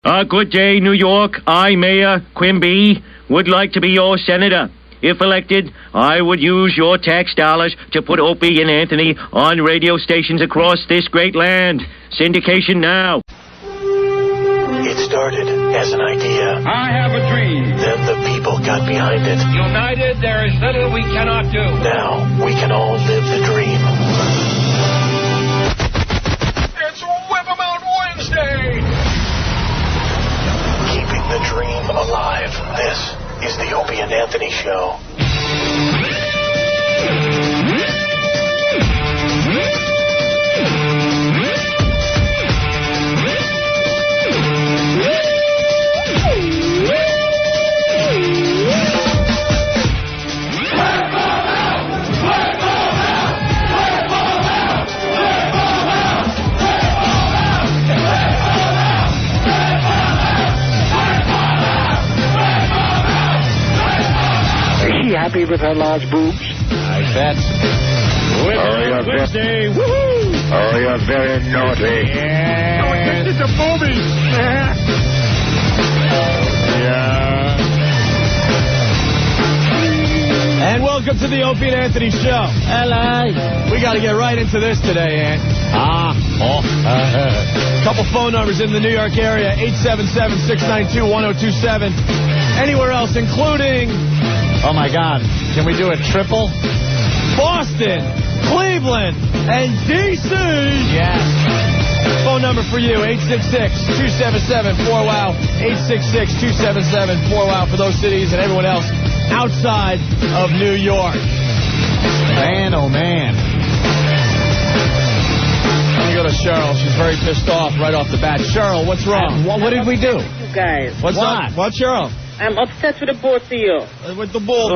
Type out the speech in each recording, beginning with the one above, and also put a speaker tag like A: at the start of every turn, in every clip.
A: Good day, New York. I, Mayor Quimby, would like to be your senator. If elected, I would use your tax dollars to put Opie and Anthony on radio stations across this great land. Syndication now.
B: It started as an idea.
C: I have a dream.
B: Then the people got behind it.
C: United, there is little we cannot do.
B: Now we can all live the dream.
C: It's Whip 'em Out Wednesday.
B: Keeping the dream alive. This is the Opie and Anthony Show.
D: Happy with her large boobs?
E: I bet.
A: Wednesday, woohoo!
D: Oh, you're very naughty.
E: Yeah.
A: Oh, it's a booby!
E: Yeah. And welcome to the Opie and Anthony Show.
D: Hello.
E: We got to get right into this today, Ant. Couple phone numbers in the New York area, 877-692-1027. Anywhere else, including...
F: Oh, my God. Can we do a triple?
E: Boston, Cleveland, and D.C.
F: Yes.
E: Phone number for you, 866-277-4WOW, 866-277-4WOW for those cities and everyone else outside of New York.
F: Man, oh, man.
E: Let me go to Cheryl. She's very pissed off right off the bat. Cheryl, what's wrong?
F: What did we do?
G: You guys,
E: What's up? What, Cheryl?
G: I'm upset with the both of you.
E: With the bull.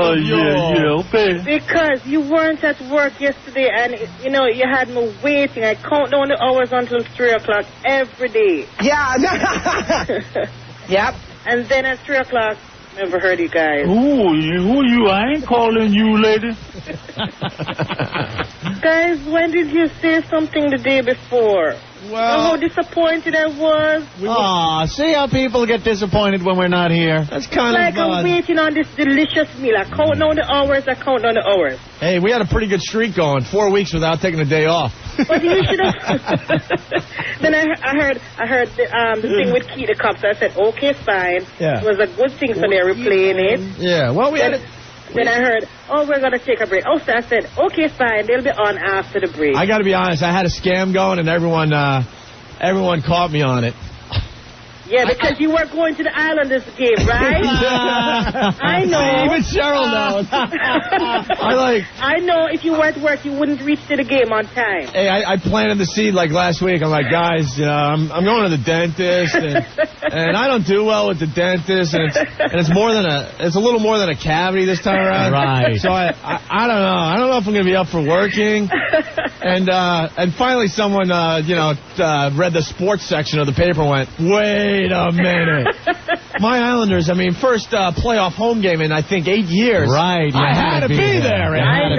A: okay.
G: Because you weren't at work yesterday and, you know, you had me waiting. I count down the hours until 3 o'clock every day.
H: Yeah. Yep.
G: And then at 3 o'clock, never heard you guys.
A: Who you? I ain't calling you, lady.
G: Guys, when did you say something the day before?
E: Well,
G: how disappointed I was.
F: Aw, see how people get disappointed when we're not here?
E: That's kind
G: Like
E: of
G: I'm waiting on this delicious meal. I count down the hours.
E: Hey, we had a pretty good streak going. 4 weeks without taking a day off.
G: But you should have. Then I heard the thing with Key the Cops. I said, okay, fine.
E: Yeah.
G: It was a good thing, so they're replaying it.
E: Yeah, well, we had it.
G: Then I heard, we're going to take a break. Oh, so I said, okay, fine. They'll be on after the break.
E: I got to be honest. I had a scam going, and everyone caught me on it.
G: Yeah, because you were going to the Islanders game, right? I know.
E: Even Cheryl knows.
G: I know if you were at work, you wouldn't reach to the game on time.
E: Hey, I planted the seed like last week. I'm like, guys, you know, I'm going to the dentist, and I don't do well with the dentist, and it's a little more than a cavity this time around.
F: Right.
E: So I don't know. I don't know if I'm going to be up for working. And finally someone read the sports section of the paper and went, wait a minute. My Islanders, I mean, first playoff home game in, I think, 8 years.
F: Right.
E: I had to be there.
G: I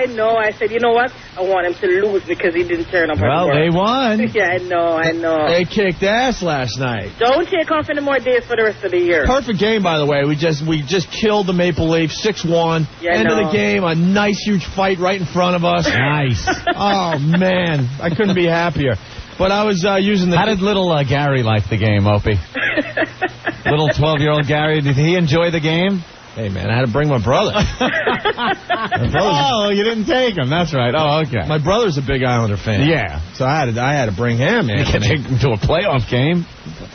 G: know. I said, you know what? I want him to lose because he didn't turn up.
F: Well, they won.
G: Yeah, I know.
E: They kicked ass last night.
G: Don't take off any more days for the rest of the year.
E: Perfect game, by the way. We just killed the Maple Leafs 6-1.
G: Yeah,
E: End of the game, a nice, huge fight right in front of us.
F: Nice.
E: Oh, man. I couldn't be happier. But I was using the...
F: How did little Gary like the game, Opie? Little 12-year-old Gary, did he enjoy the game?
E: Hey, man, I had to bring my brother.
F: Oh, you didn't take him. That's right. Oh, okay.
E: My brother's a big Islander fan.
F: Yeah.
E: So I had to bring him in.
F: You can take him to a playoff game.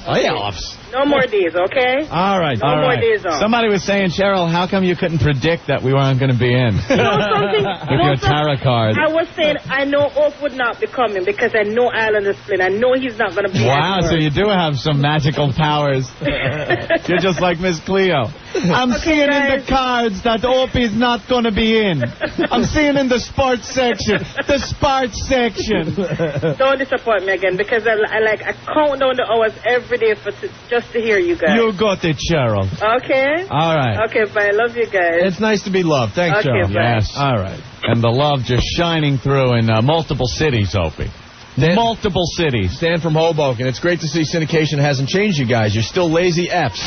E: Playoffs?
G: No more days, okay?
E: All right.
G: No more days off.
F: Somebody was saying, Cheryl, how come you couldn't predict that we weren't going to be in?
G: You know something?
F: With your tarot card.
G: I was saying I know Oak would not be coming because I know Islanders playing. I know he's not going to be.
F: Wow, so you do have some magical powers. You're just like Miss Cleo. I'm seeing in the cards that Opie's not going to be in. I'm seeing in the sports section. The sports section.
G: Don't disappoint me again because I count down the hours every day just to hear you guys.
F: You got it, Cheryl.
G: Okay.
E: All right.
G: Okay, bye. I love you guys.
E: It's nice to be loved. Thanks,
G: okay,
E: Cheryl.
G: bye.
F: Yes.
E: All right.
F: And the love just shining through in multiple cities, Opie. Multiple cities.
E: Stan from Hoboken. It's great to see syndication hasn't changed you guys. You're still lazy Fs.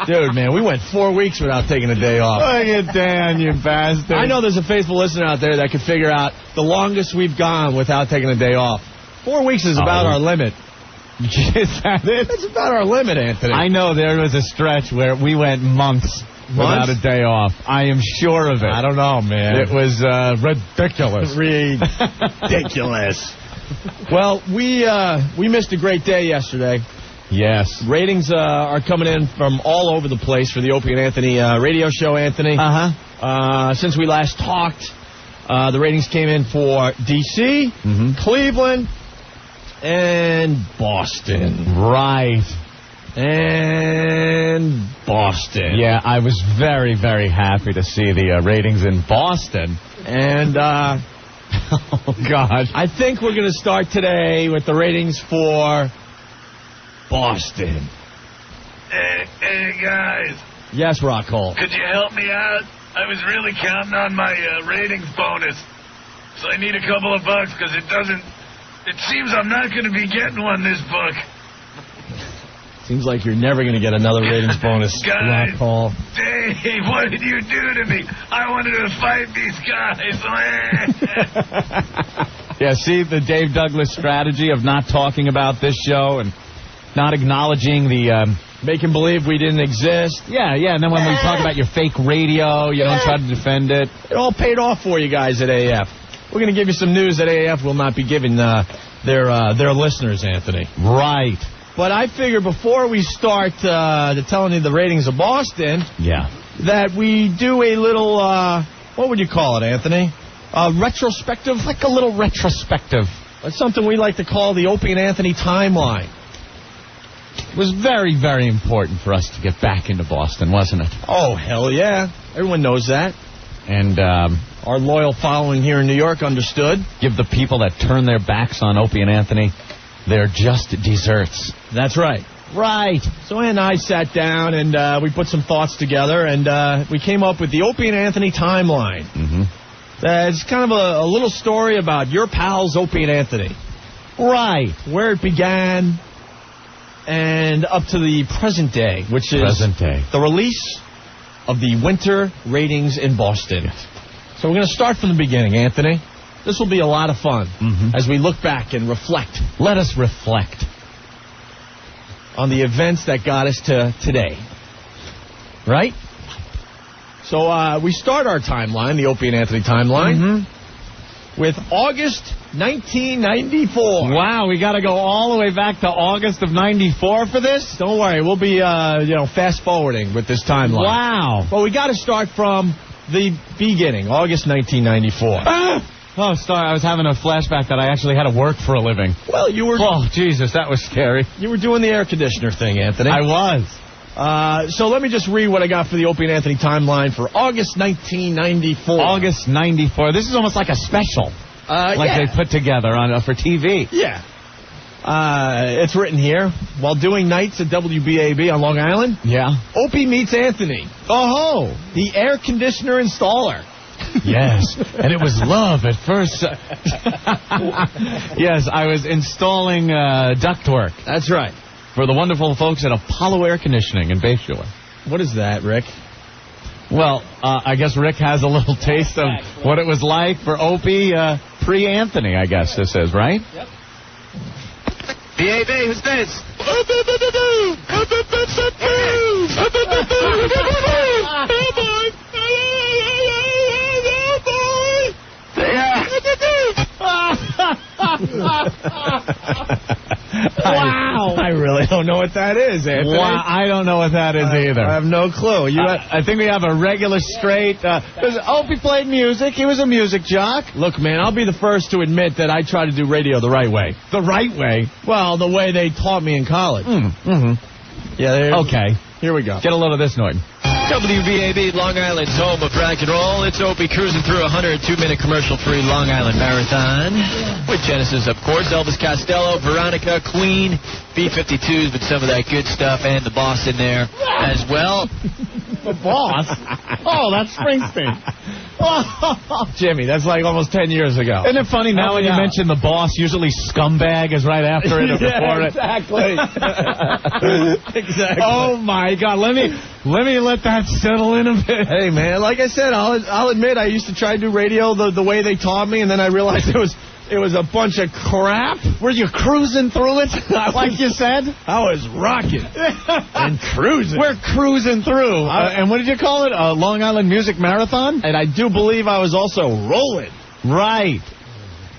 E: Dude, man, we went 4 weeks without taking a day off.
F: Look at Dan, you bastard.
E: I know there's a faithful listener out there that could figure out the longest we've gone without taking a day off. 4 weeks is about our limit.
F: Is that it?
E: That's about our limit, Anthony.
F: I know there was a stretch where we went months without a day off. I am sure of it.
E: I don't know, man.
F: It was ridiculous.
E: Ridiculous. Well, we missed a great day yesterday.
F: Yes.
E: Ratings are coming in from all over the place for the Opie and Anthony radio show, Anthony. Since we last talked, the ratings came in for D.C., Cleveland, and Boston.
F: Right.
E: And Boston.
F: Yeah, I was very, very happy to see the ratings in Boston.
E: And, oh, God. I think we're going to start today with the ratings for Boston.
C: Hey, guys.
E: Yes, Rocko.
C: Could you help me out? I was really counting on my ratings bonus. So I need a couple of bucks because it seems I'm not going to be getting one this book.
E: Seems like you're never going to get another ratings bonus,
C: Guys,
E: Rocko.
C: Dave, what did you do to me? I wanted to fight these guys.
F: Yeah, see the Dave Douglas strategy of not talking about this show and not acknowledging the...
E: making believe we didn't exist.
F: Yeah, and then when we talk about your fake radio, you don't try to defend it.
E: It all paid off for you guys at AAF. We're going to give you some news that AAF will not be giving their listeners, Anthony.
F: Right.
E: But I figure before we start to telling you the ratings of Boston, that we do a little, what would you call it, Anthony? Retrospective?
F: Like a little retrospective.
E: That's something we like to call the Opie and Anthony timeline.
F: It was very, very important for us to get back into Boston, wasn't it?
E: Oh, hell yeah. Everyone knows that.
F: And
E: our loyal following here in New York understood.
F: Give the people that turn their backs on Opie and Anthony their just desserts.
E: That's right.
F: Right.
E: So Ann and I sat down and we put some thoughts together and we came up with the Opie and Anthony timeline. It's kind of a little story about your pals Opie and Anthony.
F: Right.
E: Where it began and up to the present day, which is the release of the winter ratings in Boston. So we're going to start from the beginning, Anthony. This will be a lot of fun as we look back and reflect.
F: Let us reflect
E: on the events that got us to today. Right? So we start our timeline, the Opie and Anthony timeline, with August 1994.
F: Wow, we got to go all the way back to August of 94 for this?
E: Don't worry, we'll be fast forwarding with this timeline.
F: Wow.
E: But we got to start from the beginning, August 1994.
F: Oh, sorry, I was having a flashback that I actually had to work for a living.
E: Well, you were...
F: Oh, Jesus, that was scary.
E: You were doing the air conditioner thing, Anthony.
F: I was.
E: So let me just read what I got for the Opie and Anthony timeline for August 1994.
F: August 94. This is almost like a special. They put together on for TV.
E: Yeah. It's written here. While doing nights at WBAB on Long Island, Opie meets Anthony.
F: Oh,
E: the air conditioner installer.
F: Yes, and it was love at first. Yes, I was installing ductwork.
E: That's right.
F: For the wonderful folks at Apollo Air Conditioning in Bayshore.
E: What is that, Rick?
F: Well, I guess Rick has a little taste of what it was like for Opie pre-Anthony, I guess this is, right?
E: Yep.
I: BAB, who's this?
E: Wow. I really don't know what that is, Anthony.
F: Wow, I don't know what that is either.
E: I have no clue.
F: I think we have a regular straight... Opie played music. He was a music jock.
E: Look, man, I'll be the first to admit that I try to do radio the right way.
F: The right way?
E: Well, the way they taught me in college. Yeah.
F: Okay.
E: Here we go.
F: Get a load of this, Norton.
I: WBAB, Long Island's home of rock and roll. It's Opie cruising through a 102-minute commercial-free Long Island marathon. With Genesis, of course, Elvis Costello, Veronica, Queen, B-52s with some of that good stuff, and the boss in there as well.
F: The boss? Oh, that's Springsteen.
E: Jimmy, that's like almost 10 years ago.
F: Isn't it funny now when you mention the boss, usually scumbag is right after it or before
E: exactly. Exactly.
F: Oh, my God. Let me let that settle in a bit.
E: Hey, man, like I said, I'll admit I used to try to do radio the way they taught me, and then I realized it was a bunch of crap.
F: Were you cruising through it, like you said?
E: I was rocking and cruising.
F: We're cruising through. And what did you call it? A Long Island Music Marathon?
E: And I do believe I was also rolling.
F: Right.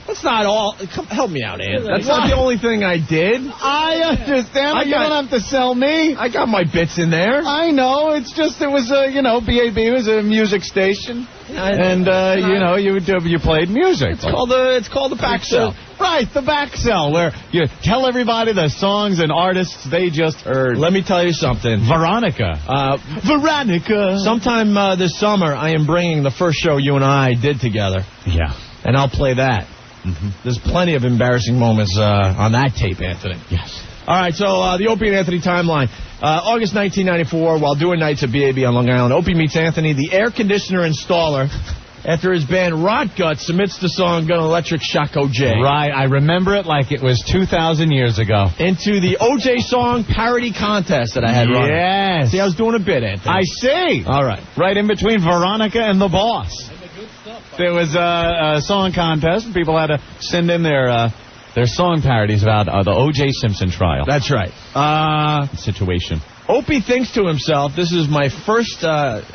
E: That's not all. Help me out, Ant. That's not the only thing I did.
F: I understand, but you don't have to sell me.
E: I got my bits in there.
F: I know. It's just it was, BAB was a music station. And, you played music.
E: It's called the back cell.
F: Right, the back cell, where you tell everybody the songs and artists they just heard.
E: Let me tell you something.
F: Veronica.
E: Sometime this summer, I am bringing the first show you and I did together.
F: Yeah.
E: And I'll play that. Mm-hmm. There's plenty of embarrassing moments on that tape, Anthony.
F: Yes.
E: All right, so the Opie and Anthony timeline. August 1994, while doing nights at BAB on Long Island, Opie meets Anthony, the air conditioner installer, after his band Rocko submits the song Gun Electric Shock O.J.
F: Right, I remember it like it was 2,000 years ago.
E: Into the O.J. song parody contest that I had running.
F: Yes.
E: See, I was doing a bit, Anthony.
F: I see.
E: All right.
F: Right in between Veronica and the boss. There was a song contest, and people had to send in their song parodies about the O.J. Simpson trial.
E: That's right.
F: Situation.
E: Opie thinks to himself, this is my first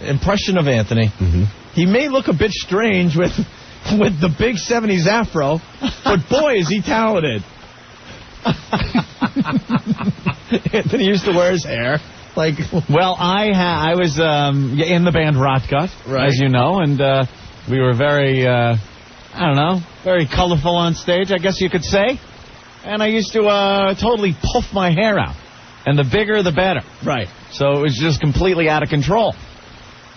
E: impression of Anthony. Mm-hmm. He may look a bit strange with the big 70s afro, but boy, is he talented. Anthony used to wear his hair.
F: Well, I was in the band Rocko,
E: right,
F: as you know, and we were very, very colorful on stage, I guess you could say. And I used to totally puff my hair out. And the bigger, the better.
E: Right.
F: So it was just completely out of control.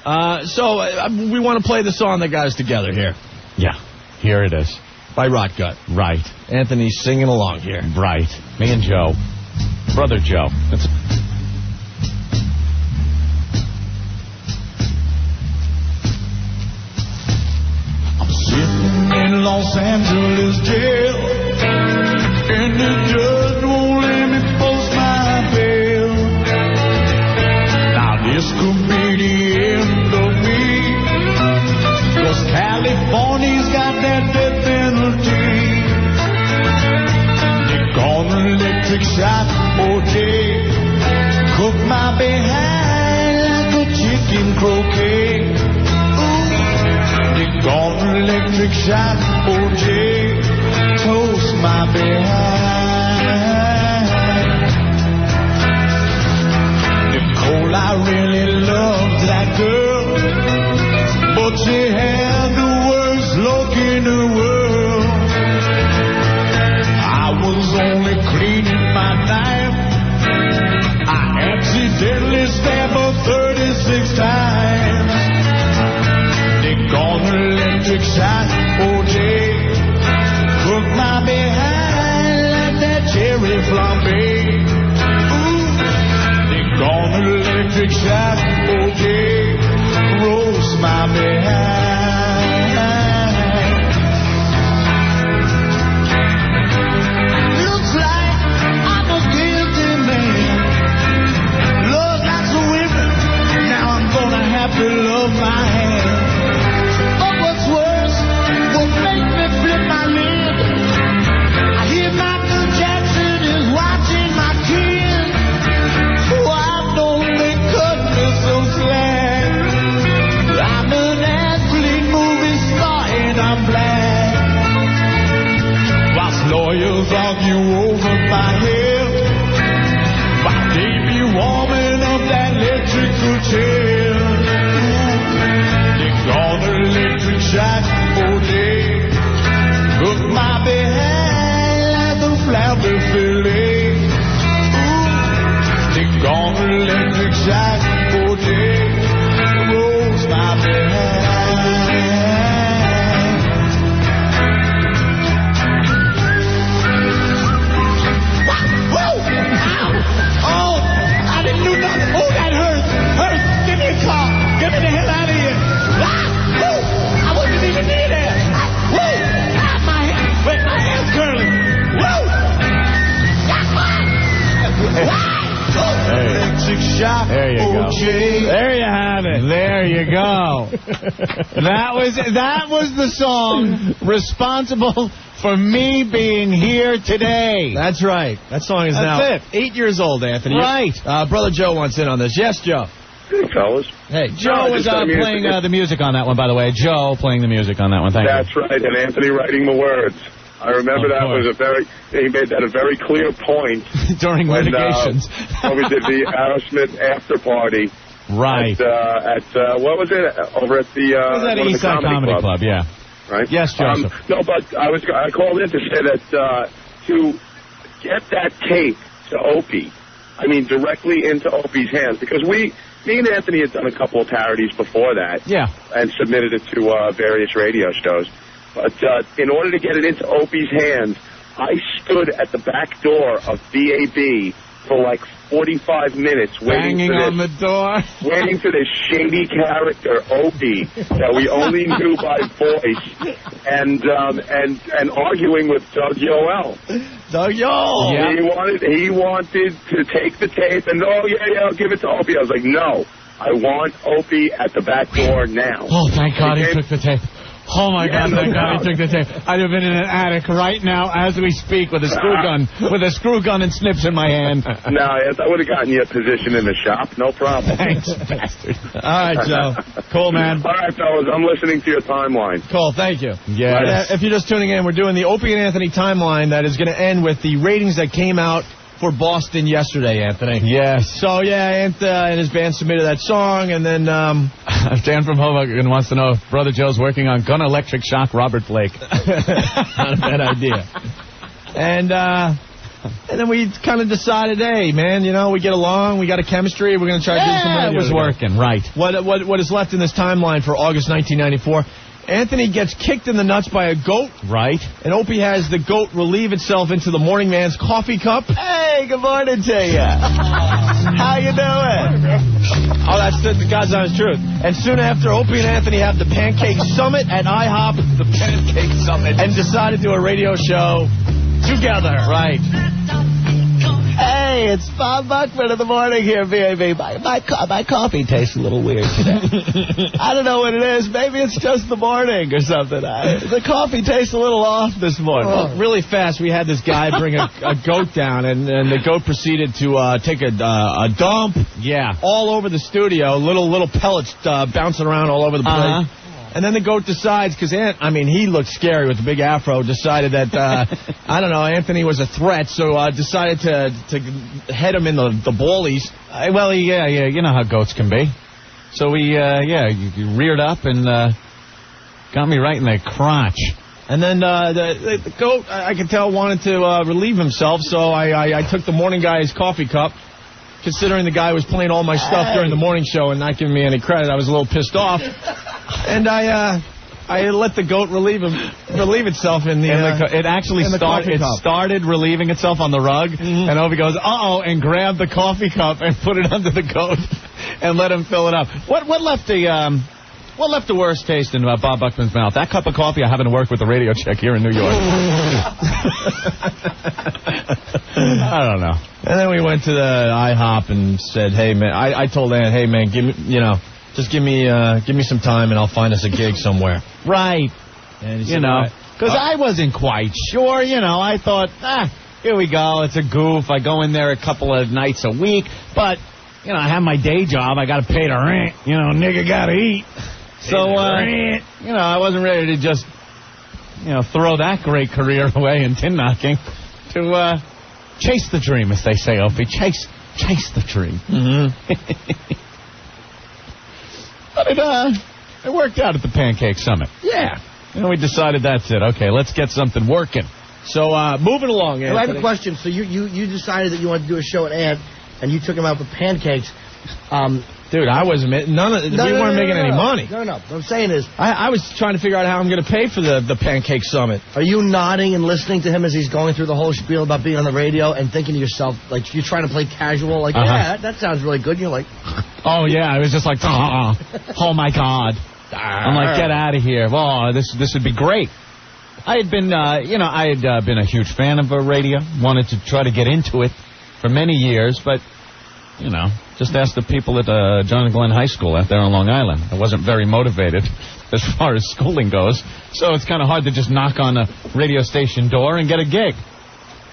E: So we want to play the song that got us together here.
F: Yeah, here it is.
E: By Rocko.
F: Right.
E: Anthony's singing along here.
F: Right. Me and Joe. Brother Joe. That's...
J: I'm sitting in Los Angeles jail, and the judge won't let me post my bail. Now this could be the end of me, 'cause California's got that death penalty. They're gonna electric shock O.J., cook my behind like a chicken croquet. They're gonna electric shock O.J., toast my behind. Nicole, I really loved that girl, but she had the worst look in the world. I was only cleaning my knife, I accidentally stabbed her 36 times. They're gonna electric shock O.J., cook my behind like that cherry flambe. They're gonna electric shock O.J., roast my behind. Looks like I'm a guilty man. Love lots of women, now I'm gonna have to love my hand. But what's worse, what make me flip my lid? I hear Michael Jackson is watching my kid. Why don't they cut me so slack? I'm an athlete, movie star, and I'm black. Whilst lawyers argue over my head, while they be warming up that electrical chair. They're gonna electric shock O.J., cook my behind like the flabby fillet. They're gonna electric shock O.J., roast my behind. Whoa! Ow! Oh, I didn't do nothing. Oh, that hurts. Hurts. Give me a car. Get me the hell out of here. Ah! Woo!
H: shot.
F: There you go.
H: OJ.
F: There you have it. There you go. That was the song responsible for me being here today.
E: That's right. That song is now 8 years old, Anthony.
F: Right.
E: Brother Joe wants in on this. Yes, Joe.
K: Hey, fellas.
F: Hey, Joe was playing the music on that one, by the way. Joe playing the music on that one. Thank you.
K: That's right, and Anthony writing the words. I remember that was he made that a very clear point.
F: During litigations.
K: When we did the Aerosmith after party.
F: Right.
K: At what was it? Over at the...
F: it was at Eastside Comedy Club, yeah.
K: Right?
F: Yes, Joseph.
K: No, but I called in to say that to get that tape to Opie, I mean directly into Opie's hands, because me and Anthony had done a couple of parodies before that.
F: Yeah. And
K: submitted it to various radio shows. But in order to get it into Opie's hands, I stood at the back door of WBAB for like 45 minutes
F: banging on the door,
K: waiting for this shady character Opie that we only knew by voice, and arguing with Doug Yoel.
E: Doug Yoel.
K: Yeah. He wanted to take the tape and I'll give it to Opie. I was like, no, I want Opie at the back door now.
F: Oh, thank God he took the tape. Oh, my God, thank God he took the tape. I'd have been in an attic right now as we speak with a screw gun and snips in my hand.
K: No, I would have gotten you a position in the shop. No problem.
F: Thanks, bastard. All right, Joe. Cool, man.
K: All right, fellas, I'm listening to your timeline.
E: Cool, thank you.
F: Yes.
E: If you're just tuning in, we're doing the Opie and Anthony timeline that is going to end with the ratings that came out for Boston yesterday, Anthony.
F: Yes.
E: So, yeah, and his band submitted that song, and then...
F: Dan from Hoboken wants to know if Brother Joe's working on Gonna Electric Shock Robert Blake.
E: Not a bad idea. And then we kind of decided, hey, man, we get along, we got a chemistry, we're going to try to do some radio.
F: It was working, right.
E: What is left in this timeline for August 1994... Anthony gets kicked in the nuts by a goat.
F: Right.
E: And Opie has the goat relieve itself into the morning man's coffee cup.
F: Hey, good morning to you. How you doing?
E: Oh, that's the God's honest truth. And soon after, Opie and Anthony have the Pancake Summit at IHOP.
F: The Pancake Summit.
E: And decide to do a radio show together.
F: Right.
H: Hey, it's Bob Buckman in the morning here, BAB. My coffee tastes a little weird today. I don't know what it is. Maybe it's just the morning or something. The coffee tastes a little off this morning.
E: Well, really fast, we had this guy bring a goat down, and the goat proceeded to take a dump.
F: Yeah.
E: All over the studio, little pellets bouncing around all over the place. And then the goat decides, because he looked scary with the big afro, decided that, I don't know, Anthony was a threat, so decided to head him in the ballies.
F: Well, yeah, you know how goats can be. So he reared up and got me right in the crotch.
E: And then the goat, I could tell, wanted to relieve himself, so I took the morning guy's coffee cup. Considering the guy was playing all my stuff during the morning show and not giving me any credit, I was a little pissed off. And I let the goat relieve itself in the
F: it actually started relieving itself on the rug, and Opie goes, uh-oh, and grabbed the coffee cup and put it under the goat and let him fill it up. What left the worst taste in Bob Buckman's mouth? That cup of coffee, I happen to work with the radio chick here in New York. I don't know.
E: And then we went to the IHOP and said, hey, man, I told Ann, hey, man, give me some time and I'll find us a gig somewhere.
F: Right.
E: And he said,
F: because I wasn't quite sure, I thought, here we go, it's a goof. I go in there a couple of nights a week, but, I have my day job. I got to pay the rent. Nigga got to eat. So, I wasn't ready to just, throw that great career away in tin knocking to chase the dream, as they say, Opie. Chase the dream.
E: Mm-hmm.
F: But it worked out at the Pancake Summit.
E: Yeah.
F: We decided that's it. Okay, let's get something working.
E: So, moving along, Anthony.
H: I have a question. So you decided that you wanted to do a show at Ant, and you took him out for pancakes.
E: Dude, I wasn't. We weren't making any money.
H: No. What I'm saying is,
E: I was trying to figure out how I'm going to pay for the Pancake Summit.
H: Are you nodding and listening to him as he's going through the whole spiel about being on the radio and thinking to yourself, like you're trying to play casual, like, yeah, that sounds really good. And you're like,
F: oh yeah, I was just like, oh my God. I'm like, get out of here. Well, this would be great. I had been, been a huge fan of radio. Wanted to try to get into it for many years, but You know, just ask the people at John and Glenn High School out there on Long Island. I wasn't very motivated as far as schooling goes, so it's kind of hard to just knock on a radio station door and get a gig.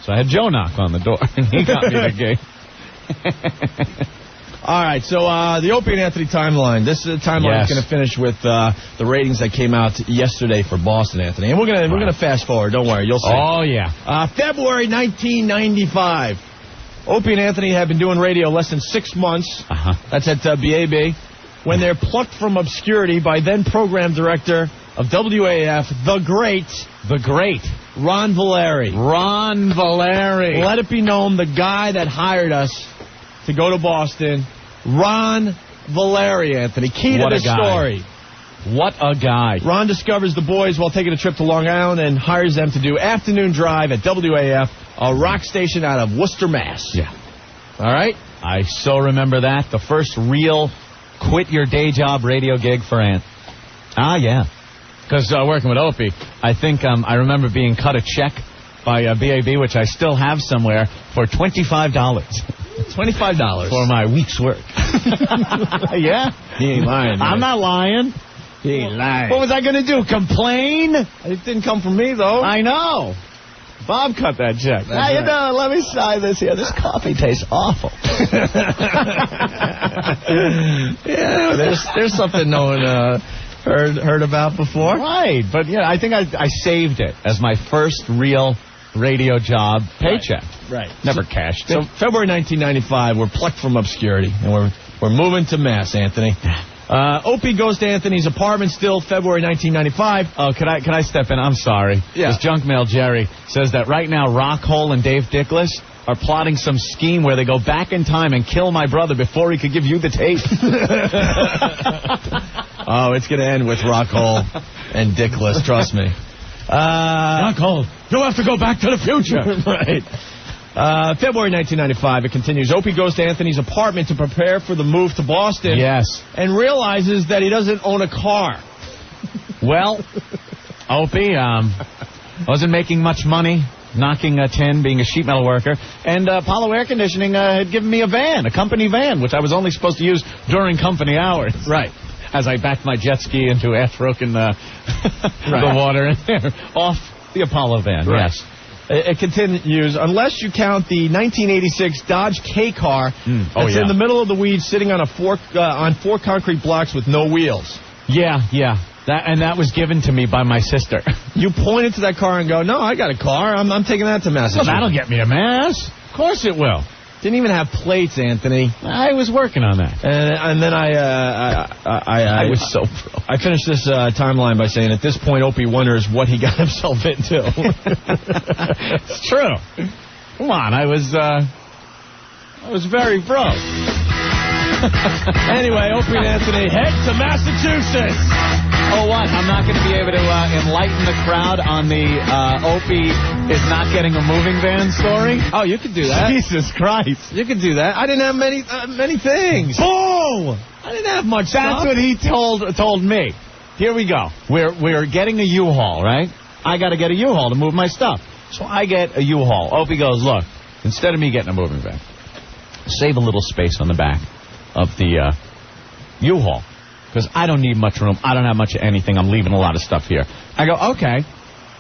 F: So I had Joe knock on the door, and he got me the gig.
E: All right, so the Opie and Anthony timeline. This timeline is going to finish with the ratings that came out yesterday for Boston, Anthony. And we're gonna fast forward. Don't worry, you'll see.
F: Oh yeah.
E: February 1995. Opie and Anthony have been doing radio less than 6 months. That's at WBAB. When they're plucked from obscurity by then program director of WAAF, the great Ron Valeri.
F: Ron Valeri.
E: Let it be known, the guy that hired us to go to Boston, Ron Valeri, Anthony. Key to the story.
F: What a guy.
E: Ron discovers the boys while taking a trip to Long Island and hires them to do afternoon drive at WAAF, a rock station out of Worcester, Mass.
F: Yeah.
E: All right?
F: I so remember that. The first real quit your day job radio gig for Ant. Yeah. Because working with Opie, I think I remember being cut a check by BAB, which I still have somewhere, for $25.
E: $25
F: for my week's work. Yeah.
E: He ain't lying, man.
F: I'm not lying.
E: He ain't lying.
F: What was I going to do, complain?
E: It didn't come from me, though.
F: I know. Bob cut that check.
H: Now, you know, let me sign this here. This coffee tastes awful.
E: Yeah, there's something no one heard about before.
F: Right, but yeah, I think I saved it as my first real radio job paycheck.
E: Right.
F: Never cashed it.
E: So February 1995, we're plucked from obscurity, and we're moving to Mass, Anthony. Opie goes to Anthony's apartment still, February 1995.
F: Oh, can I step in? I'm sorry.
E: Yeah.
F: This junk mail Jerry says that right now Rocko and Dave Dickless are plotting some scheme where they go back in time and kill my brother before he could give you the tape.
E: Oh, it's going to end with Rocko and Dickless, trust me.
F: Rocko, you'll have to go back to the future.
E: Right. February 1995, it continues. Opie goes to Anthony's apartment to prepare for the move to Boston.
F: Yes.
E: And realizes that he doesn't own a car.
F: Well, Opie wasn't making much money, knocking a tin, being a sheet metal worker, and Apollo Air Conditioning had given me a company van, which I was only supposed to use during company hours.
E: Right.
F: As I backed my jet ski into half-broken the water off the Apollo van.
E: Right.
F: Yes.
E: It continues, unless you count the 1986 Dodge K car that's in the middle of the weeds sitting on on 4 concrete blocks with no wheels.
F: Yeah. That was given to me by my sister.
E: You pointed to that car and go, no, I got a car. I'm taking that to Massachusetts.
F: Well, that'll get me a Mass. Of course it will.
E: Didn't even have plates, Anthony.
F: I was working on that.
E: And then I
F: was so broke.
E: I finished this timeline by saying at this point Opie wonders what he got himself into.
F: It's true. Come on, I was very broke.
E: Anyway, Opie and Anthony head to Massachusetts.
F: Oh, what? I'm not going to be able to enlighten the crowd on the Opie is not getting a moving van story?
E: Oh, you could do that.
F: Jesus Christ.
E: You could do that. I didn't have many things.
F: Oh!
E: I didn't have much
F: That's
E: stuff.
F: what he told me. Here we go. We're getting a U-Haul, right? I got to get a U-Haul to move my stuff. So I get a U-Haul. Opie goes, look, instead of me getting a moving van, save a little space on the back of the U-Haul. Because I don't need much room. I don't have much of anything. I'm leaving a lot of stuff here. I go, okay.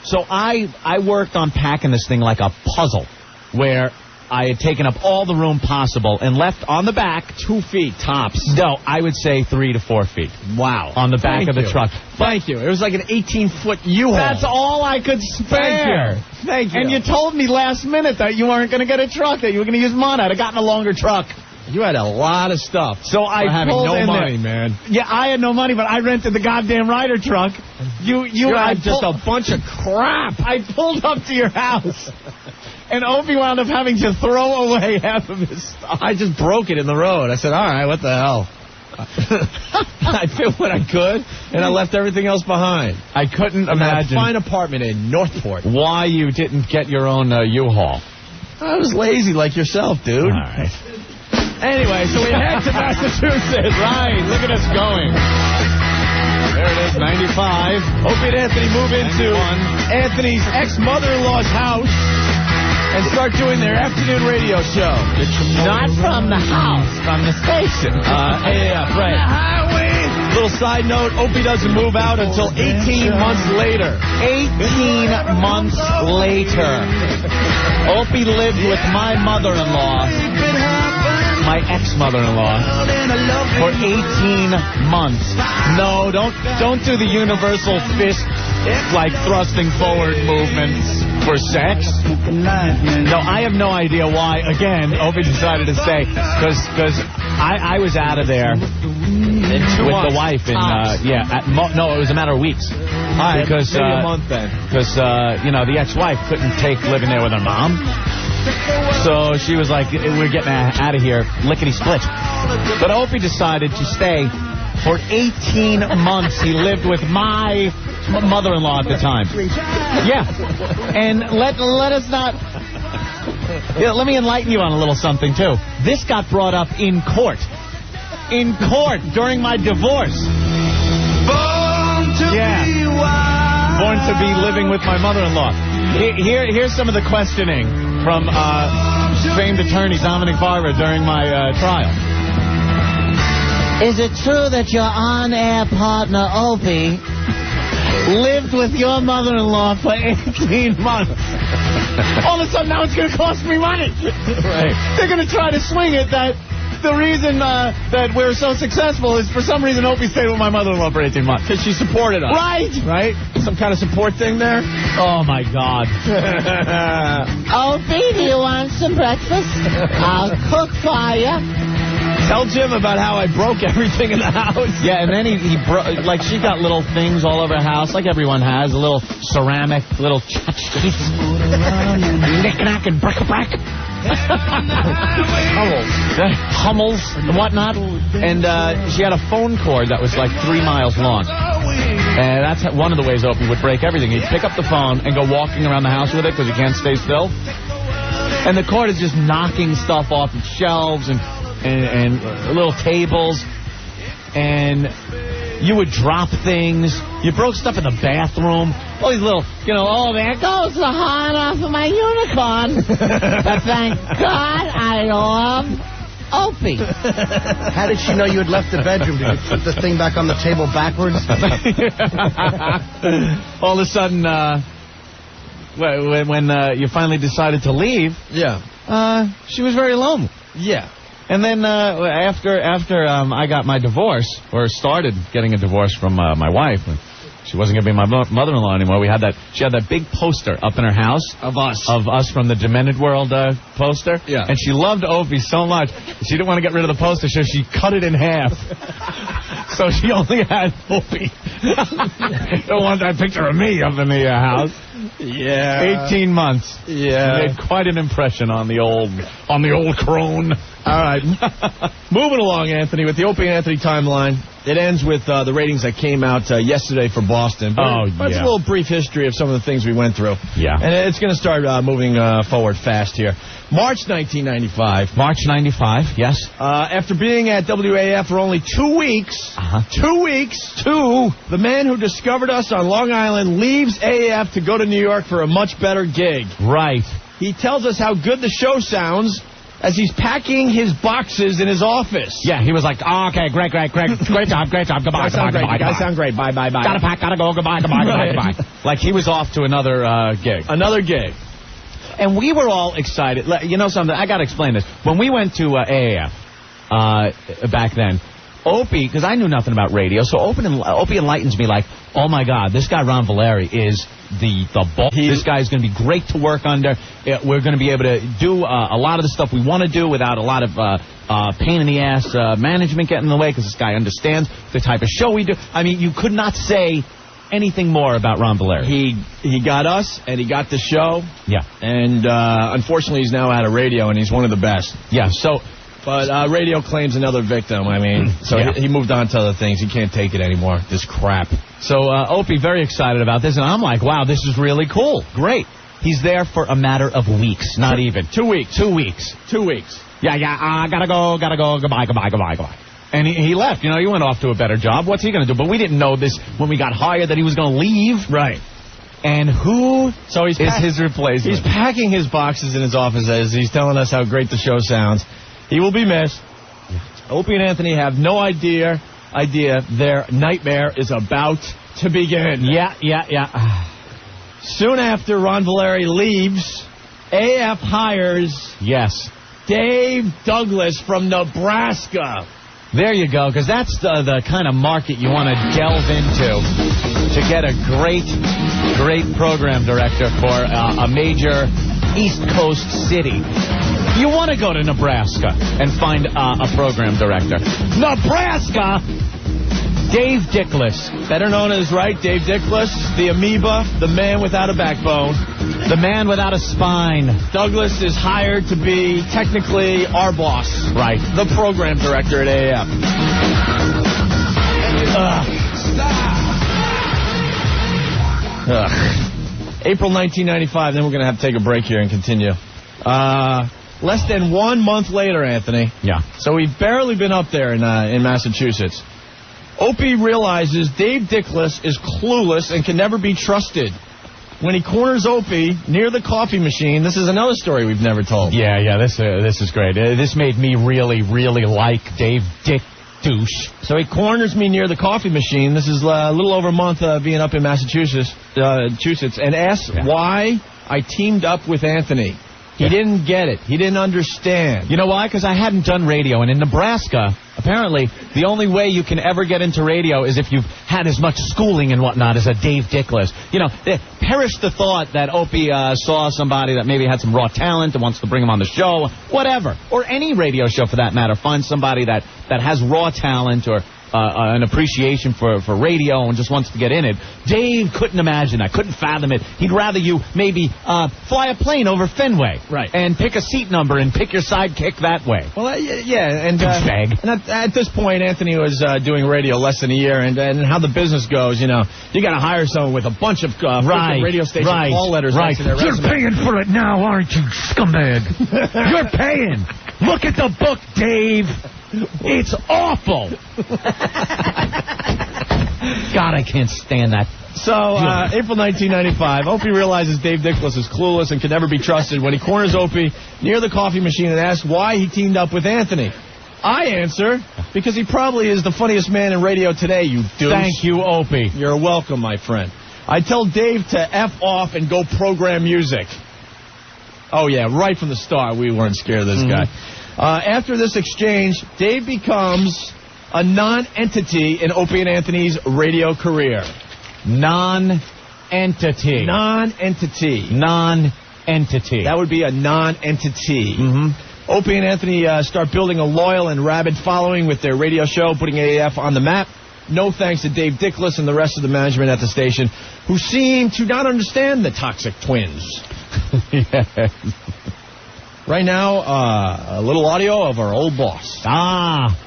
F: So I worked on packing this thing like a puzzle, where I had taken up all the room possible and left on the back 2 feet tops. No, I would say 3 to 4 feet.
E: Wow.
F: On the back of the truck.
E: Thank you. It was like an 18-foot U-Haul.
F: That's all I could spare.
E: Thank you.
F: And you told me last minute that you weren't going to get a truck, that you were going to use mine. I'd have gotten a longer truck.
E: You had a lot of stuff.
F: So I pulled
E: no
F: in
E: money,
F: there.
E: man.
F: Yeah, I had no money, but I rented the goddamn Ryder truck. You
E: had just a bunch of crap.
F: I pulled up to your house, and Opie wound up having to throw away half of his stuff.
E: I just broke it in the road. I said, all right, what the hell? I did what I could, and I left everything else behind.
F: I couldn't imagine.
E: A fine apartment in Northport.
F: Why you didn't get your own U-Haul.
E: I was lazy like yourself, dude.
F: All right.
E: Anyway, so we head to Massachusetts.
F: Right, look at us going. There it is, 95.
E: Opie and Anthony move into
F: 91.
E: Anthony's ex-mother-in-law's house. and start doing their afternoon radio show.
F: Not from the house, from the station.
E: AAF, right. Little side note, Opie doesn't move out until 18 months later.
F: 18 months later. Opie lived with my mother-in-law, my ex-mother-in-law, for 18 months. No, don't do the universal fist, like thrusting forward movements for sex. No, I have no idea why, again, Opie decided to stay, because I was out of there with the wife in, no, it was a matter of weeks. Because,
E: maybe a month then.
F: Because, the ex-wife couldn't take living there with her mom. So she was like, we're getting out of here, lickety-split. But Opie decided to stay for 18 months. He lived with my mother-in-law at the time. Yeah. And let us not... let me enlighten you on a little something, too. This got brought up in court. In court during my divorce. Born to be living with my mother-in-law. Here's some of the questioning from famed attorney Dominic Barber during my trial. Is it true that your on-air partner, Opie, lived with your mother-in-law for 18 months? All of a sudden, now it's going to cost me money. Right. They're going to try to swing it that the reason that we're so successful is for some reason Opie stayed with my mother-in-law for 18 months.
E: Because she supported us.
F: Right?
E: Some kind of support thing there?
F: Oh, my God. Opie, do you want some breakfast? I'll cook for you.
E: Tell Jim about how I broke everything in the house.
F: Yeah, and then he broke, like, she got little things all over her house, like everyone has, a little ceramic, little tchotchkes, knick-knack and bric-a-brac. Hummels and whatnot. And she had a phone cord that was like 3 miles long. And that's one of the ways Opie would break everything. He'd pick up the phone and go walking around the house with it because he can't stay still. And the cord is just knocking stuff off of shelves and little tables, and you would drop things. You broke stuff in the bathroom. All these little, there goes the horn off of my unicorn. But thank God I love Opie.
L: How did she know you had left the bedroom? Did you put the thing back on the table backwards?
F: All of a sudden, when you finally decided to leave, she was very lonely.
E: Yeah.
F: And then after I got my divorce, or started getting a divorce from my wife, she wasn't going to be my mother-in-law anymore. She had that big poster up in her house of us from the Demented World poster.
E: Yeah.
F: And she loved Opie so much, she didn't want to get rid of the poster, so she cut it in half. So she only had Opie. Don't want that picture of me up in the house.
E: Yeah.
F: 18 months.
E: Yeah.
F: Made quite an impression on the old crone.
E: All right. Moving along, Anthony, with the Opie and Anthony timeline. It ends with the ratings that came out yesterday for Boston. But it's a little brief history of some of the things we went through.
F: Yeah.
E: And it's going to start moving forward fast here. March 1995.
F: March 95, yes.
E: After being at WAAF for only 2 weeks, 2 weeks, the man who discovered us on Long Island leaves AAF to go to New York for a much better gig.
F: Right.
E: He tells us how good the show sounds as he's packing his boxes in his office.
F: Yeah, he was like, okay, great job, goodbye, goodbye.
E: You guys sound great, bye.
F: Gotta pack, gotta go, goodbye. Like he was off to another gig.
E: Another gig.
F: And we were all excited. You know something? I got to explain this. When we went to AAF back then, Opie, because I knew nothing about radio, so Opie enlightens me like, oh, my God, this guy Ron Valeri is the ball. This guy is going to be great to work under. We're going to be able to do a lot of the stuff we want to do without a lot of pain in the ass management getting in the way, because this guy understands the type of show we do. I mean, you could not say anything more about Ron Valeri.
E: He got us, and he got the show.
F: Yeah.
E: And unfortunately, he's now out of radio, and he's one of the best.
F: Yeah, so...
E: But radio claims another victim. I mean, so he moved on to other things. He can't take it anymore, this crap.
F: So Opie very excited about this, and I'm like, wow, this is really cool. Great. He's there for a matter of weeks, not even.
E: 2 weeks.
F: 2 weeks.
E: 2 weeks.
F: Yeah, gotta go, goodbye. And he left. He went off to a better job. What's he going to do? But we didn't know this when we got hired that he was going to leave.
E: Right.
F: And who is his replacement?
E: He's packing his boxes in his office as he's telling us how great the show sounds. He will be missed. Opie and Anthony have no idea their nightmare is about to begin.
F: Yeah.
E: Soon after Ron Valeri leaves, AF hires Dave Douglas from Nebraska.
F: There you go, because that's the kind of market you want to delve into to get a great program director for a major East Coast city. You want to go to Nebraska and find a program director. Nebraska! Dave Dickless.
E: Better known as, Dave Dickless, the amoeba, the man without a backbone.
F: The man without a spine.
E: Douglas is hired to be, technically, our boss.
F: Right.
E: The program director at AF. April 1995, then we're going to have to take a break here and continue. Less than 1 month later, Anthony.
F: Yeah.
E: So we've barely been up there in Massachusetts. Opie realizes Dave Dickless is clueless and can never be trusted. When he corners Opie near the coffee machine, this is another story we've never told.
F: Yeah, this is great. This made me really, really like Dave Dick Douche.
E: So he corners me near the coffee machine. This is a little over a month being up in Massachusetts, and asks why I teamed up with Anthony. He didn't get it. He didn't understand.
F: You know why? Because I hadn't done radio. And in Nebraska, apparently, the only way you can ever get into radio is if you've had as much schooling and whatnot as a Dave Dickless. You know, perish the thought that Opie saw somebody that maybe had some raw talent and wants to bring him on the show. Whatever. Or any radio show, for that matter. Find somebody that has raw talent or an appreciation for radio and just wants to get in it. Dave couldn't imagine that, couldn't fathom it. He'd rather you maybe fly a plane over Fenway.
E: Right.
F: And pick a seat number and pick your sidekick that way.
E: Well, and at this point, Anthony was doing radio less than a year, and how the business goes, you got to hire someone with a bunch of radio station call letters.
F: Right.
E: You're
F: paying for it now, aren't you, scumbag? You're paying. Look at the book, Dave. It's awful. God, I can't stand that.
E: So, April 1995, Opie realizes Dave Dickless is clueless and can never be trusted when he corners Opie near the coffee machine and asks why he teamed up with Anthony. I answer, because he probably is the funniest man in radio today, you douche.
F: Thank you, Opie.
E: You're welcome, my friend. I tell Dave to F off and go program music. Oh, yeah, right from the start, we weren't scared of this guy. After this exchange, Dave becomes a non-entity in Opie and Anthony's radio career.
F: Non-entity.
E: Non-entity.
F: Non-entity.
E: That would be a non-entity. Opie and Anthony start building a loyal and rabid following with their radio show, putting AAF on the map. No thanks to Dave Dickless and the rest of the management at the station, who seem to not understand the Toxic Twins.
F: Yes.
E: Right now, a little audio of our old boss.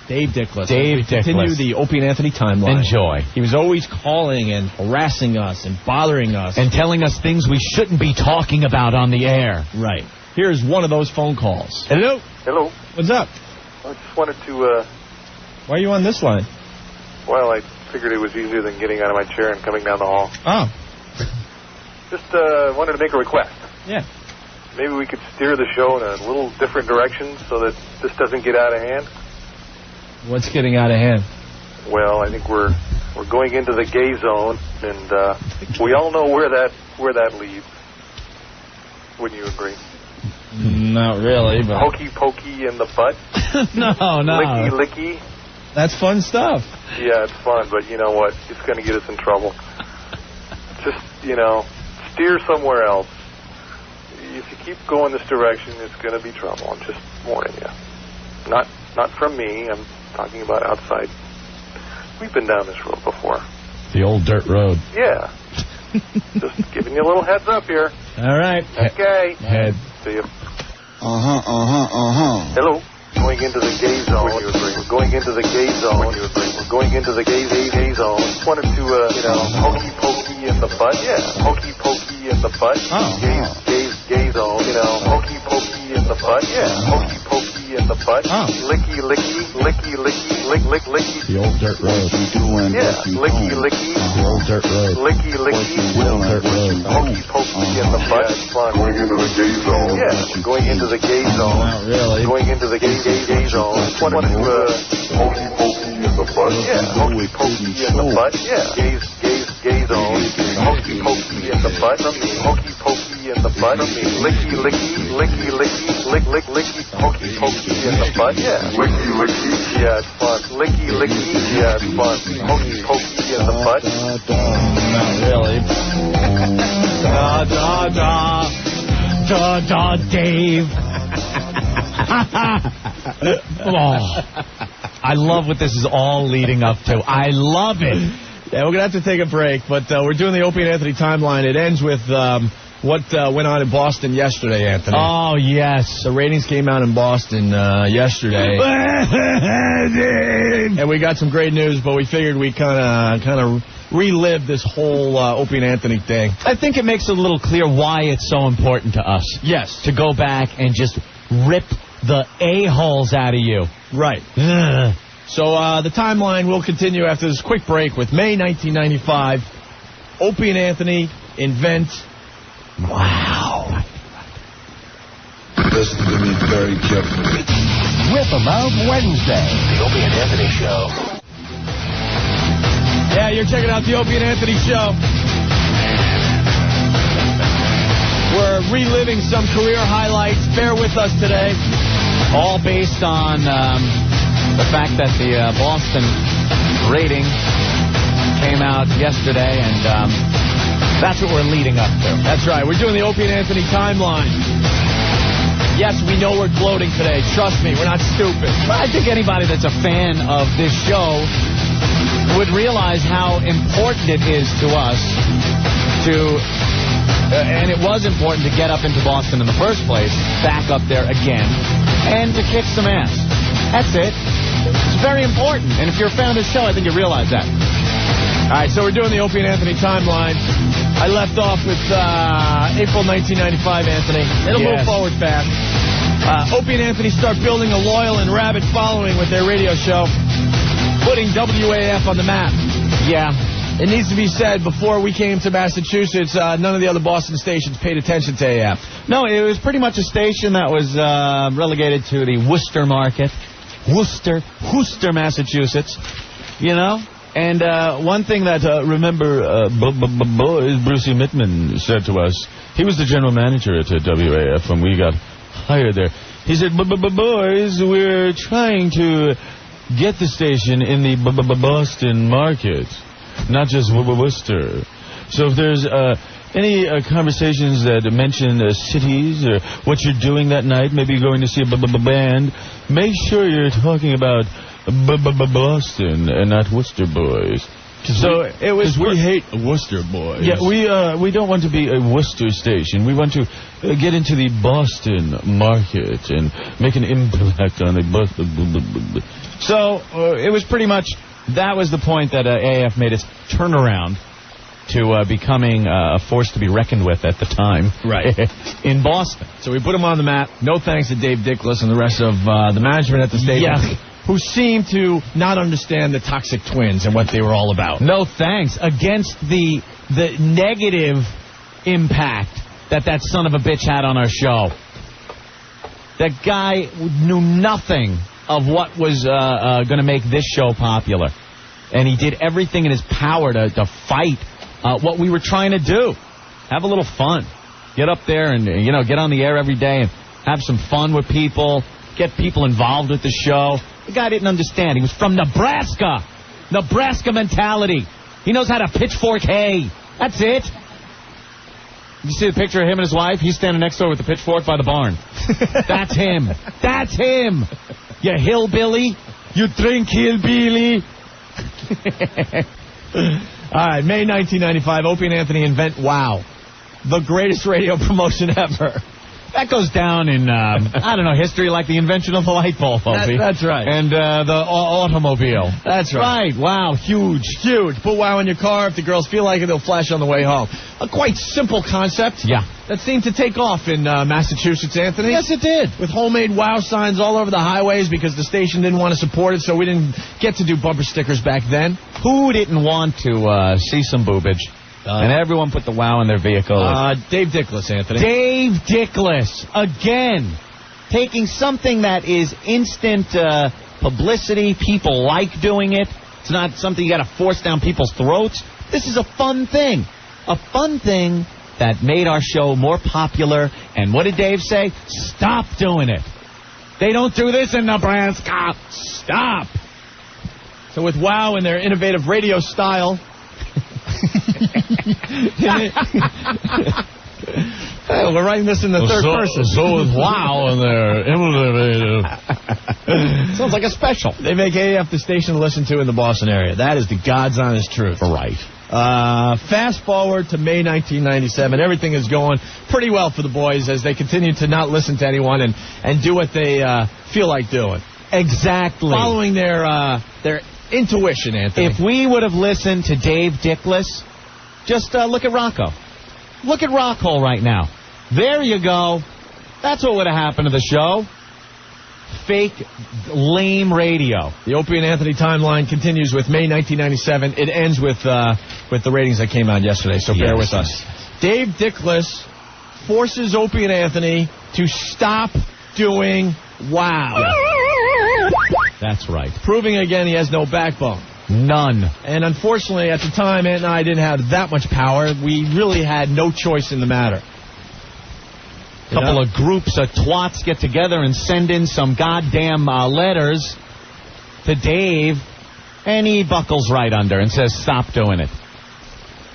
E: Dave Dickless.
F: Dave Dickless.
E: Continue the Opie and Anthony timeline.
F: Enjoy.
E: He was always calling and harassing us and bothering us.
F: And telling us things we shouldn't be talking about on the air.
E: Right. Here's one of those phone calls.
F: Hello?
K: Hello.
E: What's up?
K: I just wanted to,
E: Why are you on this line?
K: well, I figured it was easier than getting out of my chair and coming down the hall.
E: Oh.
K: Just, wanted to make a request.
E: Yeah.
K: Maybe we could steer the show in a little different direction so that this doesn't get out of hand.
E: What's getting out of hand?
K: Well, I think we're going into the gay zone, and we all know where that leads. Wouldn't you agree?
E: Not really, but...
K: Hokey pokey in the butt.
F: No.
K: Licky licky.
E: That's fun stuff.
K: Yeah, it's fun, but you know what? It's going to get us in trouble. Just, steer somewhere else. If you keep going this direction, it's going to be trouble. I'm just warning you. Not from me. I'm talking about outside. We've been down this road before.
F: The old dirt road.
K: Yeah. Just giving you a little heads up here.
E: All right.
K: Okay.
F: Head.
K: See you. Hello. Going into the gay zone. We're going into the gay zone. We're going into the gay zone. Just wanted to, hokey pokey in the butt. Yeah. Hokey pokey in the butt.
E: Oh.
K: Gay zone. Hokey pokey in the butt. Yeah. Hokey pokey in the butt.
E: Oh.
K: Licky licky
M: licky.
H: The old dirt road.
M: Yeah, licky, licky.
H: The old dirt road.
M: Licky, licky.
H: The old dirt road.
M: Hokey pokey in the butt. Going into the gay zone. Yeah, going into the gay zone.
H: Not really.
M: Going into the gay zone. Hokey pokey in the butt. Yeah, hokey pokey in the butt. Yeah, gay zone. Hokey pokey in the butt. Hokey pokey in the butt. Licky, licky, licky, licky, licky, hokey pokey in the butt. Yeah, licky, licky. Yeah, it's fun. Licky, licky. Yeah, it's fun. Hokey pokey in the butt.
H: Not really.
F: Dave. Oh, I love what this is all leading up to. I love it.
E: Yeah, we're going to have to take a break, but we're doing the Opie and Anthony timeline. It ends with what went on in Boston yesterday, Anthony.
F: Oh, yes.
E: The ratings came out in Boston yesterday. And we got some great news, but we figured we kind of relive this whole Opie and Anthony thing.
F: I think it makes it a little clear why it's so important to us.
E: Yes.
F: To go back and just rip the a-holes out of you.
E: Right. So the timeline will continue after this quick break with May 1995. Opie and Anthony invent... Wow.
J: Listen to me very carefully.
B: Rip 'em Out Wednesday. The Opie and Anthony Show.
E: Yeah, you're checking out the Opie and Anthony Show. We're reliving some career highlights. Bear with us today.
F: All based on the fact that the Boston rating came out yesterday, and that's what we're leading up to.
E: That's right. We're doing the Opie and Anthony timeline. Yes, we know we're gloating today. Trust me, we're not stupid.
F: I think anybody that's a fan of this show would realize how important it is to us to... and it was important to get up into Boston in the first place, back up there again, and to kick some ass. That's it. It's very important. And if you're a fan of this show, I think you realize that.
E: All right, so we're doing the Opie and Anthony timeline. I left off with April 1995, Anthony. It'll move forward fast. Opie and Anthony start building a loyal and rabid following with their radio show, putting WAAF on the map.
F: Yeah.
E: It needs to be said, before we came to Massachusetts, none of the other Boston stations paid attention to AF.
F: No, it was pretty much a station that was relegated to the Worcester market. Worcester, Massachusetts. You know? And one thing that, remember, Brucey Mittman said to us, he was the general manager at WAAF when we got hired there. He said, boys, we're trying to get the station in the Boston market, not just Worcester. So if there's any conversations that mention cities or what you're doing that night, maybe going to see a band, make sure you're talking about Boston and not Worcester boys. So it was.
E: We hate Worcester boys.
F: Yeah, we don't want to be a Worcester station. We want to get into the Boston market and make an impact on the. So it was pretty much, that was the point that AF made its turnaround to becoming a force to be reckoned with at the time.
E: Right.
F: In Boston.
E: So we put them on the map. No thanks to Dave Dickless and the rest of the management at the station.
F: Yeah.
E: Who seemed to not understand the Toxic Twins and what they were all about.
F: No thanks. Against the negative impact that son of a bitch had on our show. That guy knew nothing of what was going to make this show popular. And he did everything in his power to fight what we were trying to do. Have a little fun. Get up there and, get on the air every day and have some fun with people. Get people involved with the show. The guy didn't understand. He was from Nebraska. Nebraska mentality. He knows how to pitchfork hay. That's it. You see the picture of him and his wife? He's standing next door with the pitchfork by the barn. That's him. That's him. You hillbilly. You drink hillbilly.
E: All right, May 1995, Opie and Anthony invent WOW. The greatest radio promotion ever.
F: That goes down in, I don't know, history like the invention of the light bulb, Opie.
E: That's right.
F: And the automobile.
E: That's right.
F: Right, wow, huge.
E: Huge. Put wow in your car. If the girls feel like it, they'll flash on the way home. A quite simple concept.
F: Yeah.
E: That seemed to take off in Massachusetts, Anthony.
F: Yes, it did.
E: With homemade wow signs all over the highways because the station didn't want to support it, so we didn't get to do bumper stickers back then.
F: Who didn't want to see some boobage? And everyone put the wow in their vehicle.
E: Dave Dickless, Anthony.
F: Dave Dickless, again, taking something that is instant publicity. People like doing it. It's not something you got to force down people's throats. This is a fun thing. A fun thing that made our show more popular. And what did Dave say? Stop doing it. They don't do this in Nebraska. Stop.
E: So with wow and their innovative radio style... Hey, we're writing this in the third person.
F: So with wow and their innovative. Sounds like a special.
E: They make AF the station to listen to in the Boston area. That is the God's honest truth.
F: Right.
E: Fast forward to May 1997. Everything is going pretty well for the boys as they continue to not listen to anyone and do what they feel like doing.
F: Exactly.
E: Following their intuition, Anthony.
F: If we would have listened to Dave Dickless, just look at Rocko. Look at Rocko right now. There you go. That's what would have happened to the show. Fake, lame radio.
E: The Opie and Anthony timeline continues with May 1997. It ends with the ratings that came out yesterday, so bear with us. Dave Dickless forces Opie and Anthony to stop doing wow.
F: That's right.
E: Proving again he has no backbone.
F: None.
E: And unfortunately, at the time, Ant and I didn't have that much power. We really had no choice in the matter.
F: A couple of groups of twats get together and send in some goddamn letters to Dave, and he buckles right under and says, stop doing it.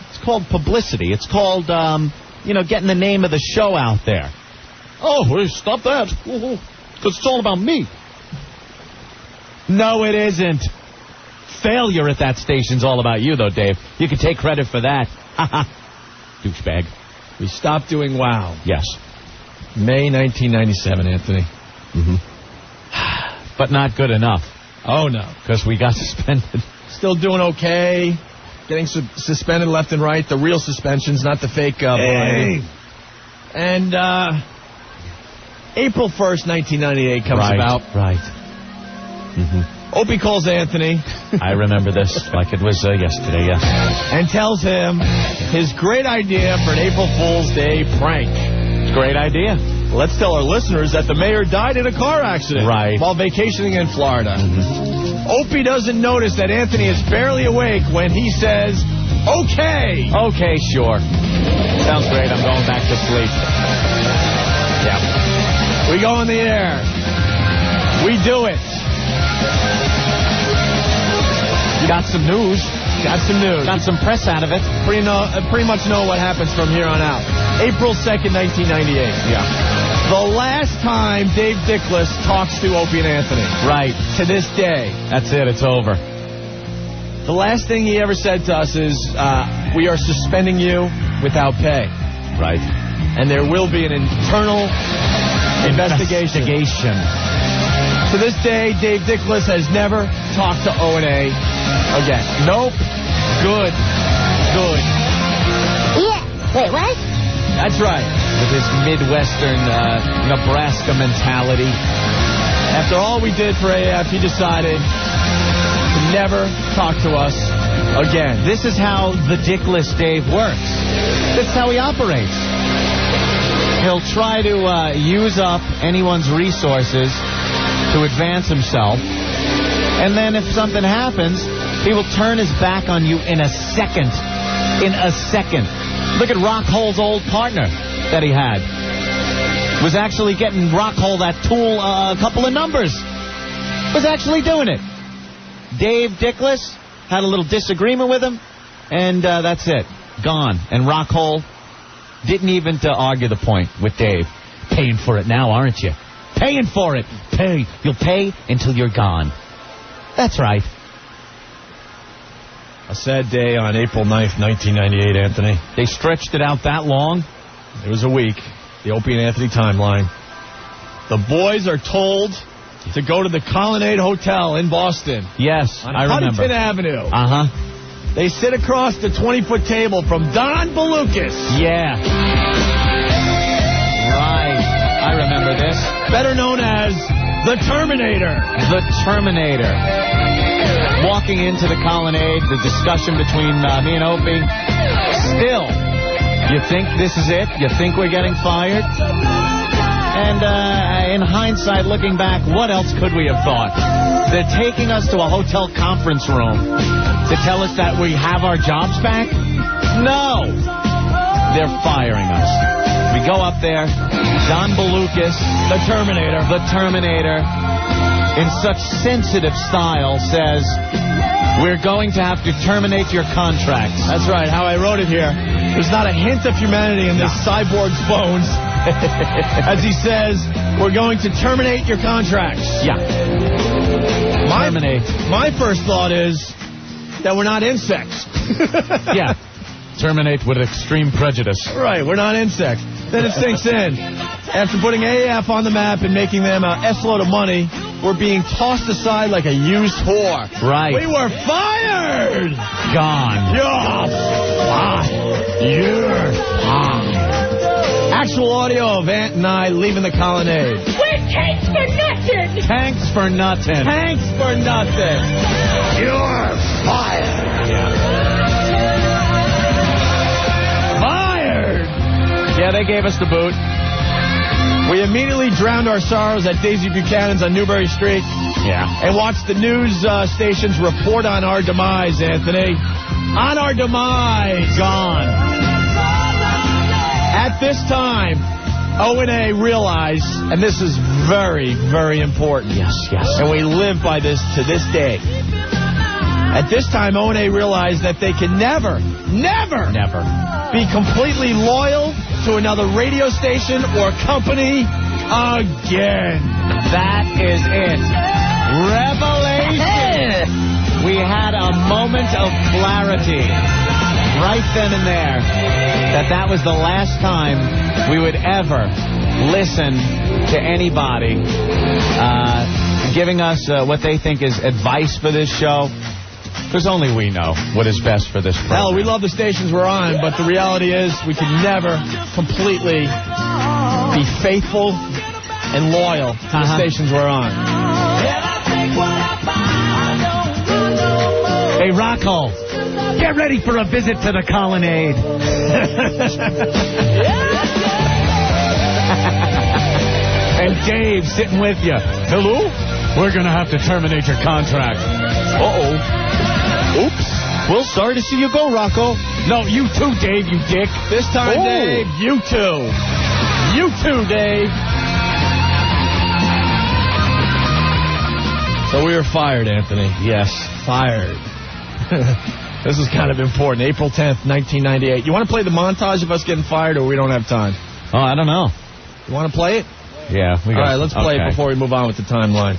F: It's called publicity. It's called, getting the name of the show out there. Oh, stop that. Because it's all about me. No, it isn't. Failure at that station's all about you, though, Dave. You can take credit for that. Douchebag.
E: We stopped doing wow.
F: Yes.
E: May 1997, Anthony.
F: Mm-hmm. But not good enough.
E: Oh, no.
F: Because we got suspended.
E: Still doing okay. Getting suspended left and right. The real suspensions, not the fake variety. And April 1st, 1998 comes about.
F: Right. Mm-hmm.
E: Opie calls Anthony.
F: I remember this like it was yesterday, yes.
E: And tells him his great idea for an April Fool's Day prank.
F: Great idea.
E: Let's tell our listeners that the mayor died in a car accident.
F: Right.
E: While vacationing in Florida.
F: Mm-hmm.
E: Opie doesn't notice that Anthony is barely awake when he says, okay.
F: Okay, sure. Sounds great. I'm going back to sleep.
E: Yeah. We go on the air. We do it.
F: Got some news.
E: Got some news.
F: Got some press out of it.
E: Pretty much know what happens from here on out. April 2nd, 1998.
F: Yeah.
E: The last time Dave Dickless talks to Opie and Anthony.
F: Right.
E: To this day.
F: That's it. It's over.
E: The last thing he ever said to us is, we are suspending you without pay.
F: Right.
E: And there will be an internal investigation. To this day, Dave Dickless has never talked to O&A again. Nope. Good.
N: Yeah. Wait, what?
E: That's right.
F: With his Midwestern Nebraska mentality.
E: After all we did for AF, he decided to never talk to us again.
F: This is how the Dickless Dave works. This is how he operates. He'll try to use up anyone's resources to advance himself. And then if something happens, he will turn his back on you in a second. Look at Rockhole's old partner that he had. Was actually getting Rockhole that tool a couple of numbers. Was actually doing it. Dave Dickless had a little disagreement with him, and that's it. Gone. And Rockhole didn't even argue the point with Dave. Paying for it now, aren't you? Paying for it. Pay. You'll pay until you're gone. That's right.
E: A sad day on April 9th, 1998, Anthony.
F: They stretched it out that long?
E: It was a week. The Opie and Anthony timeline. The boys are told to go to the Colonnade Hotel in Boston.
F: Yes,
E: on
F: I remember.
E: Huntington Avenue.
F: Uh-huh.
E: They sit across the 20-foot table from Don Balukas.
F: Yeah. Right. I remember this.
E: Better known as the Terminator.
F: The Terminator. Walking into the Colonnade, the discussion between me and Opie. Still, you think this is it? You think we're getting fired? And in hindsight, looking back, what else could we have thought? They're taking us to a hotel conference room to tell us that we have our jobs back? No. They're firing us. We go up there, Don Balukas,
E: the
F: Terminator, in such sensitive style, says, we're going to have to terminate your contracts.
E: That's right, how I wrote it here. There's not a hint of humanity in this cyborg's bones. As he says, we're going to terminate your contracts.
F: Yeah.
E: Terminate. My first thought is that we're not insects.
F: Yeah. Terminate with extreme prejudice.
E: Right, we're not insects. Then it sinks in. After putting AAF on the map and making them an S-load of money, we're being tossed aside like a used whore.
F: Right.
E: We were fired!
F: Gone.
E: You're fired. Actual audio of Ant and I leaving the Colonnade.
J: We're tanks for nothing!
F: Tanks for nothing.
E: Tanks for nothing.
J: You're fired!
E: Fired!
F: Yeah, they gave us the boot.
E: We immediately drowned our sorrows at Daisy Buchanan's on Newbury Street.
F: Yeah.
E: And watched the news stations report on our demise, Anthony. On our demise.
F: Gone.
E: At this time, O&A realized, and this is very, very important.
F: Yes.
E: And we live by this to this day. At this time, O&A realized that they can never be completely loyal to another radio station or company again.
F: That is it. Revelation. We had a moment of clarity right then and there that was the last time we would ever listen to anybody giving us what they think is advice for this show. Because only we know what is best for this program.
E: Hell, we love the stations we're on, but the reality is we can never completely be faithful and loyal to the stations we're on.
F: Hey, Rocko, get ready for a visit to the Colonnade. And Dave sitting with you. Hello? We're going to have to terminate your contract. Uh-oh. Oops. Well, sorry to see you go, Rocko. No, you too, Dave, you dick.
E: This time, Dave, you too. You too, Dave. So we were fired, Anthony.
F: Yes.
E: Fired. This is kind of important. April 10th, 1998. You want to play the montage of us getting fired, or we don't have time?
F: Oh, I don't know.
E: You want to play it?
F: Yeah.
E: All right, let's play it before we move on with the timeline.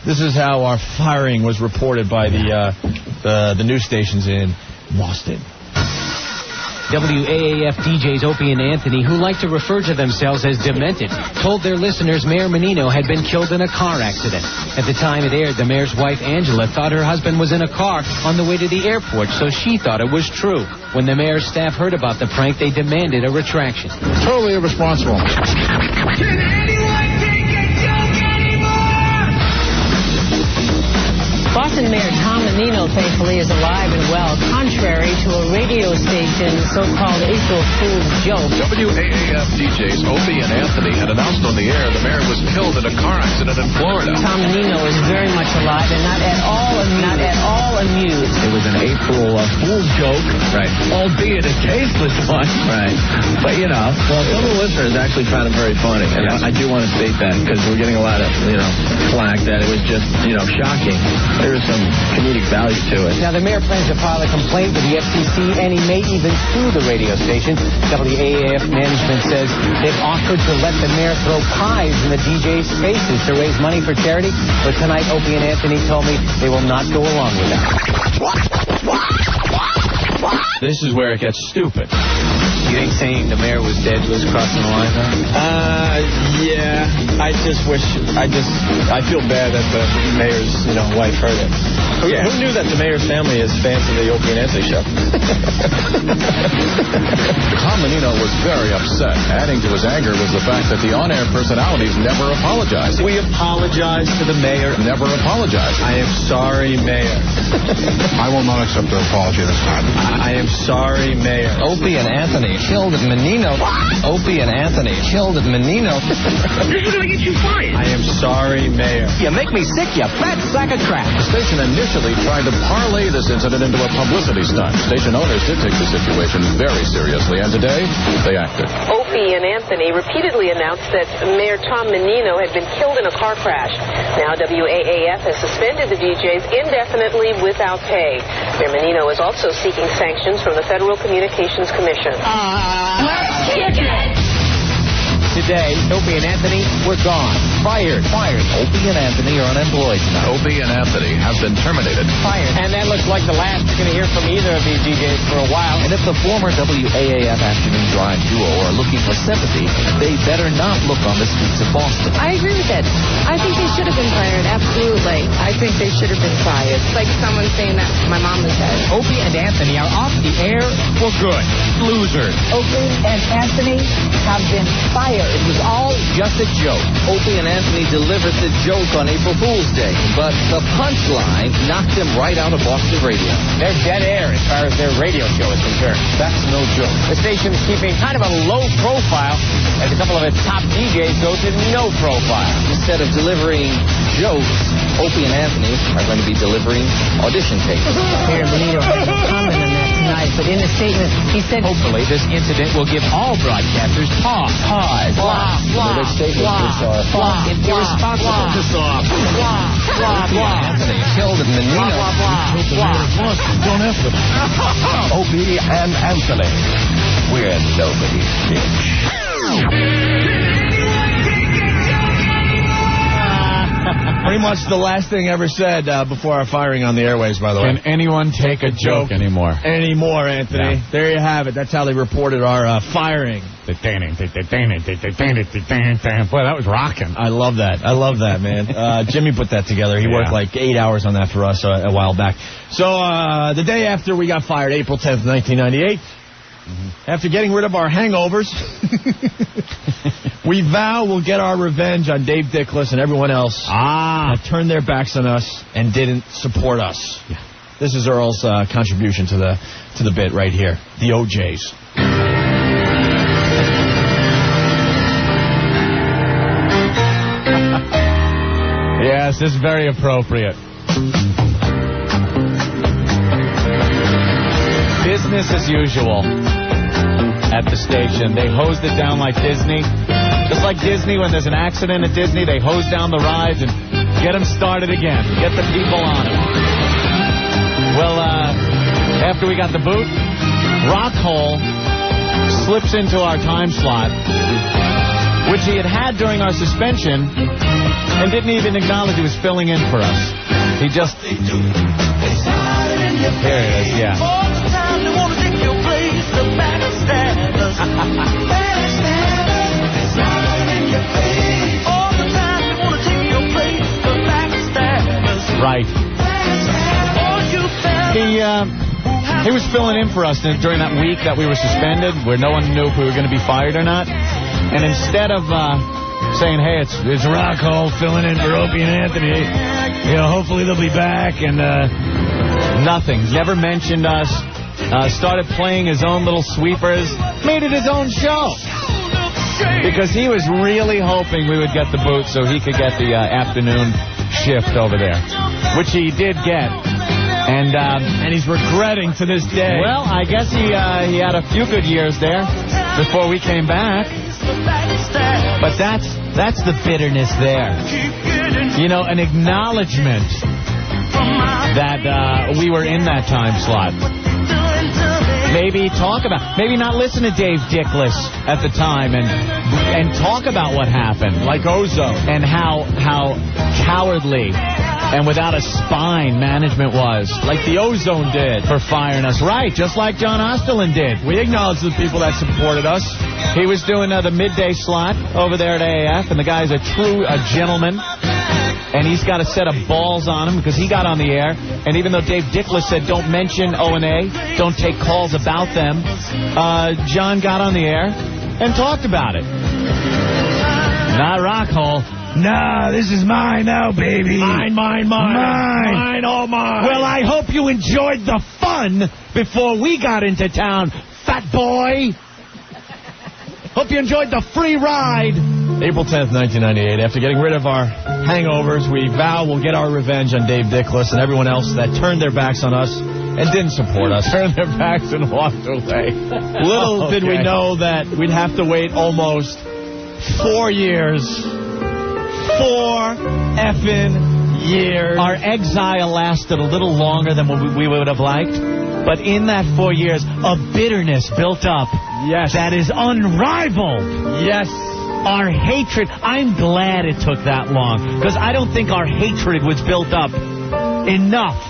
E: This is how our firing was reported by the news stations in Boston.
N: WAAF DJs Opie and Anthony, who like to refer to themselves as demented, told their listeners Mayor Menino had been killed in a car accident. At the time it aired, the mayor's wife, Angela, thought her husband was in a car on the way to the airport, so she thought it was true. When the mayor's staff heard about the prank, they demanded a retraction.
D: Totally irresponsible.
O: Boston Mayor Tom Menino, thankfully, is alive and well, contrary to a radio station's so-called April Fools joke.
P: WAAF DJs Opie and Anthony had announced on the air the mayor was killed in a car accident in Florida.
O: Tom Menino is very much alive and not at all amused.
I: It was an April Fool's joke, right? Albeit a tasteless one, right? But you know, well, some of the listeners actually found it very funny, and I do want to state that because we're getting a lot of flack that it was just shocking. There is some comedic value to it.
N: Now, the mayor plans to file a complaint with the FCC, and he may even sue the radio station. WAAF management says they've offered to let the mayor throw pies in the DJ's faces to raise money for charity, but tonight Opie and Anthony told me they will not go along with that.
F: This is where it gets stupid.
I: You think saying the mayor was dead was crossing the line, though?
F: Yeah. I feel bad that the mayor's, wife heard it. Who knew that the mayor's family is fans of the Opie and Anthony show?
P: Tom Menino was very upset. Adding to his anger was the fact that the on-air personalities never apologized.
F: We apologize to the mayor.
P: Never apologized.
F: I am sorry, Mayor.
D: I will not accept their apology this time.
F: I am sorry, Mayor.
H: Opie and Anthony killed at Menino. Opie and Anthony killed at Menino.
J: This is going to get you fired.
F: I am sorry, Mayor.
H: You make me sick, you fat sack of crap.
P: The station initially tried to parlay this incident into a publicity stunt. Station owners did take the situation very seriously, and today they acted.
Q: Opie and Anthony repeatedly announced that Mayor Tom Menino had been killed in a car crash. Now WAAF has suspended the DJs indefinitely without pay. Mayor Menino is also seeking sanctions from the Federal Communications Commission.
J: Let's kick it.
N: Today, Opie and Anthony were gone.
H: Fired. Opie and Anthony are unemployed tonight.
P: Opie and Anthony have been terminated.
N: Fired. And that looks like the last you're going to hear from either of these DJs for a while.
H: And if the former WAAF afternoon drive duo are looking for sympathy, they better not look on the streets of Boston.
R: I agree with it. I think they should have been fired, absolutely. I think they should have been fired. It's like someone saying that my mom was dead.
N: Opie and Anthony are off the air for good. Losers.
S: Opie and Anthony have been fired.
N: It was all just a joke.
H: Opie and Anthony delivered the joke on April Fool's Day, but the punchline knocked them right out of Boston radio.
N: They're dead air as far as their radio show is concerned.
H: That's no joke.
N: The station's keeping kind of a low profile as a couple of its top DJs go to no profile.
H: Instead of delivering jokes, Opie and Anthony are going to be delivering audition tapes.
O: Mayor Menino had a comment on that tonight, but in a statement, he said,
N: hopefully this incident will give all broadcasters pause.
H: Irresponsible.
N: Piss off.
H: Anthony killed at Menino.
D: Don't F with them.
H: Opie and Anthony. We're nobody's bitch.
E: Pretty much the last thing ever said before our firing on the airways, by the way.
F: Can anyone take a joke anymore?
E: Anymore, Anthony.
F: Yeah.
E: There you have it. That's how they reported our firing.
F: Boy, that was rocking.
E: I love that, man. Jimmy put that together. He worked like 8 hours on that for us a while back. So the day after we got fired, April 10th, 1998, after getting rid of our hangovers, we vow we'll get our revenge on Dave Dickless and everyone else that turned their backs on us and didn't support us. Yeah. This is Earl's contribution to the bit right here. The OJs.
F: Yes, this is very appropriate. Business as usual at the station. They hosed it down like Disney. Just like Disney, when there's an accident at Disney, they hose down the rides and get them started again. Get the people on it. Well, after we got the boot, Rocko slips into our time slot, which he had during our suspension, and didn't even acknowledge he was filling in for us. He just... Here it is, yeah. Right. He was filling in for us during that week that we were suspended, where no one knew if we were going to be fired or not. And instead of saying, hey, it's Rocko filling in for Opie and Anthony, hopefully they'll be back, and nothing. Never mentioned us. Started playing his own little sweepers. Made it his own show. Because he was really hoping we would get the boot so he could get the afternoon shift over there, which he did get. And he's regretting to this day. Well, I guess he had a few good years there before we came back. But that's the bitterness there. An acknowledgement that we were in that time slot. Maybe not listen to Dave Dickless at the time and talk about what happened.
E: Like Ozo.
F: And how cowardly And without a spine, management was.
E: Like the Ozone did.
F: For firing us. Right, just like John Osterlin did.
E: We acknowledge the people that supported us.
F: He was doing the midday slot over there at AAF, and the guy's a gentleman. And he's got a set of balls on him because he got on the air. And even though Dave Dickless said don't mention O&A, don't take calls about them, John got on the air and talked about it. Not Rocko.
J: Nah, this is mine now, baby.
E: Mine. Mine, all mine.
J: Well, I hope you enjoyed the fun before we got into town, fat boy. Hope you enjoyed the free ride.
E: April 10th, 1998. After getting rid of our hangovers, we vow we'll get our revenge on Dave Dickless and everyone else that turned their backs on us and didn't support us.
F: Turned their backs and walked away.
E: Little did we know that we'd have to wait almost 4 years. 4 effing years.
F: Our exile lasted a little longer than we would have liked, but in that 4 years, a bitterness built up.
E: Yes.
F: That is unrivaled.
E: Yes.
F: Our hatred, I'm glad it took that long, because I don't think our hatred was built up enough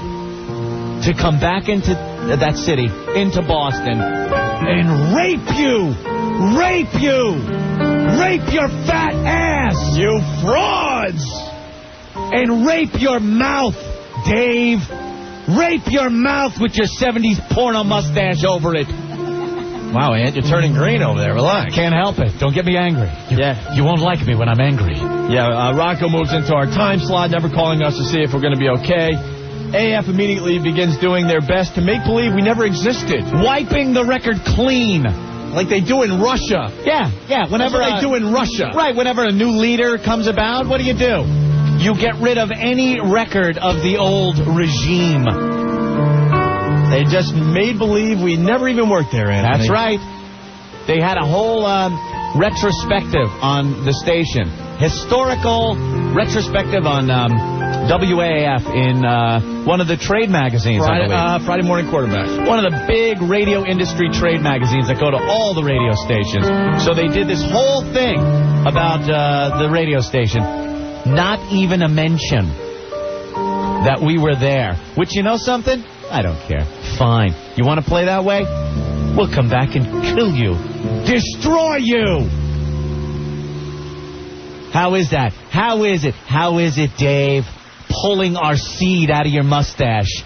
F: to come back into that city, into Boston,
J: And rape you. Rape your fat ass.
E: You frauds.
J: And rape your mouth, Dave. Rape your mouth with your 70s porno mustache over it.
E: Wow, Aunt, you're turning green over there. Relax.
F: Can't help it. Don't get me angry. You won't like me when I'm angry.
E: Yeah, Rocko moves into our time slot, never calling us to see if we're going to be okay. AF immediately begins doing their best to make believe we never existed.
F: Wiping the record clean.
E: Like they do in Russia.
F: Yeah. Whenever
E: That's what they do in Russia.
F: Right, whenever a new leader comes about, what do? You get rid of any record of the old regime.
E: They just made believe we never even worked there, Anthony.
F: That's right. They had a whole retrospective on the station. Historical retrospective on WAAF in one of the trade magazines, I believe.
E: Friday Morning Quarterback.
F: One of the big radio industry trade magazines that go to all the radio stations. So they did this whole thing about the radio station. Not even a mention that we were there. Which, you know something? I don't care. Fine. You want to play that way? We'll come back and kill you. Destroy you! How is that? How is it? How is it, Dave? Pulling our seed out of your mustache.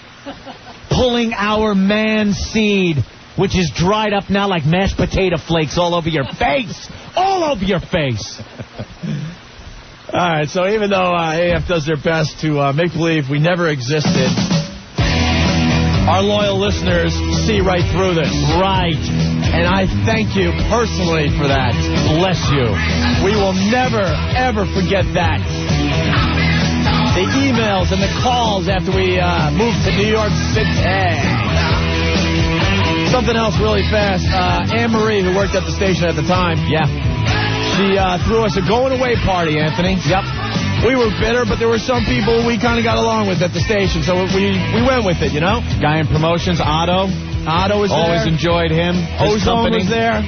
F: Pulling our man's seed, which is dried up now like mashed potato flakes all over your face. All over your face.
E: All right, so even though AF does their best to make believe we never existed, our loyal listeners see right through this.
F: Right.
E: And I thank you personally for that.
F: Bless you.
E: We will never, ever forget that. The emails and the calls after we moved to New York City. Something else really fast. Anne-Marie, who worked at the station at the time.
F: Yeah.
E: She threw us a going-away party, Anthony.
F: Yep.
E: We were bitter, but there were some people we kind of got along with at the station, so we went with it, you know?
F: Guy in promotions, Otto.
E: Otto was there.
F: Always enjoyed him.
E: Ozone was there.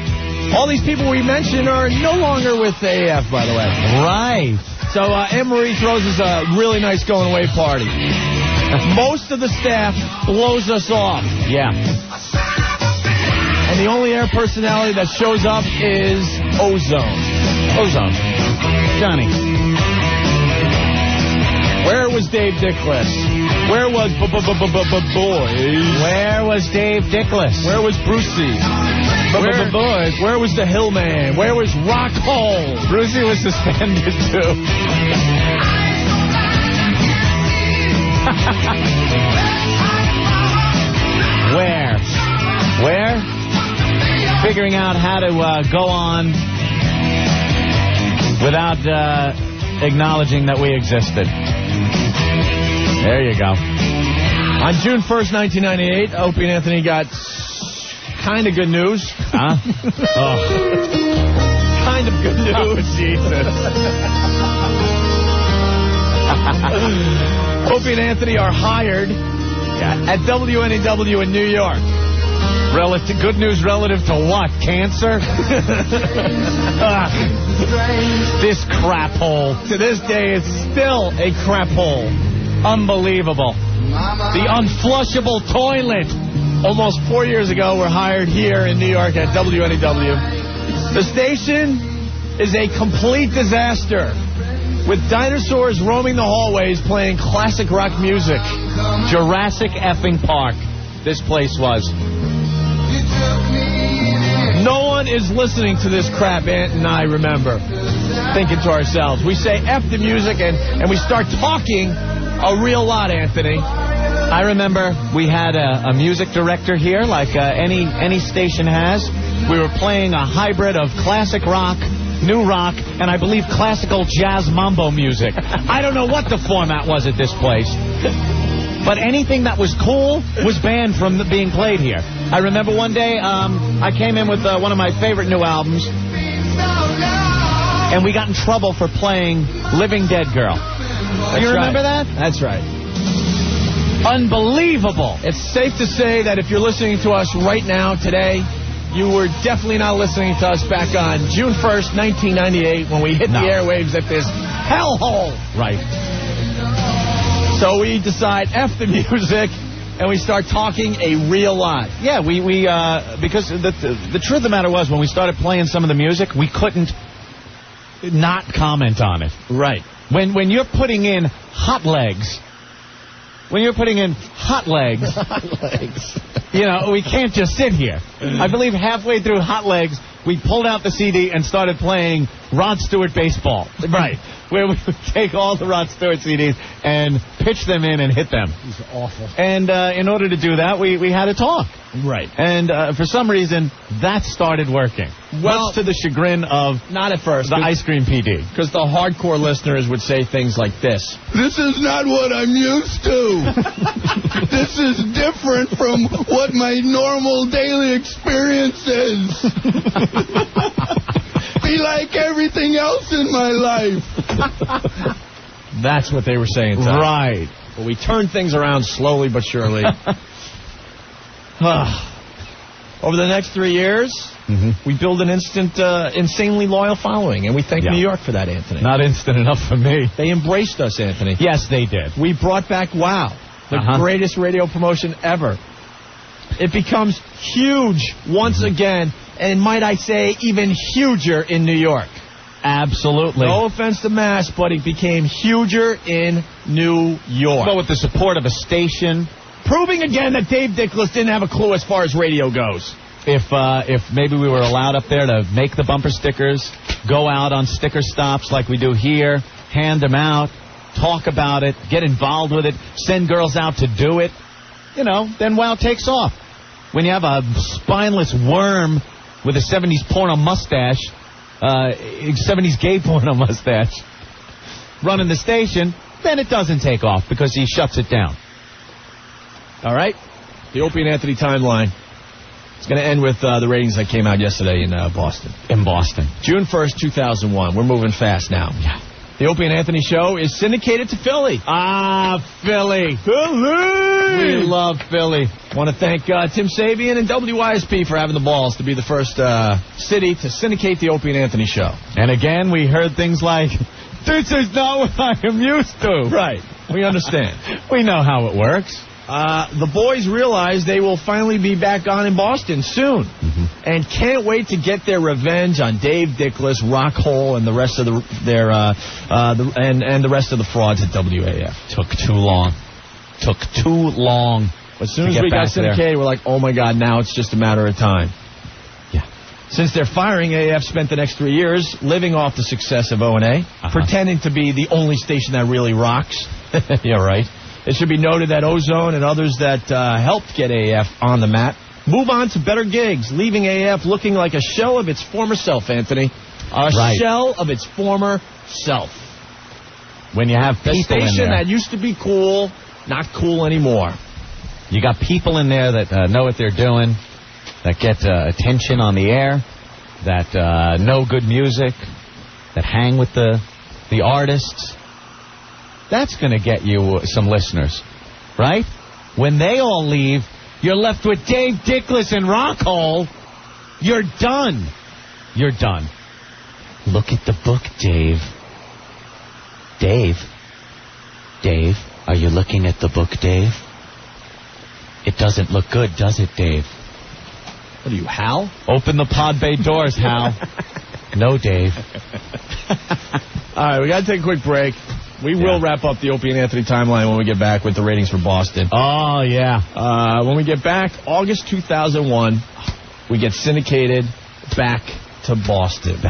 E: All these people we mentioned are no longer with AF, by the way.
F: Right.
E: So Anne-Marie throws us a really nice going-away party. Most of the staff blows us off.
F: Yeah.
E: And the only air personality that shows up is Ozone.
F: Johnny.
E: Where was Dave Dickless? Where was Boys?
F: Where was Dave Dickless?
E: Where was Brucey?
F: Boys.
E: Where was the Hillman? Where was Rocko?
F: Brucey was suspended too. Where? Figuring out how to go on without acknowledging that we existed. There you go.
E: On June 1st, 1998, Opie and Anthony got kind of good news.
F: Huh? Oh.
E: Kind of good news.
F: Oh, Jesus.
E: Opie and Anthony are hired at WNEW in New York.
F: Good news relative to what? Cancer?
E: This crap hole. To this day, it's still a crap hole.
F: Unbelievable. The unflushable toilet.
E: Almost 4 years ago, we're hired here in New York at WNEW. The station is a complete disaster, with dinosaurs roaming the hallways playing classic rock music.
F: Jurassic effing Park. This place was.
E: No one is listening to this crap, Ant and I remember. Thinking to ourselves. We say F the music and we start talking a real lot, Anthony.
F: I remember we had a music director here, like any station has. We were playing a hybrid of classic rock, new rock, and I believe classical jazz mambo music. I don't know what the format was at this place. But anything that was cool was banned from being played here. I remember one day I came in with one of my favorite new albums, and we got in trouble for playing Living Dead Girl. You remember that?
E: That's right.
F: Unbelievable.
E: It's safe to say that if you're listening to us right now, today, you were definitely not listening to us back on June 1st, 1998, when we hit the airwaves at this hellhole.
F: Right.
E: So we decide F the music, and we start talking a real lot.
F: Yeah, we because the truth of the matter was, when we started playing some of the music, we couldn't not comment on it.
E: Right.
F: When you're putting in hot legs, hot legs, you know, we can't just sit here. I believe halfway through Hot Legs, we pulled out the CD and started playing Rod Stewart Baseball.
E: Right.
F: Where we would take all the Rod Stewart CDs and pitch them in and hit them.
E: These are awful.
F: And in order to do that, we had to talk.
E: Right.
F: And for some reason, that started working.
E: Well,
F: much to the chagrin of
E: not at first
F: the Ice Cream PD.
E: Because the hardcore listeners would say things like this.
J: This is not what I'm used to. This is different from what my normal daily experience is. Be like everything else in my life.
E: That's what they were saying to us.
F: Right.
E: Well, we turned things around slowly but surely. Over the next 3 years, we build an insanely loyal following, and we thank New York for that, Anthony.
F: Not instant enough for me.
E: They embraced us, Anthony.
F: Yes, they did.
E: We brought back WOW, the greatest radio promotion ever. It becomes huge once again, and might I say, even huger in New York.
F: Absolutely.
E: No offense to Mass, but it became huger in New York.
F: But with the support of a station.
E: Proving again that Dave Dickless didn't have a clue as far as radio goes.
F: If maybe we were allowed up there to make the bumper stickers, go out on sticker stops like we do here, hand them out, talk about it, get involved with it, send girls out to do it, you know, then WOW takes off. When you have a spineless worm with a 70s porno mustache, 70s gay porno mustache, running the station, then it doesn't take off because he shuts it down.
E: All right? The Opie and Anthony timeline. It's going to end with the ratings that came out yesterday in Boston.
F: In Boston.
E: June 1st, 2001. We're moving fast now.
F: Yeah.
E: The Opie and Anthony show is syndicated to Philly.
F: Ah, Philly.
E: Philly!
F: We love Philly.
E: Want to thank Tim Sabian and WISP for having the balls to be the first city to syndicate the Opie and Anthony show.
F: And again, we heard things like, this is not what I am used to.
E: Right. We understand.
F: We know how it works.
E: The boys realize they will finally be back on in Boston soon, and can't wait to get their revenge on Dave Dickless, Rocko, and the rest of the rest of the frauds at WAAF.
F: Took too long.
E: As soon as we got syndicated, we're like, oh my God, now it's just a matter of time.
F: Yeah.
E: Since they're firing, AAF spent the next 3 years living off the success of O&A, pretending to be the only station that really rocks.
F: Yeah, right.
E: It should be noted that Ozone and others that helped get AAF on the map move on to better gigs, leaving AAF looking like a shell of its former self, Anthony. A shell of its former self.
F: When you have people
E: the station
F: in there
E: that used to be cool, not cool anymore.
F: You got people in there that know what they're doing, that get attention on the air, that know good music, that hang with the artists. That's going to get you some listeners, right? When they all leave, you're left with Dave Dickless and Rocko. You're done. You're done. Look at the book, Dave. Dave.
H: Are you looking at the book, Dave? It doesn't look good, does it, Dave?
E: What are you, Hal?
F: Open the pod bay doors, Hal.
H: No, Dave.
E: All right, we got to take a quick break. We will wrap up the Opie and Anthony timeline when we get back with the ratings for Boston.
F: Oh, yeah.
E: When we get back, August 2001, we get syndicated back to Boston.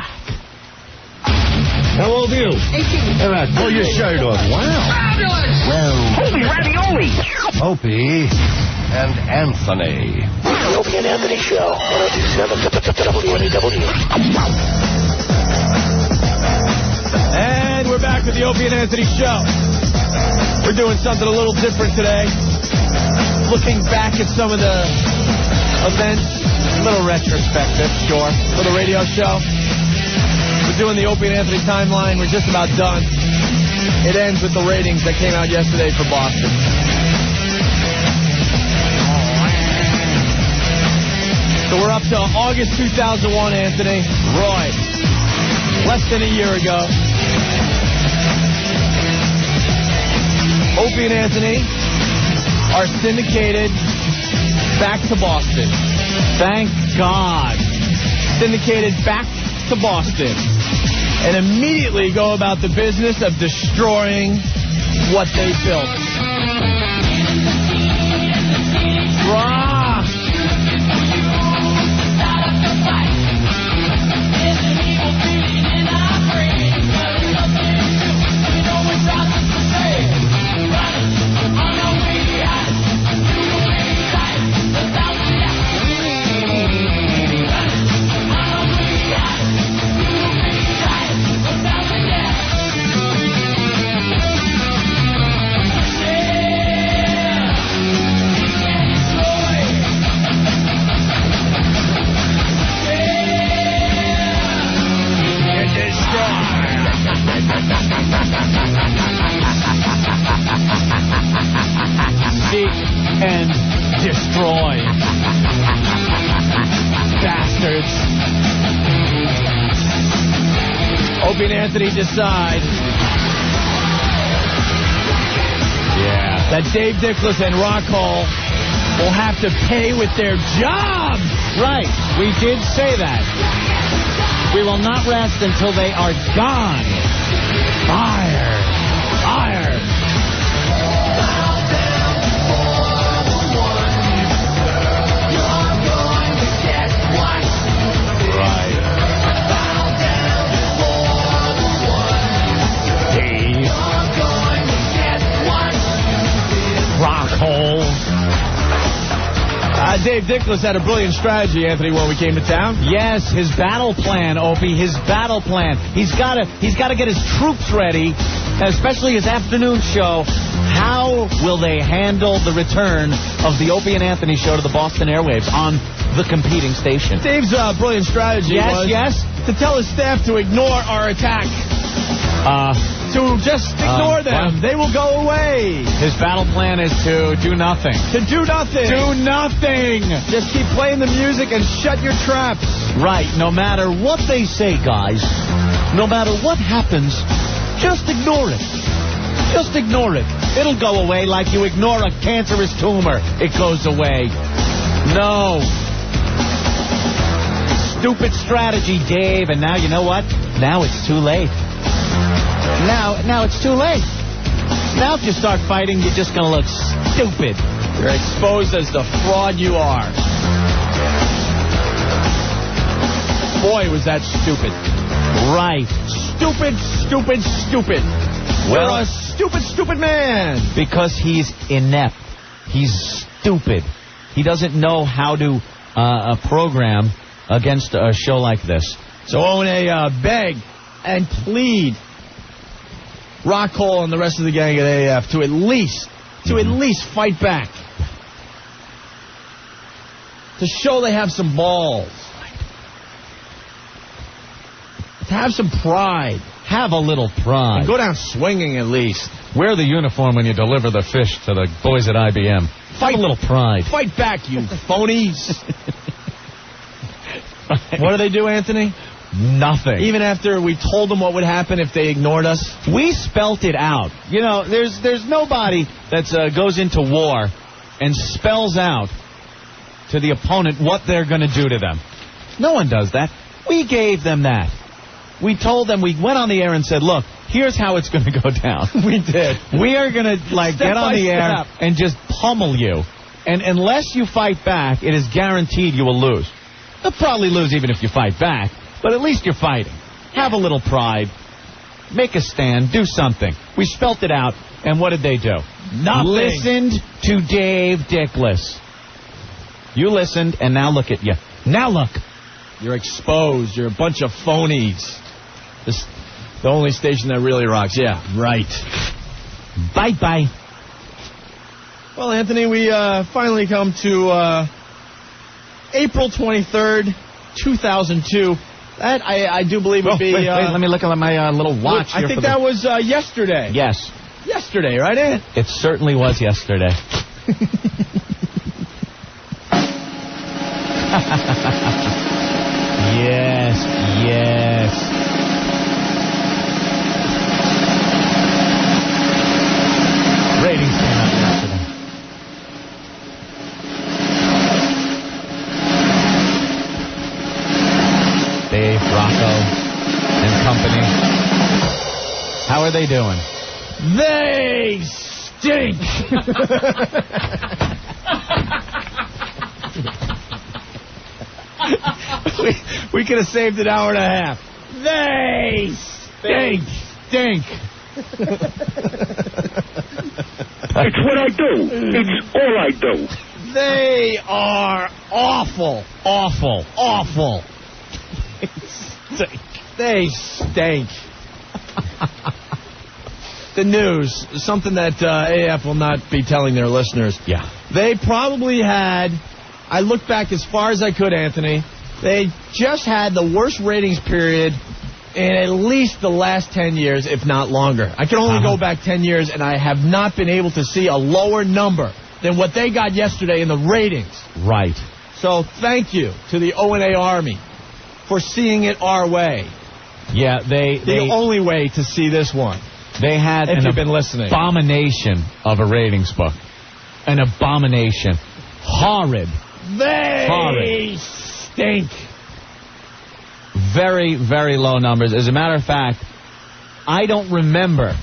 J: How old are you? 18. Pull your shirt off. Wow.
B: Fabulous!
J: Well,
B: Holy ravioli!
J: Opie and Anthony.
B: The Opie and Anthony Show. 102.7 WAAW.
E: And we're back with the Opie and Anthony Show. We're doing something a little different today. Looking back at some of the events. A little retrospective, sure, for the radio show. We're doing the Opie and Anthony timeline. We're just about done. It ends with the ratings that came out yesterday for Boston. So we're up to August 2001, Anthony. Roy. Less than a year ago. Opie and Anthony are syndicated back to Boston.
F: Thank God.
E: Syndicated back to Boston. And immediately go about the business of destroying what they built. Rock!
F: Seek and destroy. Bastards.
E: Opie and Anthony decide that Dave Dickless and Rocko will have to pay with their jobs.
F: Right. We did say that. We will not rest until they are gone. Fired. Fired.
E: Rockhole. Dave Dickless had a brilliant strategy, Anthony, when we came to town.
F: Yes, his battle plan, Opie, his battle plan. He's got to get his troops ready, especially his afternoon show. How will they handle the return of the Opie and Anthony show to the Boston airwaves on the competing station?
E: Dave's brilliant strategy was to tell his staff to ignore our attack. To just ignore them. They will go away.
F: His battle plan is to do nothing.
E: To do nothing.
F: Do nothing.
E: Just keep playing the music and shut your traps.
H: Right. No matter what they say, guys, no matter what happens, just ignore it. Just ignore it. It'll go away like you ignore a cancerous tumor. It goes away. No. Stupid strategy, Dave. And now, you know what? Now it's too late. Now it's too late. Now if you start fighting, you're just going to look stupid.
E: You're exposed as the fraud you are. Boy, was that stupid.
H: Right.
E: Stupid, stupid, stupid.
H: Well,
E: you're a stupid, stupid man.
H: Because he's inept. He's stupid. He doesn't know how to program against a show like this.
E: So when they beg and plead Rocko and the rest of the gang at AAF to at least fight back. To show they have some balls. To have some pride.
F: Have a little pride.
E: And go down swinging at least.
F: Wear the uniform when you deliver the fish to the boys at IBM.
E: Fight
F: a little pride.
E: Fight back, you phonies. What do they do, Anthony?
F: Nothing.
E: Even after we told them what would happen if they ignored us?
F: We spelt it out. You know, there's nobody that goes into war and spells out to the opponent what they're going to do to them. No one does that. We gave them that. We told them, we went on the air and said, look, here's how it's going to go down.
E: We did.
F: We are going to, get on the air and just pummel you. And unless you fight back, it is guaranteed you will lose. You'll probably lose even if you fight back, but at least you're fighting. Have a little pride. Make a stand. Do something. We spelt it out, and what did they do?
E: Nothing.
F: Listened to Dave Dickless. You listened, and now look at you. Now look.
E: You're exposed. You're a bunch of phonies. This, the only station that really rocks. Yeah, right.
F: Bye-bye.
E: Well, Anthony, we finally come to April 23rd, 2002. That, I do believe, would be...
F: Wait, let me look at my little watch here.
E: I think that was yesterday.
F: Yes.
E: Yesterday, right, Ant?
F: It certainly was yesterday. Yes. Ratings came out yesterday. Dave, Rocko, and company. How are they doing?
E: They stink! we could have saved an hour and a half. They stink.
K: It's what I do. It's all I do.
E: They are awful. They stink. The news, something that AF will not be telling their listeners.
F: Yeah.
E: They probably had, I looked back as far as I could, Anthony, they just had the worst ratings period in at least the last 10 years, if not longer. I can only go back 10 years, and I have not been able to see a lower number than what they got yesterday in the ratings.
F: Right.
E: So thank you to the O&A Army for seeing it our way.
F: Yeah,
E: the only way to see this one.
F: They had
E: if you've been listening.
F: Abomination of a ratings book. An abomination. Horrid.
E: They stink.
F: Very, very low numbers. As a matter of fact, I don't remember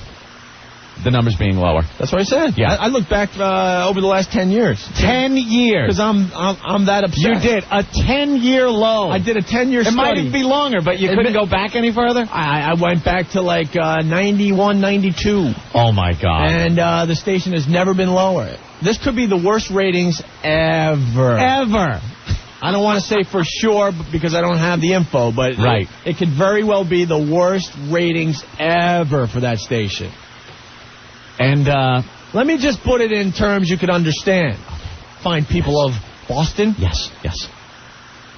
F: the numbers being lower.
E: That's what I said.
F: Yeah.
E: I look back over the last 10 years.
F: 10 years.
E: Because I'm that upset.
F: You did a 10-year low.
E: I did a 10-year study.
F: It might even be longer, but you couldn't go back any further?
E: I went back to like 91, 92.
F: Oh, my God.
E: And the station has never been lower. This could be the worst ratings ever.
F: Ever.
E: I don't want to say for sure because I don't have the info, but
F: right.
E: It could very well be the worst ratings ever for that station.
F: And
E: let me just put it in terms you could understand. Fine people of Boston.
F: Yes.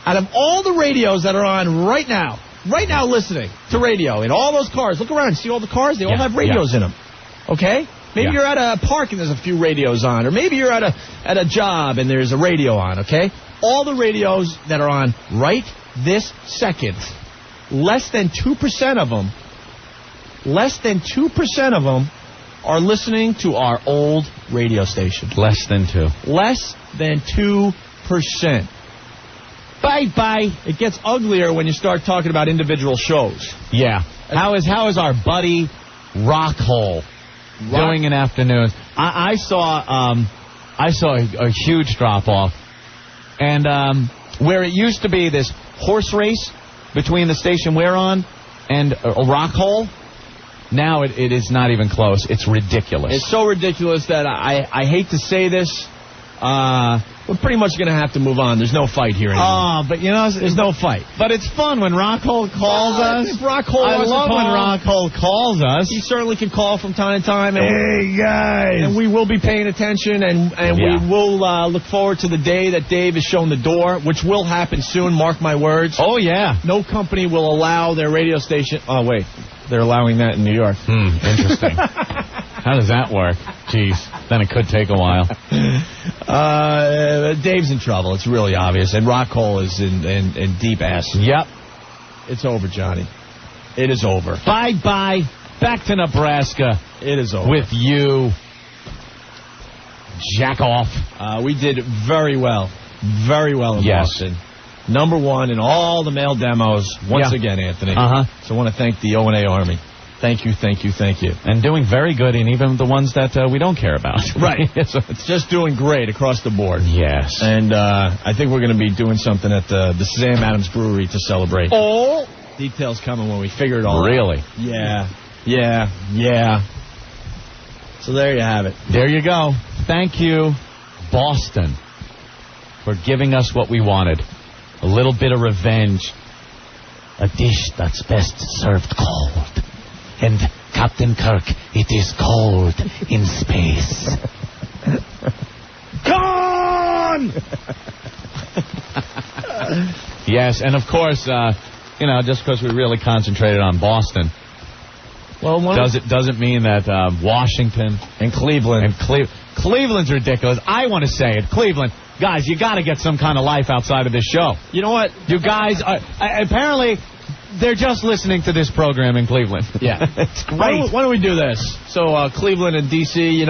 E: Out of all the radios that are on right now listening to radio in all those cars, look around, see all the cars? They all have radios in them. Okay? Maybe you're at a park and there's a few radios on, or maybe you're at a job and there's a radio on, okay? All the radios that are on right this second, less than 2% of them are listening to our old radio station.
F: Less than 2%.
E: Less than 2%. Bye. It gets uglier when you start talking about individual shows.
F: Yeah. How is our buddy Rocko doing in afternoons? I saw a huge drop off, and where it used to be this horse race between the station we're on and a Rocko, now it is not even close. It's ridiculous.
E: It's so ridiculous that I hate to say this. We're pretty much going to have to move on. There's no fight here anymore.
F: Oh, but you know,
E: there's no fight.
F: But it's fun when Rocko calls us.
E: If Rocko
F: I love when Rocko calls us.
E: He certainly can call from time to time. And
F: hey, guys.
E: And we will be paying attention, and we will look forward to the day that Dave is shown the door, which will happen soon, mark my words.
F: Oh, yeah.
E: No company will allow their radio station. Oh, wait. They're allowing that in New York.
F: Interesting. How does that work? Jeez. Then it could take a while.
E: Dave's in trouble. It's really obvious. And Rocko is in deep ass.
F: Yep.
E: It's over, Johnny. It is over.
F: Bye-bye. Back to Nebraska.
E: It is over.
F: With you. Jack off.
E: We did very well. Very well in Boston. Number 1 in all the male demos. Once again, Anthony.
F: Uh-huh.
E: So I want to thank the O&A Army. Thank you, thank you, thank you.
F: And doing very good in even the ones that we don't care about.
E: Right. So it's just doing great across the board.
F: Yes.
E: And I think we're going to be doing something at the Sam Adams Brewery to celebrate.
F: Oh!
E: Details coming when we figure it all out.
F: Really?
E: Yeah. So there you have it.
F: There you go. Thank you, Boston, for giving us what we wanted. A little bit of revenge. A dish that's best served cold. And Captain Kirk, it is cold in space.
E: Gone!
F: Yes, and of course, just because we really concentrated on Boston,
E: well,
F: doesn't mean that Washington
E: and Cleveland.
F: Cleveland's ridiculous. I want to say it. Cleveland, guys, you got to get some kind of life outside of this show.
E: You know what?
F: You guys are apparently they're just listening to this program in Cleveland.
E: Yeah,
F: it's great.
E: Why don't we do this? So Cleveland and DC,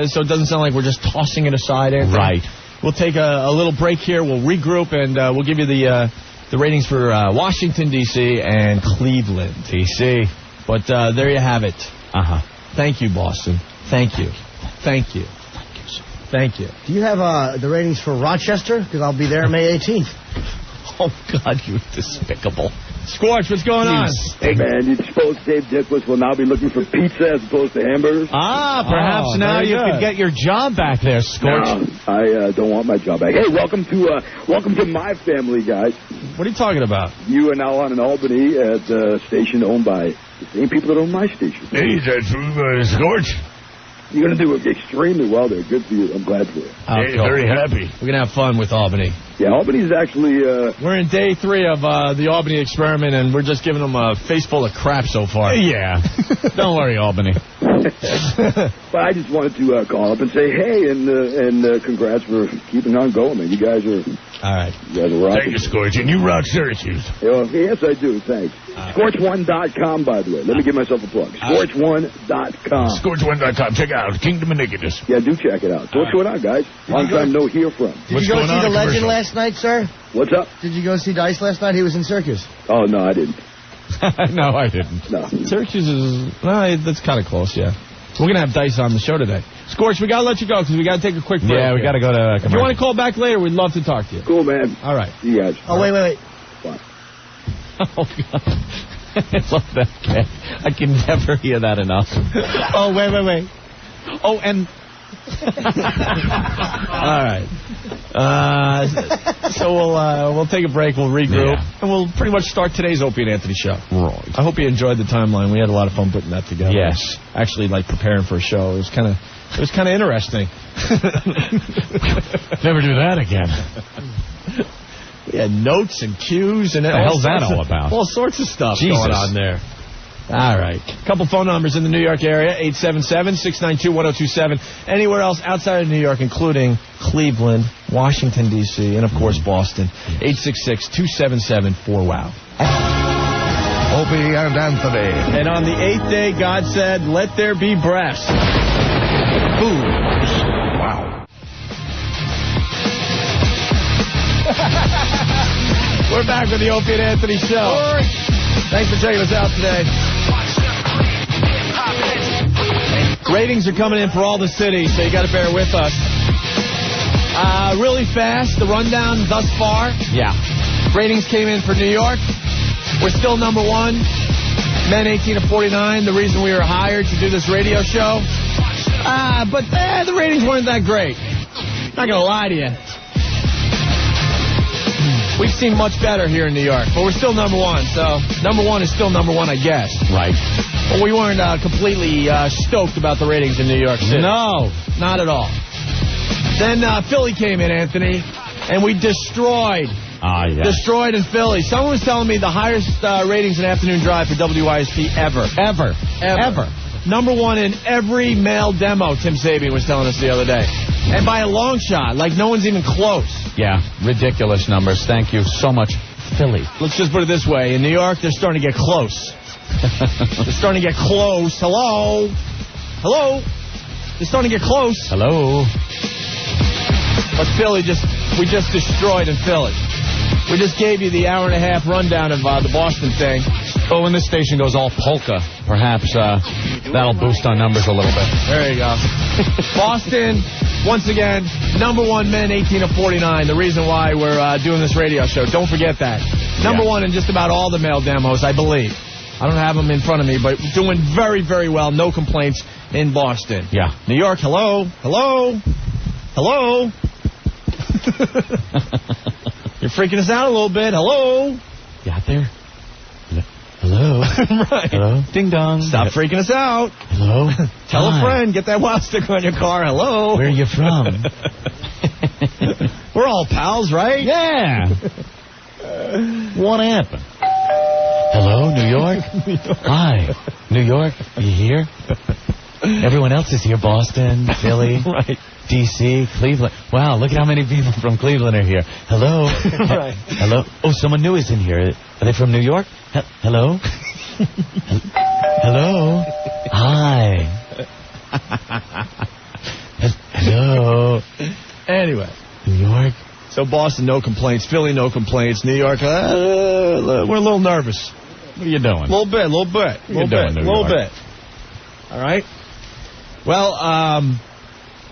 E: so it doesn't sound like we're just tossing it aside. Anthony.
F: Right.
E: We'll take a little break here. We'll regroup and we'll give you the ratings for Washington DC and Cleveland DC. But there you have it. Thank you, Boston. Thank you. Thank you. Thank you.
L: Do you have the ratings for Rochester? Because I'll be there May 18th.
F: Oh, God, you despicable.
E: Scorch, what's going on?
K: Hey, man, you suppose Dave Dickless will now be looking for pizza as opposed to hamburgers?
F: Perhaps now you could get your job back there, Scorch.
K: No, I don't want my job back. Hey, welcome to my family, guys.
E: What are you talking about?
K: You are now on in Albany at a station owned by the same people that own my station.
C: Hey, that's Scorch.
K: You're going to do extremely well there. Good for you. I'm glad for you.
C: Hey, very happy.
E: We're going to have fun with Albany.
K: Yeah, Albany's actually...
E: We're in day 3 of the Albany experiment, and we're just giving them a face full of crap so far.
F: Yeah. Don't worry, Albany.
K: But I just wanted to call up and say hey, and congrats for keeping on going, man. You guys are...
E: All right.
K: You guys are rocking.
C: Thank you, Scorch. And you rock Syracuse.
K: Yes, I do. Thanks. Scorch1.com, by the way. Let me give myself a plug. Scorch1.com.
C: Scorch1.com. Check out Kingdom Iniquitous.
K: Yeah, do check it out. So what's going on, guys? Long time no hear from.
L: Did you go see the legend last night, sir?
K: What's up?
L: Did you go see Dice last night? He was in Syracuse.
K: Oh, no, I didn't.
F: No, I didn't.
K: No.
E: Syracuse is... that's kind of close, yeah. We're going to have Dice on the show today. Scorch, we got to let you go because we got to take a quick break.
F: Yeah, we got to go to...
E: If you want to call back later, we'd love to talk to you.
K: Cool, man.
E: All right.
K: See you guys.
L: Oh, wait.
K: What?
F: Oh, God. I love that cat. I can never hear that enough.
L: Oh, wait.
F: Oh, and...
E: All right. So we'll take a break, we'll regroup, and we'll pretty much start today's Opie and Anthony show.
F: Right.
E: I hope you enjoyed the timeline. We had a lot of fun putting that together.
F: Yes.
E: Actually, preparing for a show. It was kind of interesting.
F: Never do that again.
E: We had notes and cues and
F: what the hell's that all about?
E: All sorts of stuff
F: Jesus.
E: going on there. All right. A couple phone numbers in the New York area, 877-692-1027. Anywhere else outside of New York, including Cleveland, Washington, D.C., and, of course, Boston, 866-277-4WOW.
J: Opie and Anthony.
E: And on the 8th day, God said, let there be breasts. Boom. Wow. We're back with the Opie and Anthony show. Thanks for checking us out today. Ratings are coming in for all the cities, so you got to bear with us. Really fast, the rundown thus far.
F: Yeah.
E: Ratings came in for New York. We're still number 1. Men 18 to 49, the reason we were hired to do this radio show. But the ratings weren't that great. Not going to lie to you. We've seen much better here in New York, but we're still number 1. So number 1 is still number 1, I guess.
F: Right.
E: But we weren't completely stoked about the ratings in New York City.
F: No.
E: Not at all. Then Philly came in, Anthony, and we destroyed.
F: Yeah.
E: Destroyed in Philly. Someone was telling me the highest ratings in afternoon drive for WISP ever. Ever. Number 1 in every male demo, Tim Sabian was telling us the other day. And by a long shot, no one's even close.
F: Yeah, ridiculous numbers. Thank you so much
I: Philly.
E: Let's just put it this way. In New York, they're starting to get close. They're starting to get close. Hello? Hello? They're starting to get close.
I: Hello?
E: But Philly, we just destroyed in Philly. We just gave you the hour-and-a-half rundown of the Boston thing.
I: Oh, when this station goes all polka, perhaps that'll boost our numbers a little bit.
E: There you go. Boston, once again, number one men 18 to 49. The reason why we're doing this radio show. Don't forget that. Number one in just about all the male demos, I believe. I don't have them in front of me, but doing very, very well. No complaints in Boston.
I: Yeah.
E: New York, hello? Hello? Hello? You're freaking us out a little bit. Hello?
I: You out there? Hello?
E: Right.
I: Hello? Ding dong.
E: Stop freaking us out.
I: Hello?
E: Tell a friend. Get that wow sticker on your car. Hello?
I: Where are you from?
E: We're all pals, right?
I: Yeah. What happened? Hello, New York? Hi. New York, you here? Everyone else is here. Boston, Philly,
E: right.
I: D.C., Cleveland. Wow, look at how many people from Cleveland are here. Hello?
E: Right.
I: Hello? Oh, someone new is in here. Are they from New York? Hello? Hello? Hi. Hello?
E: Anyway.
I: New York?
E: So Boston, no complaints. Philly, no complaints. New York, we're a little nervous.
I: What are you doing?
E: A little bit.
I: What are you doing, New York?
E: bit. All right. Well,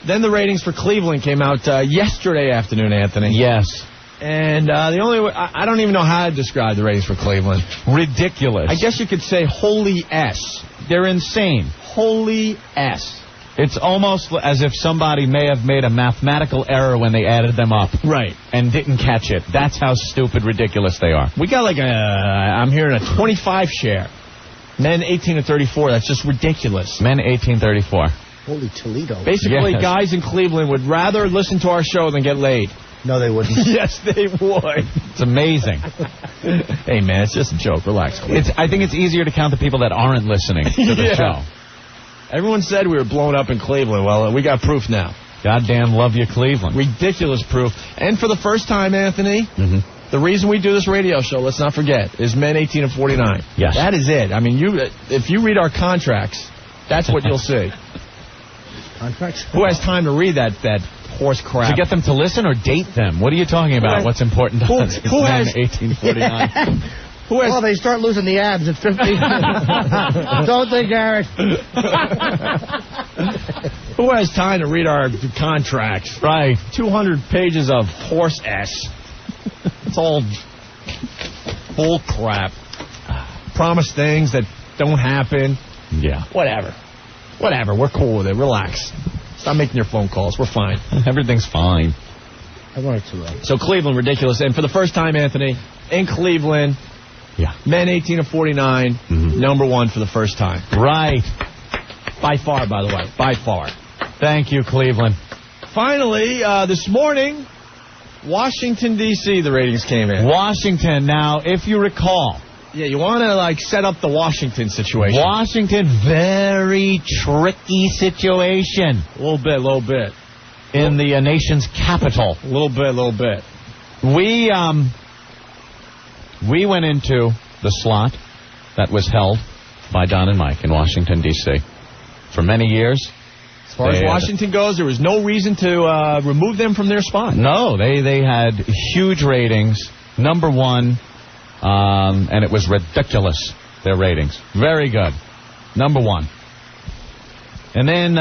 E: then the ratings for Cleveland came out yesterday afternoon, Anthony.
I: Yes.
E: And the only way, I don't even know how to describe the ratings for Cleveland.
I: Ridiculous.
E: I guess you could say holy S.
I: They're insane.
E: Holy S.
I: It's almost as if somebody may have made a mathematical error when they added them up.
E: Right.
I: And didn't catch it. That's how stupid ridiculous they are.
E: We got like I'm hearing a 25 share. Men 18 to 34. That's just ridiculous.
I: Men 18-34.
L: Holy Toledo.
E: Basically,
I: Yes.
E: guys in Cleveland would rather listen to our show than get laid.
L: No, they wouldn't.
E: Yes, they would.
I: It's amazing.
E: Hey, man, it's just a joke. Relax, Cleveland.
I: I think it's easier to count the people that aren't listening to the show.
E: Everyone said we were blown up in Cleveland. Well, we got proof now.
I: Goddamn love you, Cleveland.
E: Ridiculous proof. And for the first time, Anthony, the reason we do this radio show, let's not forget, is men 18 to 49.
I: Yes.
E: That is it. I mean, if you read our contracts, that's what you'll see.
L: Contracts?
E: Who has time to read that horse crap?
I: To get them to listen or date them? What are you talking about? What's important to us?
E: Who has
I: 1849.
L: Well, they start losing the abs at 50. Don't they, Garrett?
E: Who has time to read our contracts?
I: Right.
E: 200 pages of horse S. It's all bull crap. Promise things that don't happen.
I: Yeah.
E: Whatever. We're cool with it. Relax. Stop making your phone calls. We're fine.
I: Everything's fine.
L: I wanted to.
E: So Cleveland, ridiculous. And for the first time, Anthony, in Cleveland, men 18 to 49, number one for the first time.
I: Right.
E: By far, by the way. By far.
I: Thank you, Cleveland.
E: Finally, this morning, Washington, D.C., the ratings came in.
I: Washington. Now, if you recall.
E: Yeah, you want to, set up the Washington situation.
I: Washington, very tricky situation.
E: A little bit.
I: In the nation's capital.
E: A little bit.
I: We went into the slot that was held by Don and Mike in Washington, D.C. for many years.
E: As far as Washington goes, there was no reason to remove them from their spot.
I: No, they had huge ratings. Number one, and it was ridiculous, their ratings. Very good. Number one. And then,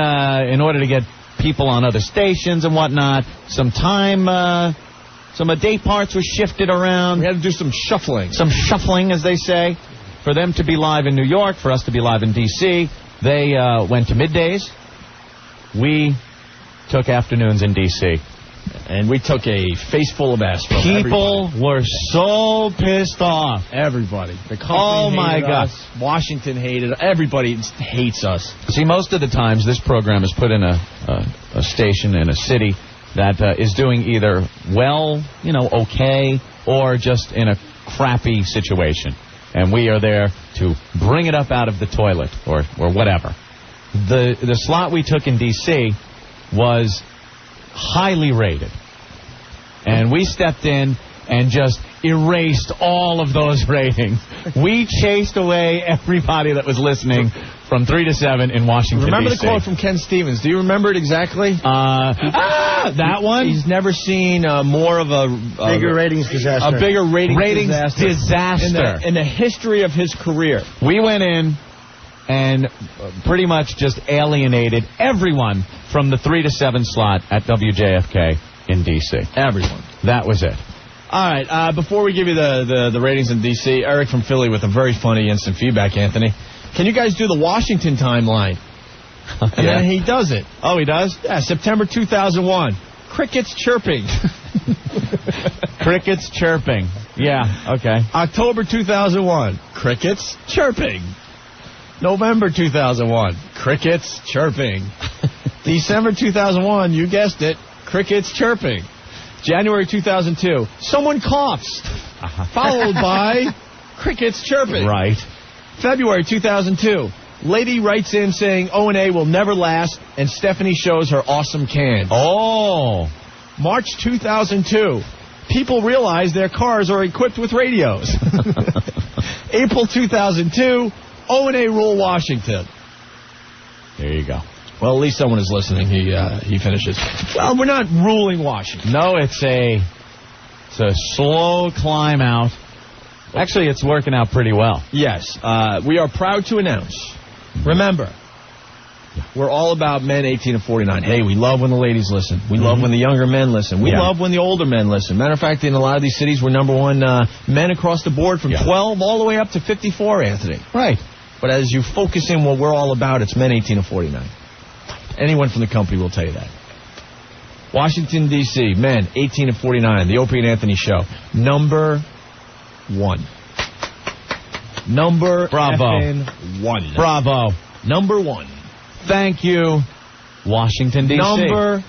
I: in order to get people on other stations and whatnot, some day parts were shifted around.
E: We had to do some shuffling.
I: Some shuffling, as they say, for them to be live in New York, for us to be live in D.C. They went to middays. We took afternoons in D.C.
E: And we took a face full of ass from
I: People were so pissed off.
E: Everybody. The company hated us. Washington hated us. Everybody hates us.
I: See, most of the times this program is put in a station in a city that is doing either well, okay, or just in a crappy situation. And we are there to bring it up out of the toilet or whatever. The slot we took in D.C. was highly rated. And we stepped in and just
F: erased all of those ratings. We chased away everybody that was listening from 3 to 7 in Washington,
E: Remember
F: D.C.
E: the quote from Ken Stevens? Do you remember it exactly?
F: That one?
E: He's never seen more of a
L: bigger ratings disaster.
E: A bigger ratings
F: disaster
E: in the history of his career.
F: We went in and pretty much just alienated everyone from the 3 to 7 slot at WJFK in D.C.
E: Everyone.
F: That was it.
E: All right, before we give you the ratings in D.C., Eric from Philly with a very funny instant feedback, Anthony. Can you guys do the Washington timeline? And then he does it.
F: Oh, he does?
E: Yeah, September 2001. Crickets chirping.
F: Crickets chirping. Yeah, okay.
E: October 2001. Crickets chirping. November 2001. Crickets chirping. December 2001, you guessed it. Crickets chirping. January 2002, someone coughs, followed by crickets chirping.
F: Right.
E: February 2002, lady writes in saying O&A will never last, and Stephanie shows her awesome cans.
F: Oh.
E: March 2002, people realize their cars are equipped with radios. April 2002, O&A rule Washington.
F: There you go.
E: Well, at least someone is listening. He finishes. Well, we're not ruling Washington.
F: No, it's a slow climb out. Actually, it's working out pretty well.
E: Yes. We are proud to announce. Remember, we're all about men 18 to 49. Hey, we love when the ladies listen. We love when the younger men listen. We love when the older men listen. Matter of fact, in a lot of these cities, we're number one men across the board from 12 all the way up to 54, Anthony.
F: Right.
E: But as you focus in what we're all about, it's men 18 to 49. Anyone from the company will tell you that. Washington, D.C., men 18 to 49, the Opie and Anthony Show. Number 1. Number
F: Bravo.
E: 1.
F: Bravo.
E: Number 1.
F: Thank you, Washington, D.C.
E: Number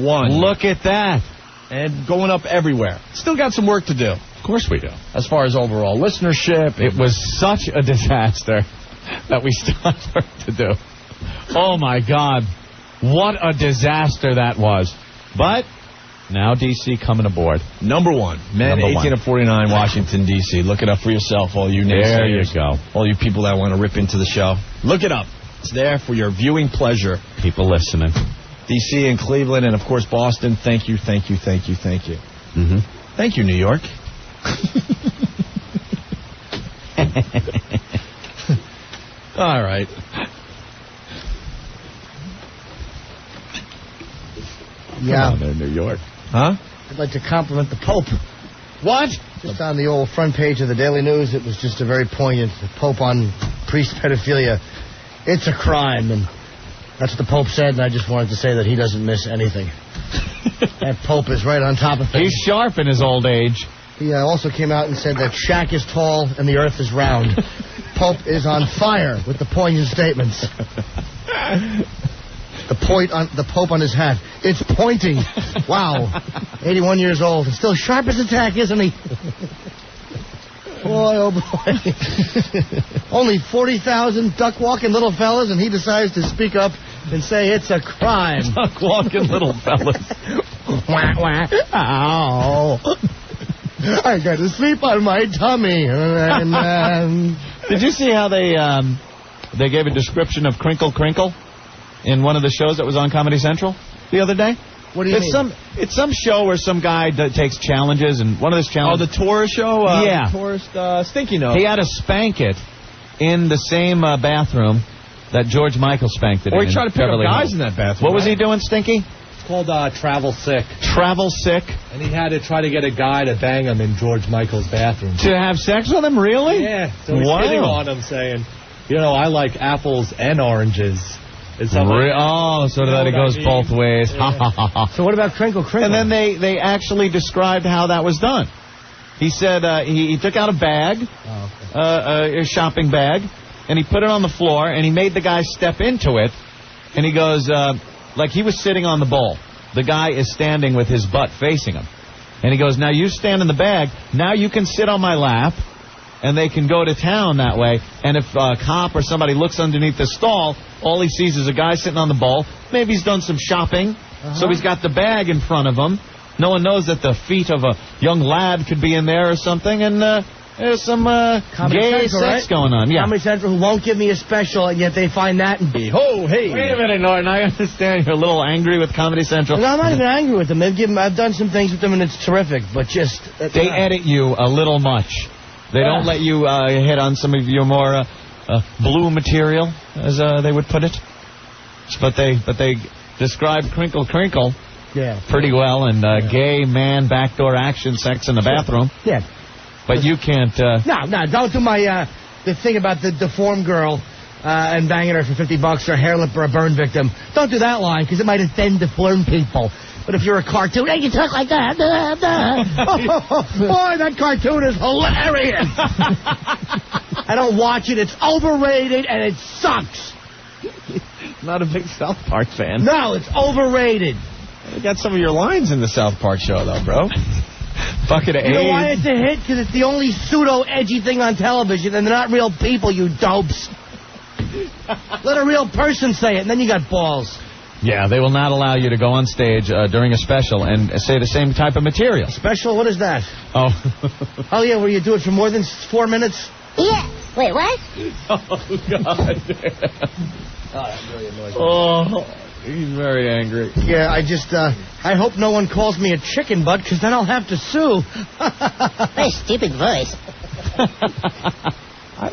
E: 1.
F: Look at that.
E: And going up everywhere. Still got some work to do.
F: Of course we do.
E: As far as overall listenership.
F: It was such a disaster that we still have work to do. Oh, my God. What a disaster that was. But now D.C. coming aboard.
E: Number 1. Men 18 to 49, Washington, D.C. Look it up for yourself, all you naysayers.
F: There you go.
E: All you people that want to rip into the show. Look it up. It's there for your viewing pleasure.
F: People listening.
E: D.C. and Cleveland and, of course, Boston. Thank you, thank you, thank you, thank you.
F: Mm-hmm.
E: Thank you, New York. All right.
L: Yeah.
F: Come on there, New York.
E: Huh?
L: I'd like to compliment the Pope.
E: What?
L: Just on the old front page of the Daily News, it was just a very poignant. The Pope on priest pedophilia. It's a crime, and that's what the Pope said, and I just wanted to say that he doesn't miss anything. That Pope is right on top of things.
F: He's sharp in his old age.
L: He also came out and said that Shaq is tall and the earth is round. Pope is on fire with the poignant statements. The Pope on his hat. It's pointing. Wow. 81 years old. And still sharp as a tack, isn't he? Boy, oh boy. Only 40,000 duck-walking little fellas, and he decides to speak up and say it's a crime.
F: Duck-walking little fellas.
L: Wah, wah. Ow. I got to sleep on my tummy.
F: Did you see how they gave a description of Crinkle Crinkle in one of the shows that was on Comedy Central the other day?
L: What do you mean?
F: It's some show where some guy takes challenges, and one of those challenges...
E: Oh, the tourist show?
F: Yeah.
E: The tourist Stinky Nose.
F: He had to spank it in the same bathroom that George Michael spanked it in.
E: Or he tried to pick up guys in that bathroom.
F: What was he doing, Stinky?
T: It's called Travel Sick.
F: Travel Sick?
T: And he had to try to get a guy to bang him in George Michael's bathroom.
F: To have sex with him, really?
T: Yeah. So he's hitting on him saying, I like apples and oranges. So
F: that it goes both ways.
T: Yeah.
L: So what about Crinkle Crinkle?
F: And then they actually described how that was done. He said he took out a bag, a shopping bag, and he put it on the floor, and he made the guy step into it, and he goes, like he was sitting on the bowl. The guy is standing with his butt facing him. And he goes, now you stand in the bag, now you can sit on my lap, and they can go to town that way. And if a cop or somebody looks underneath the stall, all he sees is a guy sitting on the bowl. Maybe he's done some shopping, so he's got the bag in front of him. No one knows that the feet of a young lad could be in there or something, and there's some gay sex going on. Yeah.
L: Comedy Central who won't give me a special, and yet they find that and be, oh, hey.
F: Wait a minute, Norton. I understand you're a little angry with Comedy Central.
L: No, I'm not even angry with them. I've done some things with them, and it's terrific, but just...
F: they edit you a little much. They don't let you hit on some of your more blue material, as they would put it. But they describe Crinkle Crinkle pretty well, and gay man backdoor action sex in the bathroom.
L: Yeah.
F: But you can't...
L: No, don't do my... the thing about the deformed girl and banging her for $50 or a hair lip or a burn victim. Don't do that line, because it might offend deformed people. But if you're a cartoon, hey, you talk like that. Boy, that cartoon is hilarious. I don't watch it. It's overrated, and it sucks.
F: Not a big South Park fan.
L: No, it's overrated.
F: You got some of your lines in the South Park show, though, bro. Bucket of
L: You know
F: AIDS.
L: why it's a hit? Because it's the only pseudo-edgy thing on television, and they're not real people, you dopes. Let a real person say it, and then you got balls.
F: Yeah, they will not allow you to go on stage during a special and say the same type of material.
L: Special? What is that?
F: Oh.
L: Oh, yeah, where you do it for more than 4 minutes?
S: Yeah. Wait, what?
F: Oh, God.
L: Oh, that really annoys me.
F: Oh, he's very angry.
L: Yeah, I hope no one calls me a chicken butt, because then I'll have to sue.
S: Very stupid voice.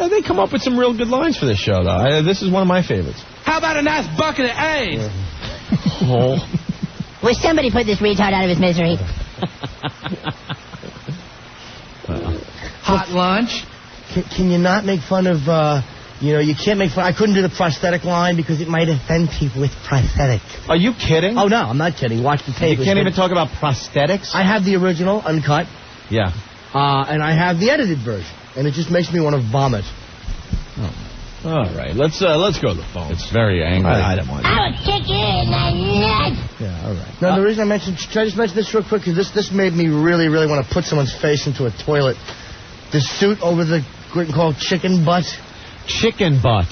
E: They come up with some real good lines for this show, though. This is one of my favorites.
J: How about a nice bucket of AIDS?
F: Oh.
S: Will somebody put this retard out of his misery?
J: Hot lunch?
L: Can you not make fun of, you can't make fun. I couldn't do the prosthetic line because it might offend people with prosthetic.
F: Are you kidding?
L: Oh, no, I'm not kidding. Watch the tape.
F: You can't even talk about prosthetics?
L: I have the original, uncut.
F: Yeah.
L: And I have the edited version. And it just makes me want to vomit.
E: Oh. All right, let's go to the phone.
F: It's very angry.
E: I don't want to.
S: I will kick you in the nuts.
L: Yeah, all right. Now, the reason I should I just mention this real quick? Because this made me really, really want to put someone's face into a toilet. The suit over the called chicken butt.
F: Chicken butt.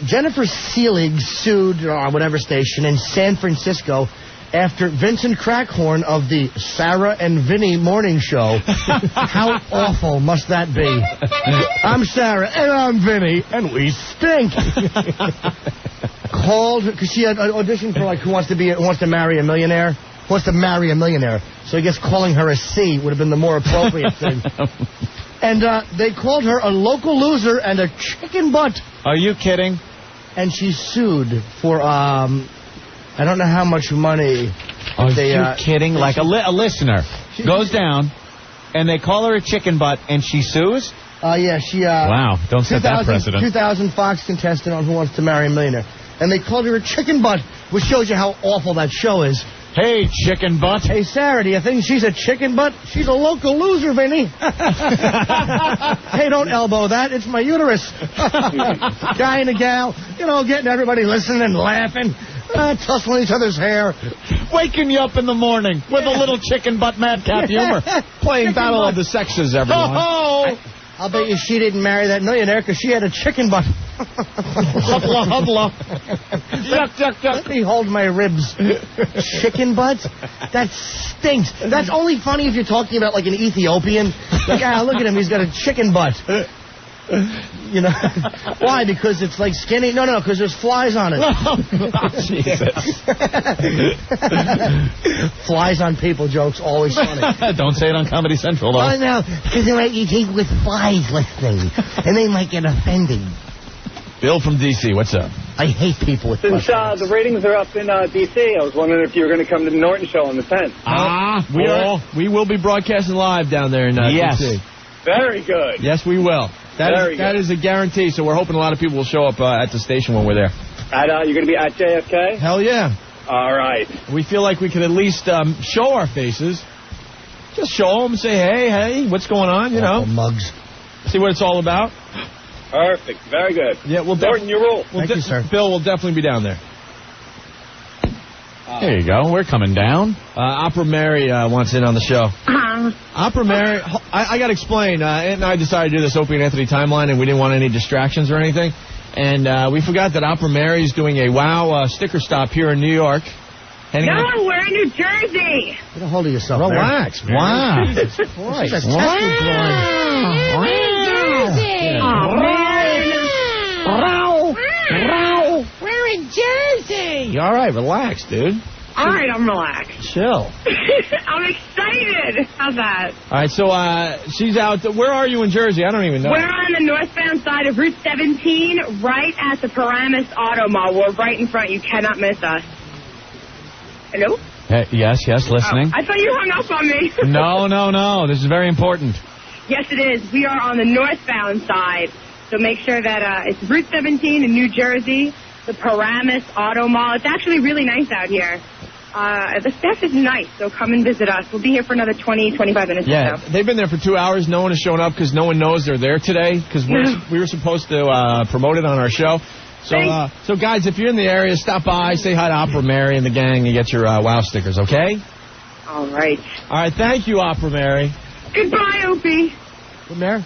L: Jennifer Seelig sued whatever station in San Francisco after Vincent Crackhorn of the Sarah and Vinny morning show. How awful must that be? I'm Sarah and I'm Vinny and we stink. Called because she had auditioned for Who Wants to Marry a Millionaire. Who Wants to Marry a Millionaire. So I guess calling her a C would have been the more appropriate thing. And they called her a local loser and a chicken butt.
F: Are you kidding?
L: And she sued for I don't know how much money.
F: Are you kidding? Like a listener goes down, and they call her a chicken butt, and she sues?
L: Yeah, she...
F: wow, don't set that precedent.
L: 2000 Fox contestant on Who Wants to Marry a Millionaire. And they called her a chicken butt, which shows you how awful that show is.
F: Hey, chicken butt.
L: Hey, Sarah, do you think she's a chicken butt? She's a local loser, Vinny. Hey, don't elbow that. It's my uterus. Guy and a gal, getting everybody listening and laughing. Tussling each other's hair.
F: Waking you up in the morning with a little chicken butt madcap humor.
E: Playing Battle of the Sexes, everyone.
L: Oh! I'll bet you she didn't marry that millionaire because she had a chicken butt.
F: Hubla, hubla.
L: Duck, duck, duck. Let me hold my ribs. Chicken butt? That stinks. That's only funny if you're talking about like an Ethiopian. Like, look at him. He's got a chicken butt. Why? Because it's like skinny? No, because there's flies on it.
F: Jesus.
L: Flies on people jokes, always funny.
F: Don't say it on Comedy Central, though.
L: Oh, no, because they might eat people with flies listening, and they might get offended.
E: Bill from D.C., what's up?
L: I hate people with flies.
U: Since the ratings are up in D.C., I was wondering if you were going to come to the Norton show on the 10th.
E: We will be broadcasting live down there in D.C.
U: Very good.
E: Yes, we will. That is a guarantee, so we're hoping a lot of people will show up at the station when we're there.
U: You're going to be at JFK?
E: Hell yeah.
U: All right.
E: We feel like we could at least show our faces. Just show them, say, hey, what's going on,
L: Mugs.
E: See what it's all about.
U: Perfect. Very good.
E: Yeah,
U: Norton, you rule.
E: Thank you, sir. Bill will definitely be down there.
F: There you go. We're coming down.
E: Opera Mary wants in on the show. Opera Mary, I got to explain. Aunt and I decided to do this Opie and Anthony timeline, and we didn't want any distractions or anything. And we forgot that Opera Mary's doing a WOW sticker stop here in New York.
A: No, we're in New Jersey.
L: Get a hold of yourself.
E: Relax,
L: man.
E: Wow.
L: Jesus Christ. That's
A: Wow.
L: We're in New Jersey.
A: Oh, man.
S: We're in Jersey.
E: You all right? Relax, dude.
A: All right, I'm relaxed.
E: Chill.
A: I'm excited. How's that?
E: All right, so she's out. Where are you in Jersey? I don't even know.
A: We're on the northbound side of Route 17, right at the Paramus Auto Mall. We're right in front. You cannot miss us. Hello?
F: Yes, listening.
A: Oh, I thought you hung up on me.
F: No. This is very important.
A: Yes, it is. We are on the northbound side. So make sure that it's Route 17 in New Jersey, the Paramus Auto Mall. It's actually really nice out here. The staff is nice, so come and visit us. We'll be here for another 20, 25 minutes or so.
E: They've been there for 2 hours. No one has shown up because no one knows they're there today because we were supposed to promote it on our show. So, guys, if you're in the area, stop by, say hi to Opera Mary and the gang, and get your WOW stickers, okay?
A: All right.
E: All right, thank you, Opera Mary.
A: Goodbye, Opie.
E: Good, Mary?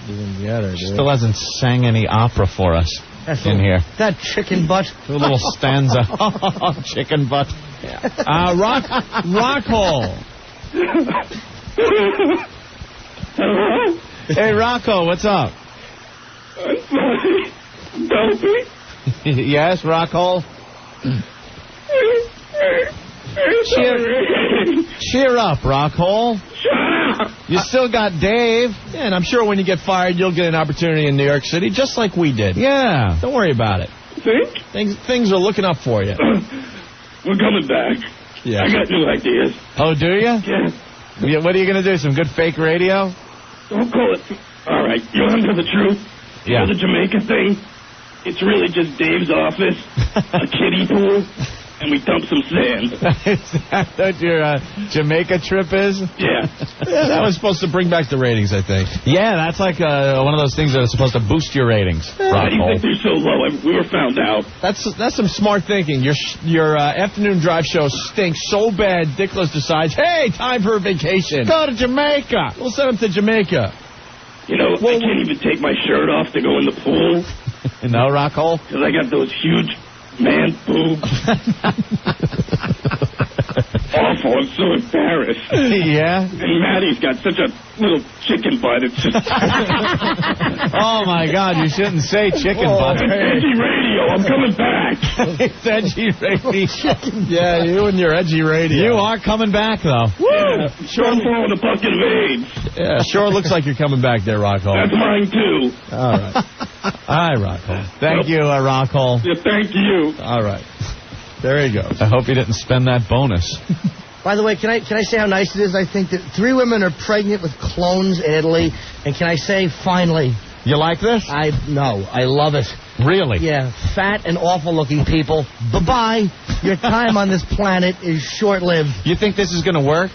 E: Even better, dude.
F: Still hasn't sang any opera for us in here.
L: That chicken butt.
F: Do a little stanza. Chicken butt.
E: Rocko. Hey, Rocko, what's up? Yes, Rocko? Cheer up, Rocko. You still got Dave. Yeah, and I'm sure when you get fired, you'll get an opportunity in New York City, just like we did. Yeah. Don't worry about it. Things are looking up for you.
C: We're coming back.
E: Yeah.
C: I got new ideas.
E: Oh, do you?
C: Yeah.
E: What are you going to do? Some good fake radio?
C: Don't call it. All right. You want to know the truth?
E: Yeah.
C: You know the Jamaica thing? It's really just Dave's office, a kiddie pool, and we dump some sand.
E: Is that what your Jamaica trip is?
C: Yeah.
E: That was supposed to bring back the ratings, I think.
F: Yeah, that's like one of those things that is supposed to boost your ratings.
C: Why do you think they're so low? We were found out.
E: That's some smart thinking. Your afternoon drive show stinks so bad, Dickless decides, hey, time for a vacation. Go to Jamaica. We'll send him to Jamaica.
C: You know, I can't even take my shirt off to go in the pool.
E: No, Rocko?
C: Because I got those huge man boobs. Awful. I'm so embarrassed.
E: Yeah?
C: And Maddie's got such a little chicken butt. It's just...
E: Oh, my God. You shouldn't say chicken butt.
C: It's edgy radio. I'm coming back.
E: It's edgy radio. Yeah, you and your edgy radio.
F: You are coming back, though.
C: Yeah. Sure. I'm throwing a bucket of AIDS.
E: Yeah, sure looks like you're coming back there, Rocko.
C: That's mine, too.
E: All right. All right, Rocko. Thank you, Rocko.
C: Yeah, thank you.
E: All right. There he goes.
F: I hope you didn't spend that bonus.
L: By the way, can I say how nice it is? I think that 3 women are pregnant with clones in Italy. And can I say, finally...
F: You like this?
L: I love it.
F: Really?
L: Yeah, fat and awful-looking people. Bye-bye. Your time on this planet is short-lived.
F: You think this is going to work?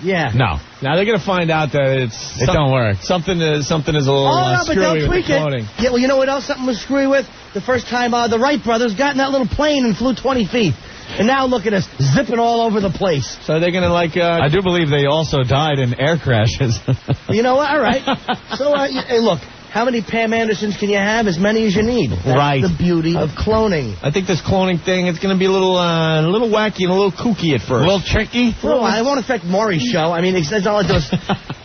L: Yeah.
F: No.
E: Now they're going to find out that it
F: don't work.
E: Something is a little
L: but they'll
E: screwy with
L: tweak
E: the cloning.
L: it. Yeah, well, you know what else something was screwy with? The first time the Wright brothers got in that little plane and flew 20 feet. And now look at us, zipping all over the place.
E: So they're going to
F: I do believe they also died in air crashes.
L: You know what? All right. So, hey, look. How many Pam Andersons can you have? As many as you need. That's
F: right.
L: The beauty of cloning.
E: I think this cloning thing, it's going to be a little wacky and a little kooky at first.
F: A little tricky?
L: Well, it won't affect Maury's show. I mean, it's not like those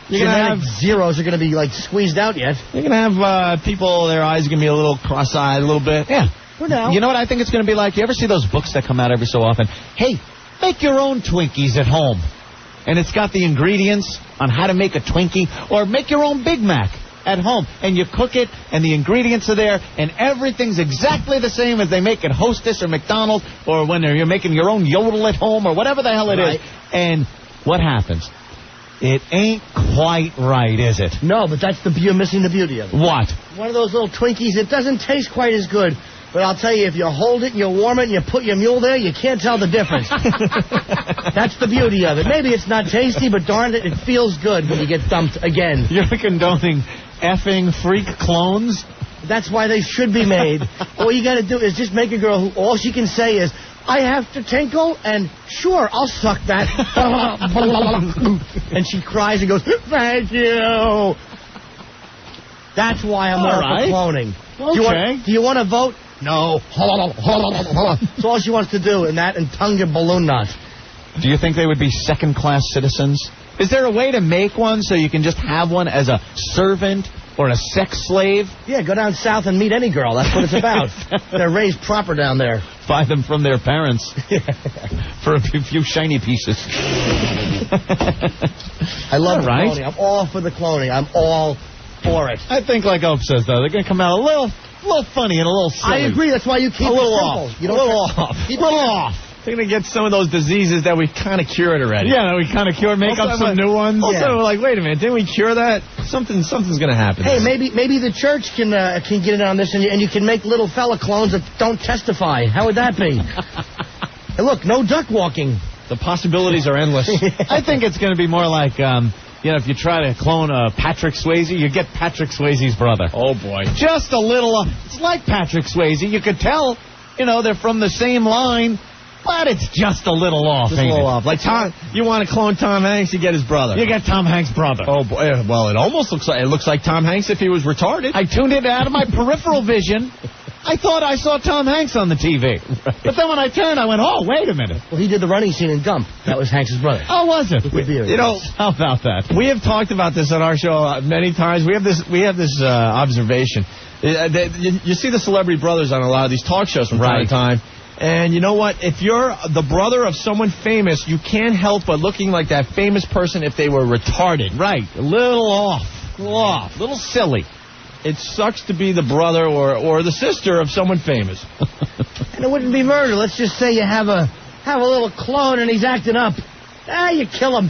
L: genetic zeros are going to be, squeezed out yet.
E: You're going to have people, their eyes are going to be a little cross-eyed a little bit.
F: Yeah.
L: For now.
F: You know what I think it's going to be like? You ever see those books that come out every so often? Hey, make your own Twinkies at home. And it's got the ingredients on how to make a Twinkie. Or make your own Big Mac at home, and you cook it, and the ingredients are there, and everything's exactly the same as they make at Hostess or McDonald's, or when you're making your own Yodel at home, or whatever the hell it is. And what happens? It ain't quite right, is it?
L: No, but that's you're missing the beauty of it.
F: What?
L: One of those little Twinkies, it doesn't taste quite as good, but I'll tell you, if you hold it and you warm it and you put your mule there, you can't tell the difference. That's the beauty of it. Maybe it's not tasty, but darn it, it feels good when you get dumped again.
F: You're condoning effing freak clones?
L: That's why they should be made. All you got to do is just make a girl who all she can say is, I have to tinkle, and sure, I'll suck that. And she cries and goes, thank you. That's why I'm all for cloning.
F: Okay.
L: Do you want to vote? No. That's all she wants to do, and tongue your balloon knot.
F: Do you think they would be second-class citizens? Is there a way to make one so you can just have one as a servant or a sex slave?
L: Yeah, go down south and meet any girl. That's what it's about. They're raised proper down there.
F: Buy them from their parents for a few shiny pieces.
L: I love the cloning. I'm all for the cloning. I'm all for it.
F: I think, like Ope says, though, they're going to come out a little funny and a little silly.
L: I agree. That's why you keep
F: a little
L: it
F: off.
L: simple. You
F: a little off.
L: Keep a little off.
E: They're going to get some of those diseases that we kind of cured already.
F: Yeah, we kind of cured. Make up some new ones.
E: Also, we're like, wait a minute, didn't we cure that? Something's going to happen.
L: Hey, maybe the church can get in on this, and you can make little fella clones that don't testify. How would that be? Hey, look, no duck walking.
E: The possibilities are endless.
F: I think it's going to be more like, if you try to clone Patrick Swayze, you get Patrick Swayze's brother.
E: Oh, boy.
F: Just a little, it's like Patrick Swayze. You could tell, they're from the same line, but it's just a little off,
E: Just a little off. Like you want to clone Tom Hanks, you get his brother.
F: You get Tom Hanks' brother.
E: Oh, boy. Well, it almost looks like Tom Hanks if he was retarded.
F: I tuned it out of my peripheral vision. I thought I saw Tom Hanks on the TV. Right. But then when I turned, I went, oh, wait a minute.
L: Well, he did the running scene in Gump. That was Hanks' brother.
F: Oh, was it?
E: How about that? We have talked about this on our show many times. We have this observation. You see the celebrity brothers on a lot of these talk shows from time to time. And you know what? If you're the brother of someone famous, you can't help but looking like that famous person if they were retarded.
F: Right. A little off. A little silly.
E: It sucks to be the brother or the sister of someone famous.
L: And it wouldn't be murder. Let's just say you have a little clone and he's acting up. You kill him.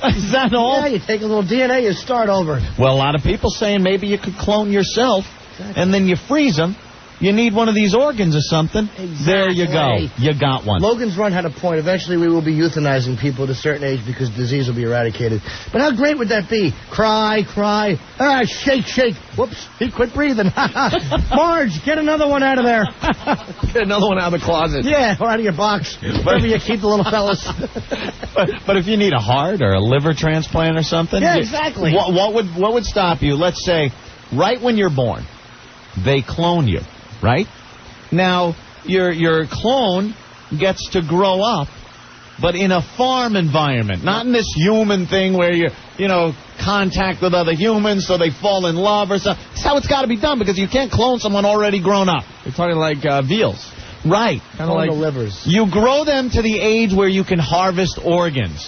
F: Is that all?
L: Yeah, you take a little DNA, you start over.
F: Well, a lot of people saying maybe you could clone yourself, and then you freeze them. You need one of these organs or something.
L: Exactly.
F: There you go. You got one.
L: Logan's Run had a point. Eventually we will be euthanizing people at a certain age because disease will be eradicated. But how great would that be? Cry. Shake. Whoops, he quit breathing. Marge, get another one out of there.
E: Get another one out of the closet.
L: Yeah, or out of your box. Wherever you keep the little fellas.
F: But if you need a heart or a liver transplant or something.
L: Yeah, exactly.
F: What would stop you? Let's say right when you're born, they clone you. Right? Now, your clone gets to grow up, but in a farm environment, not in this human thing where you're, contact with other humans so they fall in love or something. That's how it's got to be done because you can't clone someone already grown up.
E: You're talking like veals.
F: Right.
L: Kind of like the livers.
F: You grow them to the age where you can harvest organs.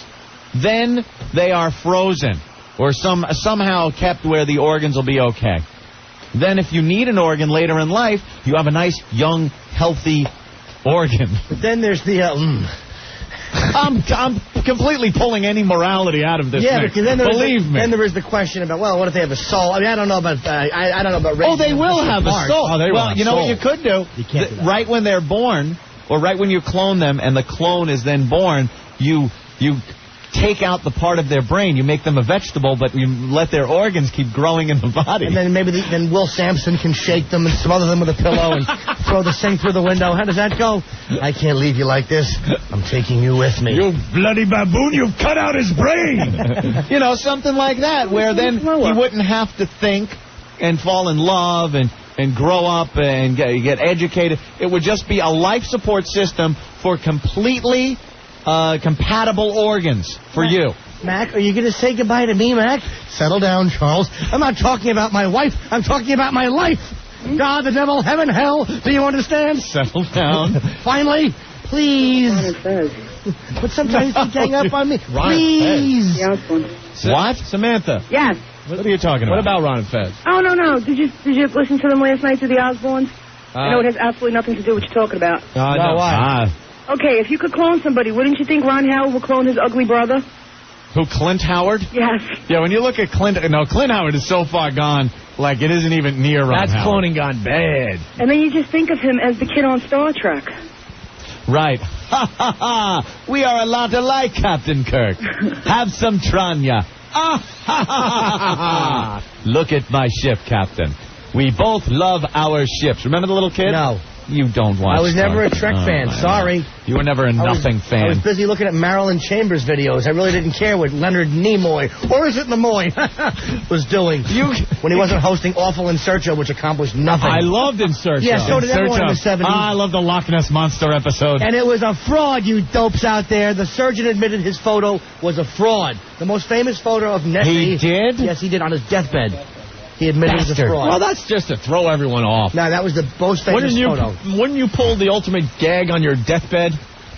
F: Then they are frozen or somehow kept where the organs will be okay. Then if you need an organ later in life, you have a nice, young, healthy organ.
L: But then there's the...
F: I'm completely pulling any morality out of this mix.
L: Because then
F: Believe me.
L: Then there is the question about, what if they have a soul? I mean, I don't know about... I don't know about...
F: Oh, they will have a soul.
E: Oh, they will
F: well, you know
E: soul.
F: what you could do?
L: You can't do that.
F: Right when they're born, or right when you clone them and the clone is then born, you take out the part of their brain. You make them a vegetable, but you let their organs keep growing in the body.
L: And then maybe then Will Sampson can shake them and smother them with a pillow and throw the sink through the window. How does that go? I can't leave you like this. I'm taking you with me.
C: You bloody baboon, you've cut out his brain.
F: Something like that, where then he wouldn't have to think and fall in love and grow up and get educated. It would just be a life support system for completely... compatible organs for you.
L: Mac, are you going to say goodbye to me, Mac? Settle down, Charles. I'm not talking about my wife. I'm talking about my life. God, the devil, heaven, hell. Do you understand?
F: Settle down.
L: Finally, please. But sometimes you gang up on me. Please.
F: What? Samantha.
A: Yes.
F: What are you talking about?
E: What about Ron and Fez?
A: Oh, no. Did you listen to them last night, to the Osbournes? I know it has absolutely nothing to do with what you're talking about.
E: No, why?
A: Okay, if you could clone somebody, wouldn't you think Ron Howard would clone his ugly brother?
F: Who, Clint Howard?
A: Yes.
F: Yeah, when you look at Clint Howard is so far gone, like it isn't even near Ron
E: That's
F: Howard.
E: cloning gone bad.
A: And then you just think of him as the kid on Star Trek.
F: Right. Ha ha ha! We are a lot alike, Captain Kirk. Have some Tranya. Ah ha ha ha ha! Look at my ship, Captain. We both love our ships. Remember the little kid?
L: No.
F: You don't watch.
L: I was never a
F: Star
L: Trek fan.
F: I know.
L: Sorry.
F: You were never a nothing fan.
L: I was busy looking at Marilyn Chambers videos. I really didn't care what Leonard Nimoy, or is it Nimoy, was doing. When he wasn't hosting Awful In Search Of, which accomplished nothing.
E: I loved In Search Of.
L: Yeah, so did everyone in the 70s.
F: I love the Loch Ness Monster episode.
L: And it was a fraud, you dopes out there. The surgeon admitted his photo was a fraud. The most famous photo of Nessie.
F: He did?
L: Yes, he did, on his deathbed. He admitted it was a fraud.
E: Well, that's just to throw everyone off.
L: No, that was the most famous photo.
E: Wouldn't you pull the ultimate gag on your deathbed?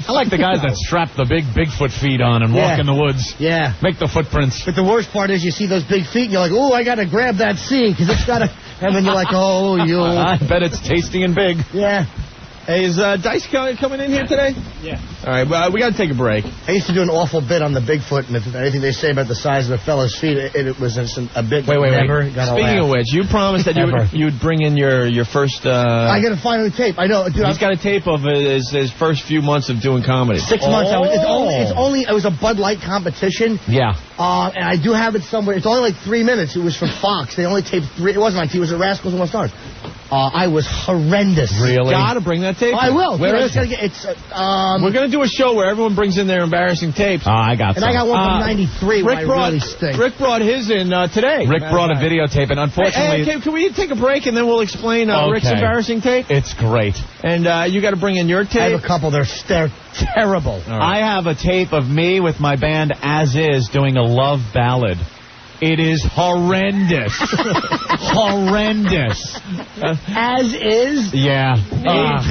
F: I like the guys that strap the big Bigfoot feet on and walk in the woods.
L: Yeah.
F: Make the footprints.
L: But the worst part is you see those big feet and you're like, ooh, I got to grab that C because it's got to... And then you're like, oh, you...
F: I bet it's tasty and big.
L: Yeah.
E: Hey, is Dice coming in here today?
U: Yeah.
E: All right, well, we got to take a break.
L: I used to do an awful bit on the Bigfoot, and if anything they say about the size of the fella's feet, it was a bit
E: Wait.
L: never got a
E: Speaking
L: laugh.
E: of which, you promised that you'd bring in your first...
L: I got to find the tape. I know. Dude,
E: he's got a tape of his first few months of doing comedy.
L: 6 months. It was a Bud Light competition.
F: Yeah.
L: And I do have it somewhere. It's only like 3 minutes. It was for Fox. They only taped 3. It wasn't on TV. It was at Rascals and One Stars. I was horrendous.
F: Really?
E: Gotta bring that tape.
L: I will.
E: Where is it?
L: We're
E: gonna do a show where everyone brings in their embarrassing tapes.
F: I got some.
L: And I got one from '93 where I really stink.
E: Rick brought his in today.
F: Rick brought a videotape, and unfortunately...
E: Hey, can we take a break and then we'll explain Rick's embarrassing tape?
F: It's great.
E: And you got to bring in your tape.
L: I have a couple. They're terrible.
F: Right. I have a tape of me with my band As Is doing a love ballad. It is horrendous. Horrendous.
L: As Is?
F: Yeah.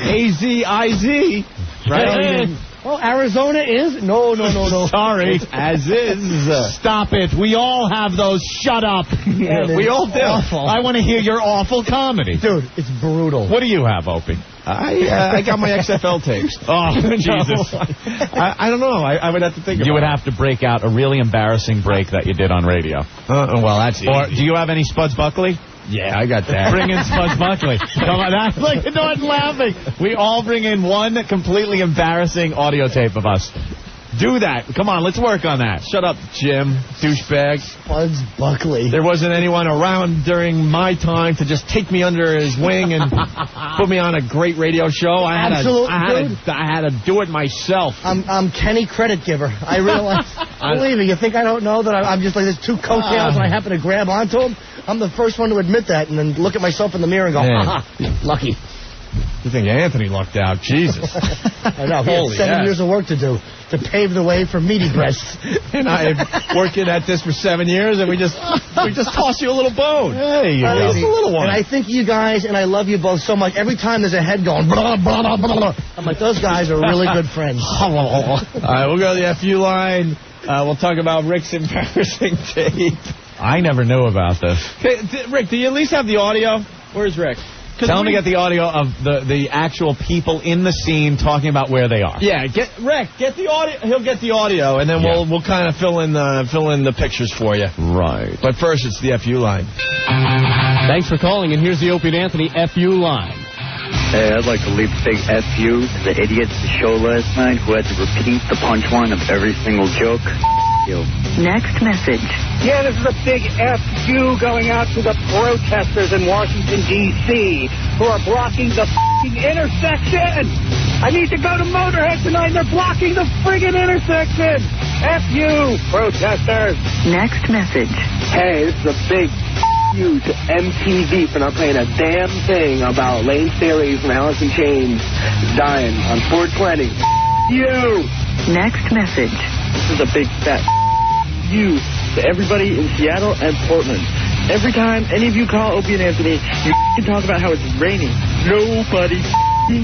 E: A-Z-I-Z. Right?
L: Oh, Arizona is? No.
F: Sorry.
E: It's As Is.
F: Stop it. We all have those. Shut up.
E: We all do.
L: Awful.
F: I want to hear your awful comedy.
L: Dude, it's brutal.
F: What do you have, Opie?
E: I got my XFL tapes.
F: Oh, Jesus.
E: I don't know. I would have to think about it.
F: You would have to break out a really embarrassing break that you did on radio.
E: Well, that's easy.
F: Or do you have any Spuds Buckley?
E: Yeah, I got that.
F: Bring in Spuds Buckley. Come on, that's like Norton laughing. We all bring in one completely embarrassing audio tape of us. Do that. Come on, let's work on that. Shut up, Jim, douchebag.
L: Spuds Buckley.
E: There wasn't anyone around during my time to just take me under his wing and put me on a great radio show. I had to do it myself.
L: I'm Kenny credit giver. I realize. Believe me, you think I don't know that I'm just like there's two coattails and I happen to grab onto them? I'm the first one to admit that and then look at myself in the mirror and go, lucky.
E: You think Anthony lucked out? Jesus.
L: I know. He had 7 years of work to do to pave the way for meaty breasts.
E: And I've working at this for 7 years, and we just toss you a little bone.
F: Hey,
E: just a little one.
L: And I think you guys, and I love you both so much. Every time there's a head going, blah, blah, blah, blah, blah, I'm like, those guys are really good friends.
E: All right, we'll go to the FU line. We'll talk about Rick's embarrassing tape.
F: I never knew about this.
E: Hey, Rick, do you at least have the audio? Where's Rick?
F: Tell him to get the audio of the actual people in the scene talking about where they are.
E: Yeah, get the audio. He'll get the audio, and then we'll kind of fill in the pictures for you.
F: Right.
E: But first, it's the FU line.
N: Thanks for calling, and here's the Opie and Anthony FU line.
G: Hey, I'd like to leave a big FU to the idiot at the show last night who had to repeat the punchline of every single joke. Yo.
Q: Next message.
U: Yeah, this is a big FU going out to the protesters in Washington, D.C. who are blocking the f***ing intersection. I need to go to Motorhead tonight. They're blocking the friggin' intersection. FU, protesters.
Q: Next message.
U: Hey, this is a big FU to MTV for not playing a damn thing about Lane Staley from Alice in Chains dying on 420. You.
Q: Next message.
U: This is a big fat you to everybody in Seattle and Portland. Every time any of you call Opie and Anthony, you can talk about how it's raining. Nobody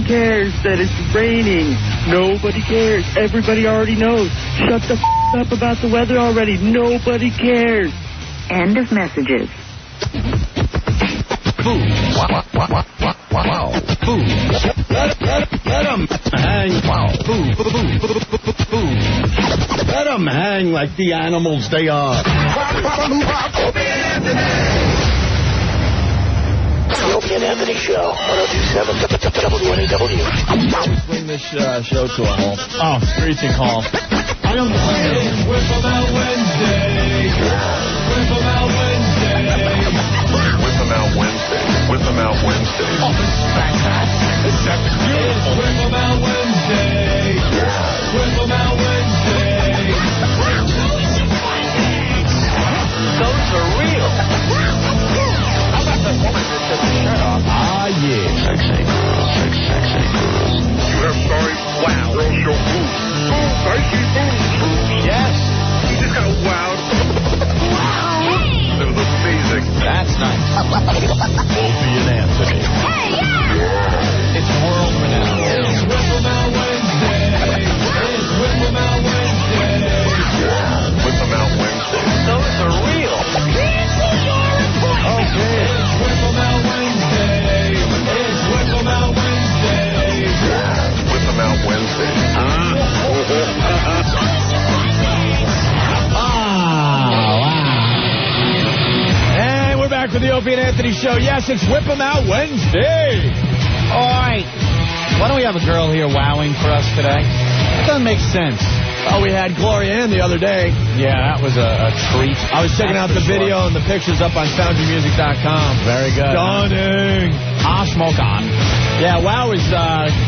U: cares that it's raining. Nobody cares. Everybody already knows. Shut the up about the weather already. Nobody cares.
Q: End of messages.
J: Fool. Wow. Fool. Let them hang. Wow. Fool. Let them hang like the animals they are.
B: The Opie and Anthony Show, 102.7 WNEW.
E: Bring this show to a halt.
F: Oh, screeching halt.
J: I don't know. Whip 'em out Wednesday. Whip 'em out Wednesday.
M: Whip 'em out Wednesday. Whip 'em 'em Out Wednesday.
J: Oh, this is fantastic. That's beautiful. Whip 'em Out Wednesday. Whip 'em Out Wednesday.
I: Those are real.
J: How about the woman that took her shirt off?
E: Ah, yeah.
M: Sexy girls. You have started Wow Girl Show Boots. Spicy boots.
I: Yes.
M: You just got wowed. It was amazing.
I: That's nice.
M: Opie and Anthony.
I: It's world renowned.
J: It's Whip 'em Out Wednesday. It's Whip 'em Out Wednesday.
M: Whip 'em Out Wednesday.
I: Those are real.
J: Okay. It's Whip 'em Out Wednesday. It's Whip 'em Out Wednesday.
M: Whip 'em Out Wednesday.
E: And we're back with the Opie and Anthony show. Yes, it's Whip 'em Out Wednesday.
F: All right. Why don't we have a girl here wowing for us today? It doesn't make sense.
E: Oh, we had Gloria Ann the other day.
F: Yeah, that was a treat.
E: I was checking out the video and the pictures up on SoundYourMusic.com.
F: Very good.
E: Stunning.
F: Smoke on.
E: Yeah, WOW is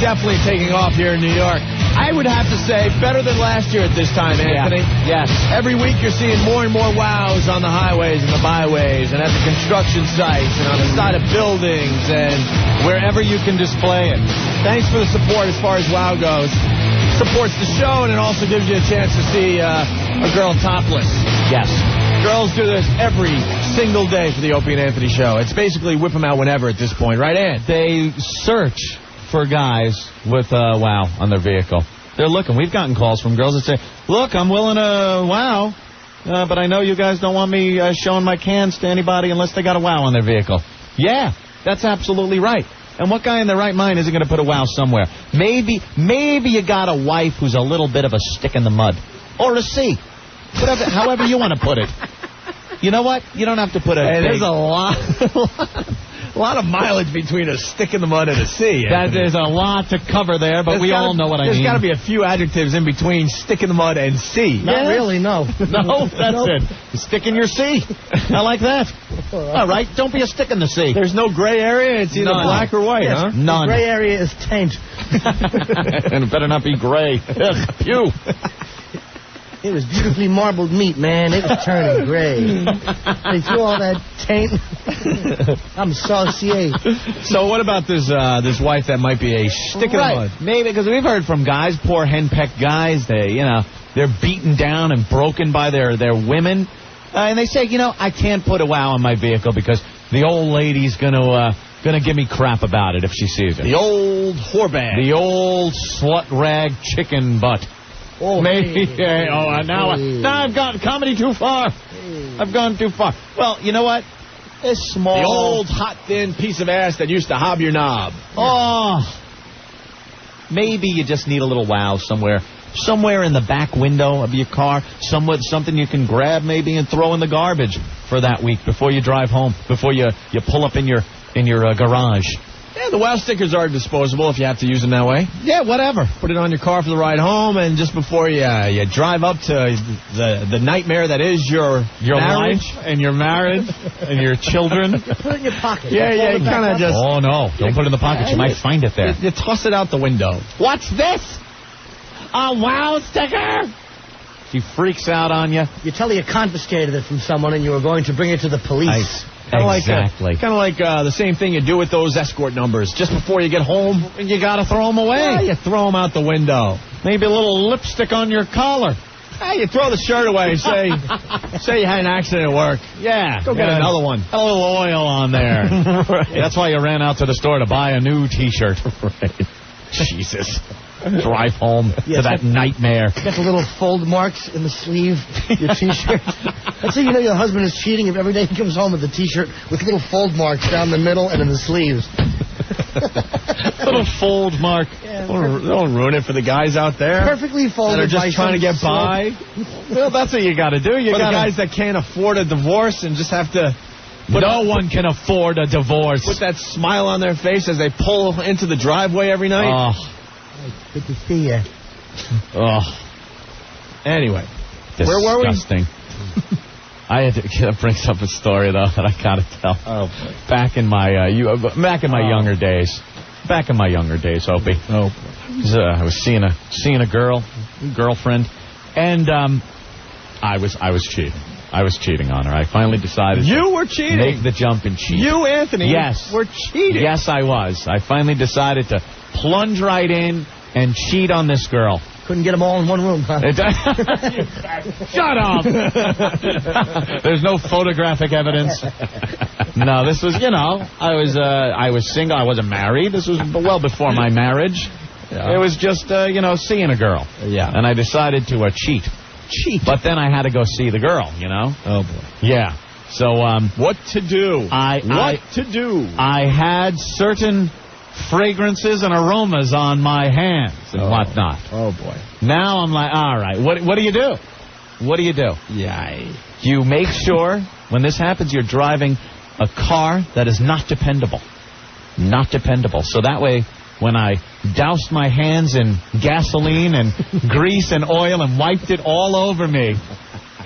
E: definitely taking off here in New York. I would have to say better than last year at this time, Anthony.
F: Yeah. Yes.
E: Every week you're seeing more and more WOWs on the highways and the byways and at the construction sites and on the side of buildings and
F: Wherever you can display it.
E: Thanks for the support as far as WOW goes. Supports the show, and it also gives you a chance to see a girl topless.
F: Yes.
E: Girls do this every single day for the Opie and Anthony show. It's basically whip them out whenever at this point, right, Ann?
F: They search for guys with WOW on their vehicle. They're looking. We've gotten calls from girls that say, look, I'm willing to WOW, but I know you guys don't want me showing my cans to anybody unless they got a WOW on their vehicle. Yeah, that's absolutely right. And what guy in their right mind isn't going to put a WOW somewhere? Maybe you got a wife who's a little bit of a stick in the mud. Or a C. Whatever, however you want to put it. You know what? You don't have to put a...
E: Hey, there's a lot of mileage between a stick in the mud and a C.
F: There's a lot to cover there, but we all know what I mean.
E: There's got to be a few adjectives in between stick in the mud and C.
L: Not really, no.
F: No, that's it. Stick in your C. I like that. All right, don't be a stick in the C.
E: There's no gray area. It's either black or white,
L: yes,
E: huh?
L: The
F: None.
L: gray area is taint.
F: And it better not be gray. Pew.
L: It was beautifully marbled meat, man. It was turning gray. They threw all that taint. I'm saucier.
E: So what about this wife that might be a stick in the mud?
F: Maybe, because we've heard from guys, poor henpecked guys, they're beaten down and broken by their women. And they say, I can't put a WOW on my vehicle because the old lady's gonna give me crap about it if she sees it.
E: The old whorebag.
F: The old slut rag chicken butt.
L: Oh,
F: maybe. Now I've gone comedy too far. I've gone too far. Well, you know what? This small...
E: The old hot thin piece of ass that used to hob your knob.
F: Oh. Maybe you just need a little WOW somewhere. Somewhere in the back window of your car. Something you can grab maybe and throw in the garbage for that week before you drive home. Before you pull up in your garage.
E: Yeah, the WOW stickers are disposable if you have to use them that way.
F: Yeah, whatever.
E: Put it on your car for the ride home, and just before you drive up to the nightmare that is your
F: life and your marriage and your children.
L: Put it in your pocket.
E: Yeah, you kind of just...
F: Oh, no. Don't put it in the pocket. You might find it there.
E: You toss it out the window.
F: What's this? A WOW sticker? She freaks out on you.
L: You tell her you confiscated it from someone and you were going to bring it to the police.
F: Exactly.
E: Kind of like the same thing you do with those escort numbers. Just before you get home,
F: you got to throw them away.
E: Yeah, you throw them out the window.
F: Maybe a little lipstick on your collar.
E: Hey, you throw the shirt away. Say you had an accident at work.
F: Yeah.
E: Go get another one.
F: A little oil on there. Right. That's why you ran out to the store to buy a new T-shirt.
E: Right. Jesus.
F: Drive home to that nightmare.
L: Got the little fold marks in the sleeve, your T-shirt. That's how you know your husband is cheating if every day he comes home with a T-shirt with little fold marks down the middle and in the sleeves.
F: Little fold mark.
L: Yeah,
E: don't ruin it for the guys out there.
L: Perfectly folded.
E: That are just trying to get by.
F: Well, that's what you got to do.
E: The guys that can't afford a divorce and just have to...
F: No one can afford a divorce.
E: Put that smile on their face as they pull into the driveway every night.
F: Oh.
L: Good to see you.
F: Oh.
E: Anyway.
F: Disgusting.
E: Where were we?
F: I had to bring up a story though that I gotta tell.
E: Oh, boy.
F: Back in my younger days. Back in my younger days, Opie.
E: Oh,
F: I was seeing a girlfriend, and I was cheating. I was cheating on her. I finally decided
E: you were cheating.
F: Make the jump and cheat.
E: You, Anthony,
F: yes,
E: were cheating.
F: Yes, I was. I finally decided to plunge right in and cheat on this girl.
L: Couldn't get them all in one room, huh?
F: Shut up! There's no photographic evidence. No, this was, I was single. I wasn't married. This was well before my marriage. Yeah. It was just, seeing a girl.
E: Yeah.
F: And I decided to cheat. But then I had to go see the girl,
E: Oh, boy.
F: Yeah. So,
E: what to do?
F: I had certain fragrances and aromas on my hands and whatnot.
E: Oh, boy.
F: Now I'm like, all right, what do you do? What do you do?
E: Yeah.
F: You make sure when this happens you're driving a car that is not dependable. Not dependable. So that way, when I doused my hands in gasoline and grease and oil and wiped it all over me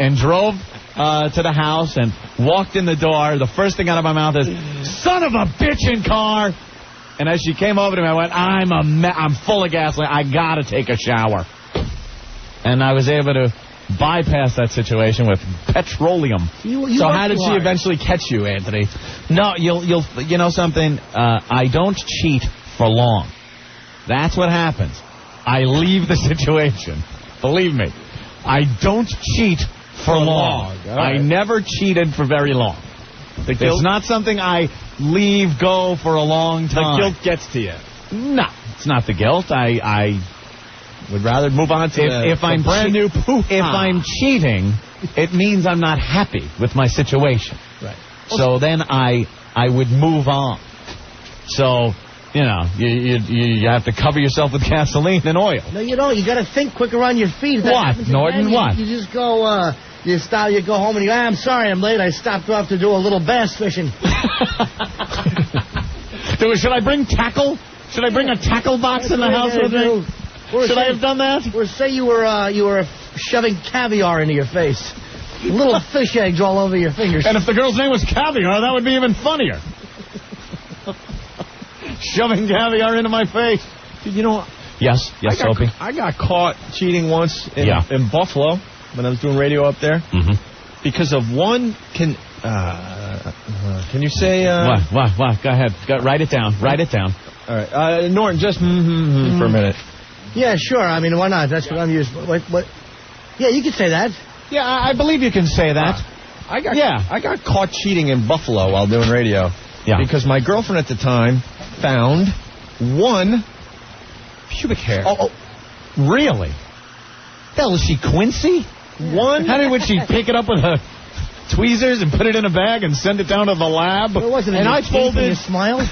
F: and drove to the house and walked in the door, the first thing out of my mouth is, son of a bitchin' car! And as she came over to me, I went, I'm full of gasoline. I gotta take a shower. And I was able to bypass that situation with petroleum.
E: So how did she eventually catch you, Anthony?
F: No, you know something? I don't cheat for long. That's what happens. I leave the situation. Believe me. I don't cheat for long. Right. I never cheated for very long. It's not something I leave go for a long time.
E: The guilt gets to you.
F: No, it's not the guilt. I
E: would rather move on to
F: if I'm
E: brand new poof.
F: If I'm cheating, it means I'm not happy with my situation.
E: Right.
F: So then I would move on. So, you have to cover yourself with gasoline and oil.
L: No, you don't. You got to think quicker on your feet.
F: What, Norton? What?
L: You just go. You go home and you go, I'm sorry, I'm late. I stopped off to do a little bass fishing.
F: Should I bring tackle? Should I bring a tackle box in the house with me? Should I have done that?
L: Or say you were shoving caviar into your face. Little fish eggs all over your fingers.
F: And if the girl's name was Caviar, that would be even funnier. Shoving caviar into my face. Yes, Opie.
E: I got caught cheating once in Buffalo when I was doing radio up there.
F: Mm-hmm.
E: Because of one, can you say...
F: What? Go ahead. Write it down. Write it down.
E: All right. Norton, just for a minute.
L: Yeah, sure. I mean, why not? That's what I'm used to. What? Yeah, you can say that.
F: Yeah, I believe you can say that.
E: I got caught cheating in Buffalo while doing radio.
F: Yeah.
E: Because my girlfriend at the time found one pubic hair.
F: Oh, really? Hell, is she Quincy?
E: One?
F: Would she pick it up with her tweezers and put it in a bag and send it down to the lab?
L: Well, it wasn't.
F: And I folded.
L: And you smiled.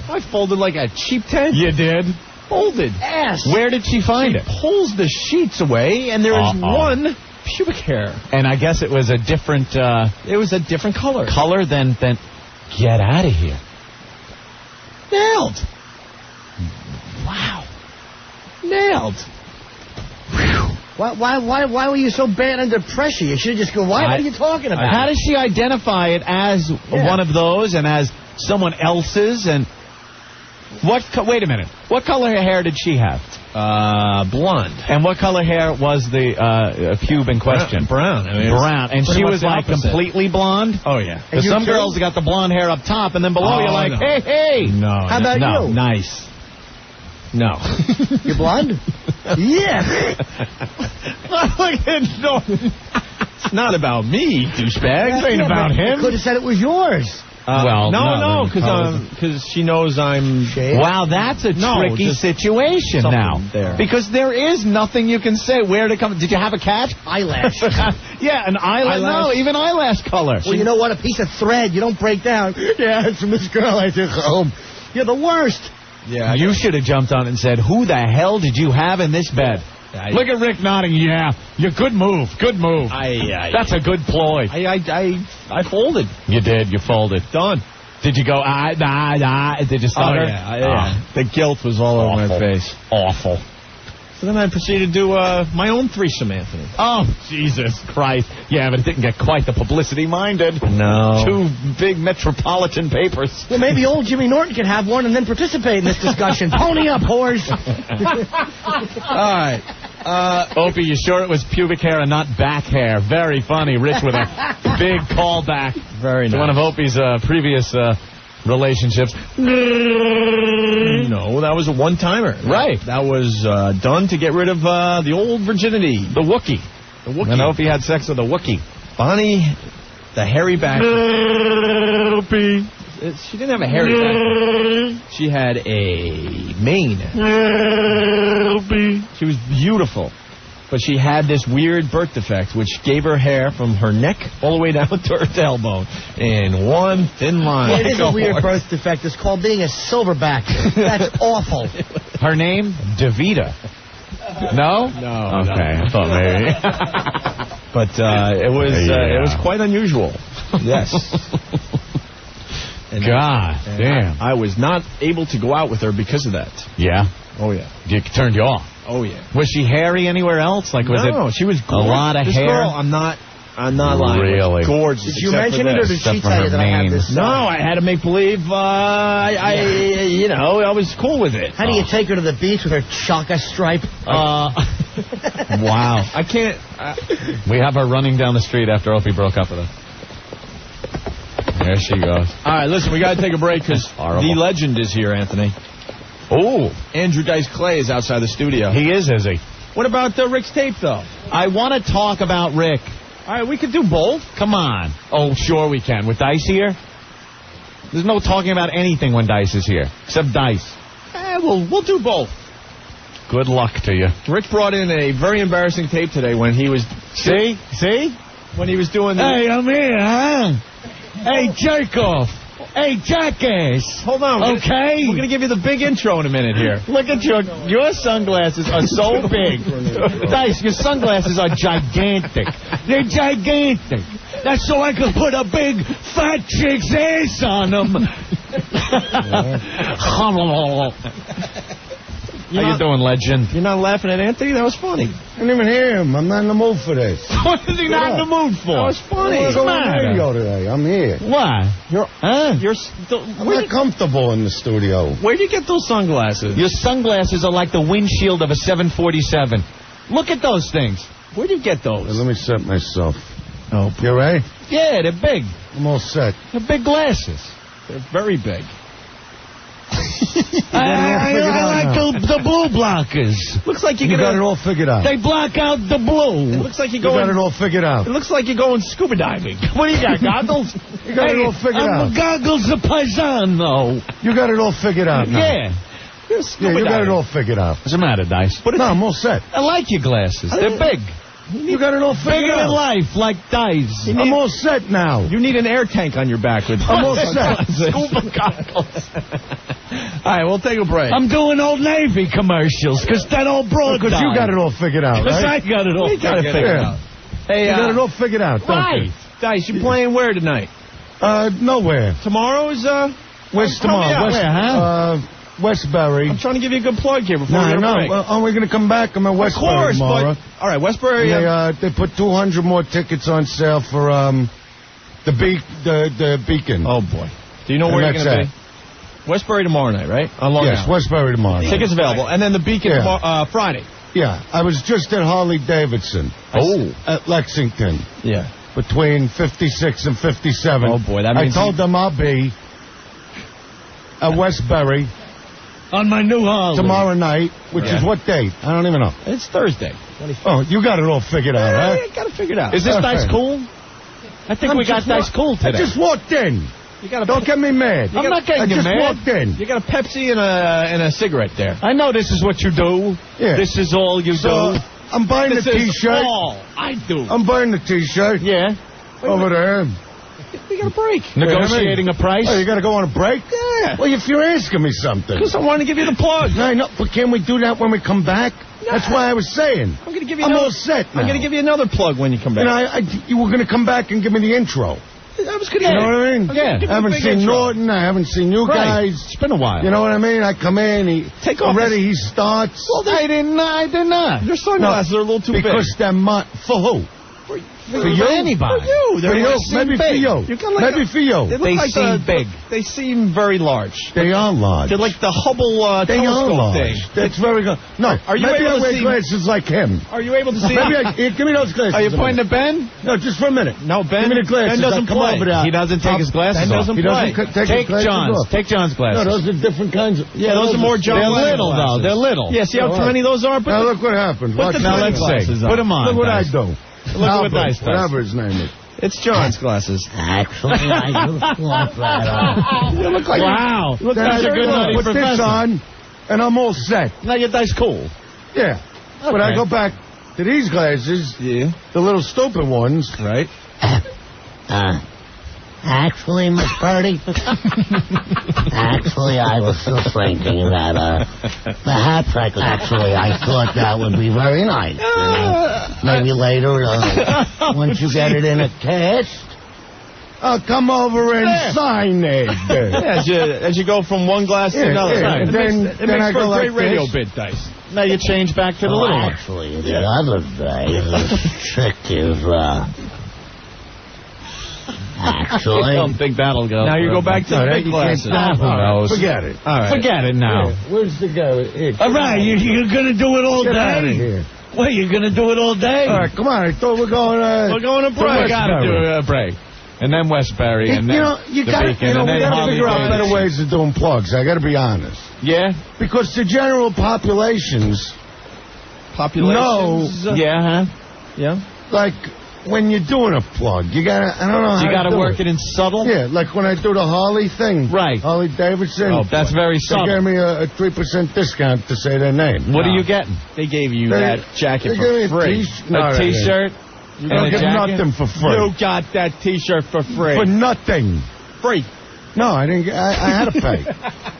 E: I folded like a cheap tent.
F: You did?
E: Folded.
L: Ass.
F: Where did she find it?
E: Pulls the sheets away, and there is one pubic hair.
F: And I guess it was a different...
E: it was a different color.
F: Color than... Get out of here.
E: Nailed.
L: Wow.
E: Nailed.
L: Why were you so bad under pressure? You should just go, what are you talking about?
F: How does she identify it as one of those and as someone else's? And wait a minute. What color hair did she have?
E: Blonde.
F: And what color hair was the pube in question?
E: Brown.
F: Brown. And she was like completely blonde?
E: Oh, yeah.
F: Because some girls got the blonde hair up top, and then below you're like, hey.
E: No.
L: How about you?
E: Nice. No.
L: You're blonde? Yeah.
E: Look at Norton. It's not about me, douchebag. It ain't about him.
L: You could have said it was yours.
E: No, because she knows I'm...
F: Wow, that's a tricky situation now.
E: There.
F: Because there is nothing you can say where to come... Did you have a cat?
L: Eyelash.
F: Yeah, an eyelash. No, even eyelash color.
L: Well, you know what? A piece of thread. You don't break down. Yeah, it's from this girl I took home. You're the worst.
E: Yeah,
F: you should have jumped on and said, who the hell did you have in this bed? Look at Rick nodding. Yeah, good move. That's a good ploy.
E: I folded.
F: You did. You folded.
E: Done.
F: Did you go, Did you stutter?
E: Yeah. The guilt was all over my face.
F: Awful.
E: So then I proceeded to do my own threesome, Anthony.
F: Oh, Jesus Christ. Yeah, but it didn't get quite the publicity-minded.
E: No.
F: 2 big metropolitan papers.
L: Well, maybe old Jimmy Norton could have one and then participate in this discussion. Pony up, whores.
E: All right.
F: Opie, you sure it was pubic hair and not back hair? Very funny. Rich with a big callback.
E: Very nice.
F: To one of Opie's previous relationships.
E: No, that was a one-timer.
F: Right.
E: That was done to get rid of the old virginity.
F: The Wookiee.
E: The Wookiee.
F: And Opie had sex with a Wookiee.
E: Bonnie, the hairy back.
F: Opie.
E: She didn't have a hairy back. She had a mane. She was beautiful. But she had this weird birth defect, which gave her hair from her neck all the way down to her tailbone in one thin line.
L: It is a weird birth defect. It's called being a silverback. That's awful.
F: Her name? Davita. No?
E: No.
F: Okay,
E: no.
F: I thought maybe.
E: But it was quite unusual. Yes. And
F: damn.
E: I was not able to go out with her because of that.
F: Yeah?
E: Oh, yeah.
F: It turned you off?
E: Oh, yeah.
F: Was she hairy anywhere else? Like, was
E: no, she was gorgeous.
F: A lot of
E: this
F: hair?
E: Girl, I'm not lying.
F: Really?
E: Gorgeous.
L: Did you mention it, or did she tell you that I have this?
E: No, I had to make believe. I was cool with it.
L: How do you take her to the beach with her chaka stripe?
F: Wow.
E: I can't.
F: We have her running down the street after Opie broke up with her. There she goes.
E: All right, listen, we got to take a break because the legend is here, Anthony.
F: Oh.
E: Andrew Dice Clay is outside the studio.
F: He is he?
E: What about Rick's tape, though?
F: I want to talk about Rick.
E: All right, we could do both.
F: Come on. Oh, sure we can. With Dice here? There's no talking about anything when Dice is here, except Dice.
E: We'll do both.
F: Good luck to you.
E: Rick brought in a very embarrassing tape today when he was...
F: See?
E: When he was doing the...
F: Hey, I'm here, huh? Hey, jerk off. Hey, jackass.
E: Hold on.
F: Okay?
E: We're going to give you the big intro in a minute here.
F: Look at your sunglasses are so big. Dice, your sunglasses are gigantic. They're gigantic. That's so I can put a big fat chick's ass on them. How you doing, legend?
E: You're not laughing at Anthony? That was funny.
D: I didn't even hear him. I'm not in the mood for this.
F: What is he not in the mood for?
E: That was funny.
D: What's going on radio today? I'm here.
F: Why?
D: I'm not comfortable in the studio.
E: Where'd you get those sunglasses?
F: Your sunglasses are like the windshield of a 747. Look at those things.
E: Where'd you get those?
D: Let me set myself.
E: Oh,
D: you ready?
F: Yeah, they're big.
D: I'm all set.
F: They're big glasses.
E: They're very big.
F: I like the blue blockers.
E: Looks like you
D: got it all figured out.
F: They block out the blue.
E: It looks like
D: you got it all figured out.
E: It looks like you're going scuba diving.
F: What do you got, goggles?
D: You got it all figured out.
F: Goggles of Paisano.
D: You got it all figured out now.
F: Yeah.
E: You
D: got it all figured out.
F: What's the matter, Dice?
D: No, I'm all set.
F: I like your glasses. They're big.
D: You got it all figured
F: Bigger
D: out.
F: than life, like Dice.
D: I'm all set now.
E: You need an air tank on your back with
D: I'm all set.
E: scuba goggles. All right, we'll take a break.
F: I'm doing Old Navy commercials because that old broad
D: Because you got it all figured out,
F: Because
D: right?
F: I got it all figured out.
E: Hey,
D: you got it all figured out, don't
E: right.
D: you?
E: Dice, you playing where tonight?
D: Nowhere.
E: Tomorrow is,
D: Where's tomorrow?
F: Where, huh?
D: Westbury.
E: I'm trying to give you a good plug here before we go to break.
D: Are we going to come back? I'm at Westbury tomorrow.
E: But, all right, Westbury.
D: They put 200 more tickets on sale for the Beacon.
E: Oh, boy. Do you know where you're going to be? Westbury tomorrow night, right? On Long
D: Yes,
E: Island.
D: Westbury tomorrow night.
E: Tickets available. And then the Beacon Friday.
D: Yeah, I was just at Harley Davidson. At Lexington.
E: Yeah.
D: Between 56 and 57.
E: Oh, boy. That means
D: I told them I'll be at Westbury
F: on my new Harley
D: tomorrow night, which is what date? I don't even know.
E: It's Thursday.
D: Oh, you got it all figured out, huh?
E: Yeah, got it figured out.
F: Is this Dice cool? I think we got Dice cool today.
D: I just walked in. Don't get me mad.
F: I'm not getting you mad.
D: I just walked in.
E: You got a Pepsi and a cigarette there.
F: I know this is what you do.
D: Yeah.
F: This is all you do.
D: I'm buying the T-shirt.
F: This is all I do.
D: I'm buying the T-shirt.
F: Yeah.
D: Over there.
E: We got a break.
F: Negotiating a price?
D: Oh, you got to go on a break?
E: Yeah.
D: Well, if you're asking me something.
E: Because I want to give you the plug.
D: No, no, but can we do that when we come back? Nah. That's why I was saying.
E: I'm going to give you
D: all set now.
E: I'm going to give you another plug when you come back.
D: You were going to come back and give me the intro.
E: That was good.
D: You know what I mean?
E: Yeah.
D: I haven't seen Norton. I haven't seen you guys.
E: It's been a while.
D: You know what I mean? I come in. He starts.
E: Well, I did not. Your sunglasses are a little too big.
D: Because they're for who? For you?
E: Anybody. For you.
D: For you. Maybe for you. Maybe for you.
E: They seem big. They seem very large.
D: They are large.
E: They're like the Hubble telescope thing.
D: That's very good. No.
E: Are you
D: maybe
E: able
D: I
E: to see
D: wear glasses like him.
E: Are you able to see?
D: Give me those glasses.
E: Are you pointing to Ben?
D: No, just for a minute.
E: No, Ben.
D: Give me the glasses.
E: Ben doesn't play.
D: He doesn't take his glasses off.
E: He doesn't
D: take
E: John's. Take John's glasses.
D: No, those are different kinds of.
E: Yeah, those are more John.
D: They're
E: little though. They're little. Yeah, see how tiny those are.
D: Now look what happens.
E: Now let's see. Put them on.
D: Look what I do.
E: Look what Dice does.
D: Whatever his name is.
E: It's John's glasses.
L: Actually, I do like that.
E: You look like
D: wow.
E: Look like a good nutty
D: Put
E: professor.
D: this on, and I'm all set.
E: Now your Dice cool.
D: Yeah. Okay. But I go back to these glasses.
E: Yeah.
D: The little stupid ones.
E: Right.
L: Actually, Miss Birdie, actually, I was just thinking that perhaps actually I thought that would be very nice. Maybe later, once you get it in a test.
D: I'll come over and sign it.
E: As you go from one glass to another.
D: Yeah.
E: It makes
D: I
E: for
D: go
E: a great
D: like
E: radio
D: this.
E: bit, Dice. Now you change back to the little one.
L: Actually, the other day, the trick is, actually.
E: I don't think that'll go. Now you go back to the big glasses.
D: Forget it.
E: All right. Forget it now.
D: Yeah. Where's the guy?
S: All right, you're going to do it all
D: Get
S: day?
D: out of here.
S: What, you're going to do it all day?
D: All right, come on. I thought we're going
E: to break. We got to do a break. And then Westbury, and then
D: we got to figure out better ways of doing plugs. I got to be honest.
E: Yeah?
D: Because the general populations know,
E: yeah, yeah,
D: like when you're doing a plug, you gotta, I don't know how
E: you gotta
D: do
E: work it in subtle.
D: Yeah, like when I do the Harley thing,
E: right?
D: Harley Davidson.
E: Oh, that's very subtle.
D: They gave me a 3% discount to say their name.
E: What are you getting? They gave you that jacket
D: for
E: free.
D: A
E: T-shirt.
D: You don't get nothing for free.
E: You got that T-shirt for free.
D: For nothing.
E: Free.
D: No, I didn't. I had to pay.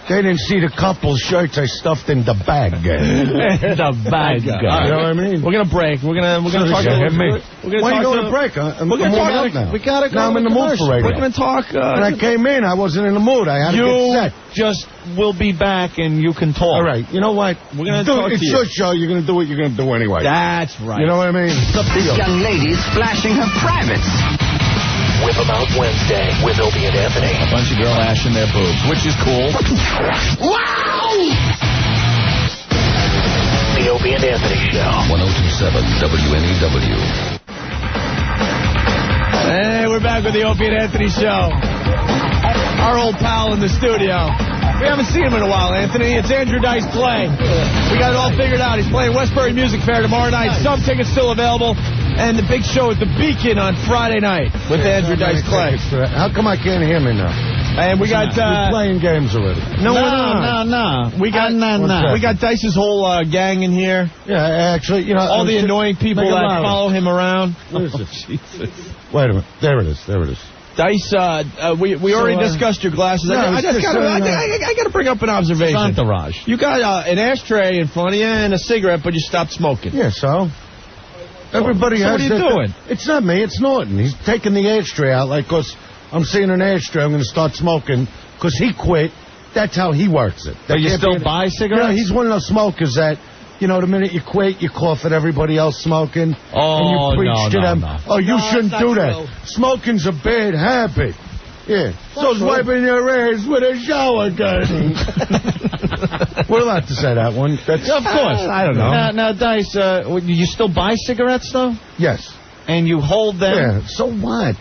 D: They didn't see the couple shirts I stuffed in the bag.
E: The bag.
D: You know what I mean?
E: We're gonna break. We're gonna talk.
D: Why you going to break? I'm talk now.
E: We gotta go.
D: Now I'm in the mood for radio.
E: We're gonna talk.
D: When I came in, I wasn't in the mood. I had to get set.
E: Just will be back and you can talk.
D: All right. You know what?
E: We're gonna talk
D: It's
E: to
D: your show. You're gonna do what you're gonna do anyway.
E: That's right.
D: You know what I mean?
B: This young lady's flashing her privates. Whip 'em Out Wednesday with Opie and Anthony.
E: A bunch of girl ashing their boobs, which is cool.
B: Wow! The Opie and Anthony Show.
P: 102.7 WNEW.
E: Hey, we're back with the Opie and Anthony Show. Our old pal in the studio. We haven't seen him in a while, Anthony. It's Andrew Dice Clay. We got it all figured out. He's playing Westbury Music Fair tomorrow night. Some tickets still available. And the big show at the Beacon on Friday night with Andrew Dice Clay.
D: How come I can't hear me now?
E: And we got
D: we're playing games already.
E: No. We got we got Dice's whole gang in here.
D: Yeah, actually, you know,
E: all the annoying people that follow him around.
D: What is it?
E: Jesus.
D: Wait a minute. There it is.
E: Dice, we already discussed your glasses. I got to bring up an observation.
D: Entourage.
E: You got an ashtray in front of you and a cigarette, but you stopped smoking.
D: Yeah, so? Everybody has
E: what are you doing?
D: It's not me, it's Norton. He's taking the ashtray out, like, because I'm seeing an ashtray, I'm going to start smoking, because he quit. That's how he works it.
E: But you still buy cigarettes?
D: Yeah, he's one of those smokers that, you know, the minute you quit, you cough at everybody else smoking.
E: Oh,
D: and you preach to them.
E: No.
D: Oh, you shouldn't do that. Smoking's a bad habit. Yeah. So's wiping your ass with a shower curtain. We're allowed to say that one. That's,
E: of course.
D: I don't know.
E: Now, Dice, you still buy cigarettes, though?
D: Yes.
E: And you hold them?
D: Yeah. So what?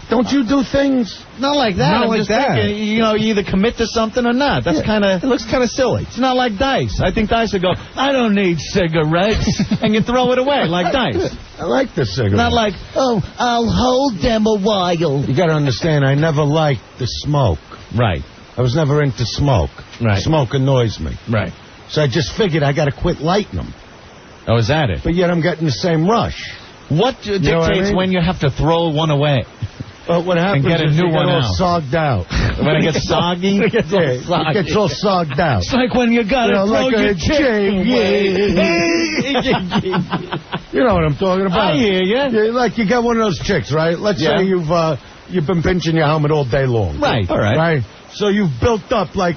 D: Don't you do things?
E: Not like that.
D: Not
E: I'm
D: like
E: just
D: that.
E: thinking, you know, you either commit to something or not. That's kind of... It looks kind of silly. It's not like Dice. I think Dice would go, I don't need cigarettes, and you throw it away like Dice.
D: I like the cigarette.
E: Not like,
L: oh, I'll hold them a while.
D: You got to understand, I never liked the smoke.
E: Right.
D: I was never into smoke.
E: Right.
D: Smoke annoys me.
E: Right.
D: So I just figured I got to quit lighting them.
E: Oh, is that it?
D: But yet I'm getting the same rush.
E: What dictates when you have to throw one away?
D: What happens
E: and get a
D: is
E: new
D: you
E: one
D: get all
E: out.
D: sogged out.
E: When it gets soggy?
D: It gets all sogged out.
S: It's like when you got to throw
D: like
S: your
D: a
S: chick
D: You know what I'm talking about.
E: I hear you.
D: Like you got one of those chicks, right? Let's say you've you've been pinching your helmet all day long.
F: Right. All right.
D: Right? So you've built up like